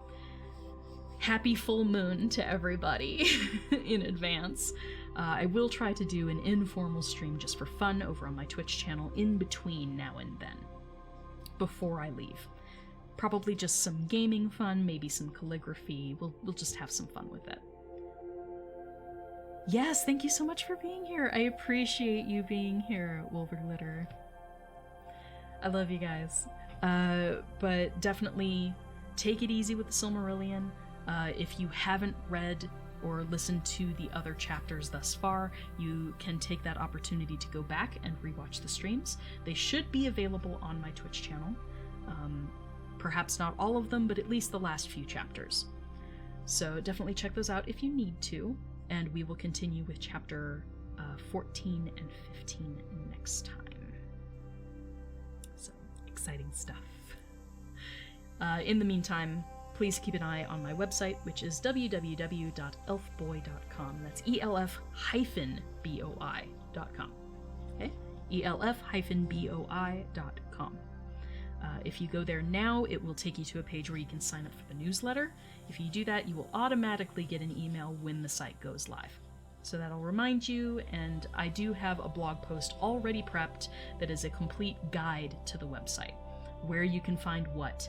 happy full moon to everybody in advance. I will try to do an informal stream just for fun over on my Twitch channel in between now and then, before I leave. Probably just some gaming fun, maybe some calligraphy. We'll just have some fun with it. Yes, thank you so much for being here. I appreciate you being here, Wolverglitter. I love you guys. But definitely take it easy with the Silmarillion. If you haven't read or listened to the other chapters thus far, you can take that opportunity to go back and rewatch the streams. They should be available on my Twitch channel. Perhaps not all of them, but at least the last few chapters. So definitely check those out if you need to, and we will continue with chapter 14 and 15 next time. So, exciting stuff. In the meantime, please keep an eye on my website, which is www.elfboy.com. That's elf-boi.com. Okay? elf-boi.com. If you go there now, it will take you to a page where you can sign up for the newsletter. If you do that, you will automatically get an email when the site goes live. So that'll remind you, and I do have a blog post already prepped that is a complete guide to the website, where you can find what.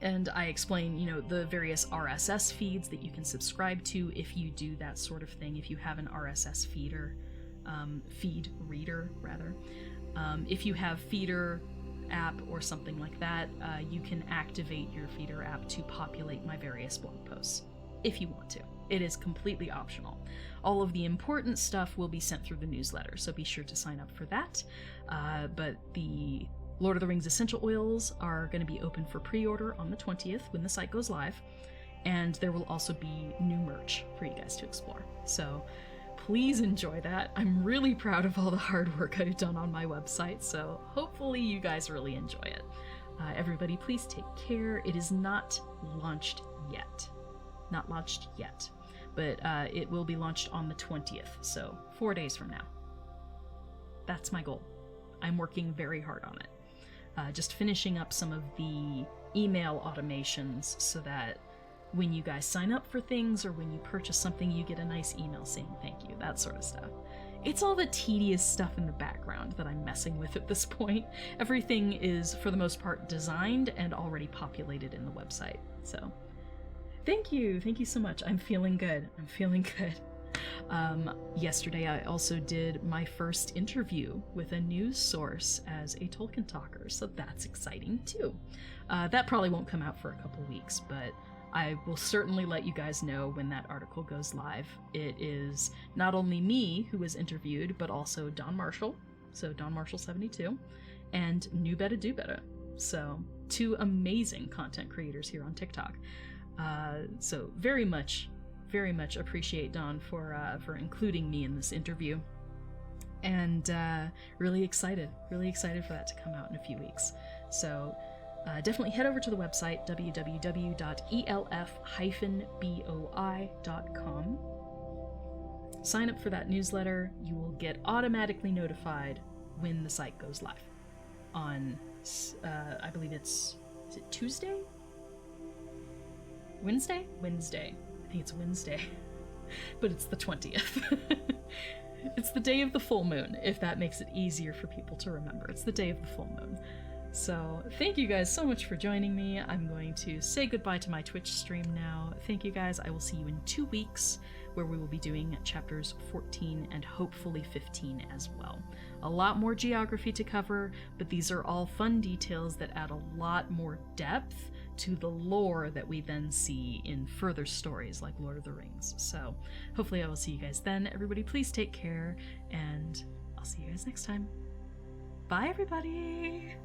And I explain, the various RSS feeds that you can subscribe to if you do that sort of thing, if you have an RSS feed reader, rather. If you have Feeder app or something like that, you can activate your Feeder app to populate my various blog posts, if you want to. It is completely optional. All of the important stuff will be sent through the newsletter, so be sure to sign up for that. But the Lord of the Rings essential oils are going to be open for pre-order on the 20th when the site goes live, and there will also be new merch for you guys to explore. So please enjoy that. I'm really proud of all the hard work I've done on my website, so hopefully you guys really enjoy it. Everybody, please take care. It is not launched yet. Not launched yet. But it will be launched on the 20th, so 4 days from now. That's my goal. I'm working very hard on it. Just finishing up some of the email automations so that when you guys sign up for things or when you purchase something, you get a nice email saying thank you, that sort of stuff. It's all the tedious stuff in the background that I'm messing with at this point. Everything is, for the most part, designed and already populated in the website. So, thank you so much. I'm feeling good. Yesterday I also did my first interview with a news source as a Tolkien talker, so that's exciting too. That probably won't come out for a couple weeks, but I will certainly let you guys know when that article goes live. It is not only me who was interviewed, but also Don Marshall, so Don Marshall 72, and New Betta Do Betta. So 2 amazing content creators here on TikTok. So very much appreciate Don for including me in this interview. And really excited for that to come out in a few weeks. So definitely head over to the website, www.elf-boi.com. Sign up for that newsletter. You will get automatically notified when the site goes live on, I believe is it Tuesday? Wednesday? Wednesday. I think it's Wednesday. But it's the 20th. It's the day of the full moon, if that makes it easier for people to remember. It's the day of the full moon. So thank you guys so much for joining me. I'm going to say goodbye to my Twitch stream now. Thank you guys. I will see you in 2 weeks, where we will be doing chapters 14 and hopefully 15 as well. A lot more geography to cover, but these are all fun details that add a lot more depth to the lore that we then see in further stories like Lord of the Rings. So hopefully I will see you guys then. Everybody please take care, and I'll see you guys next time. Bye everybody!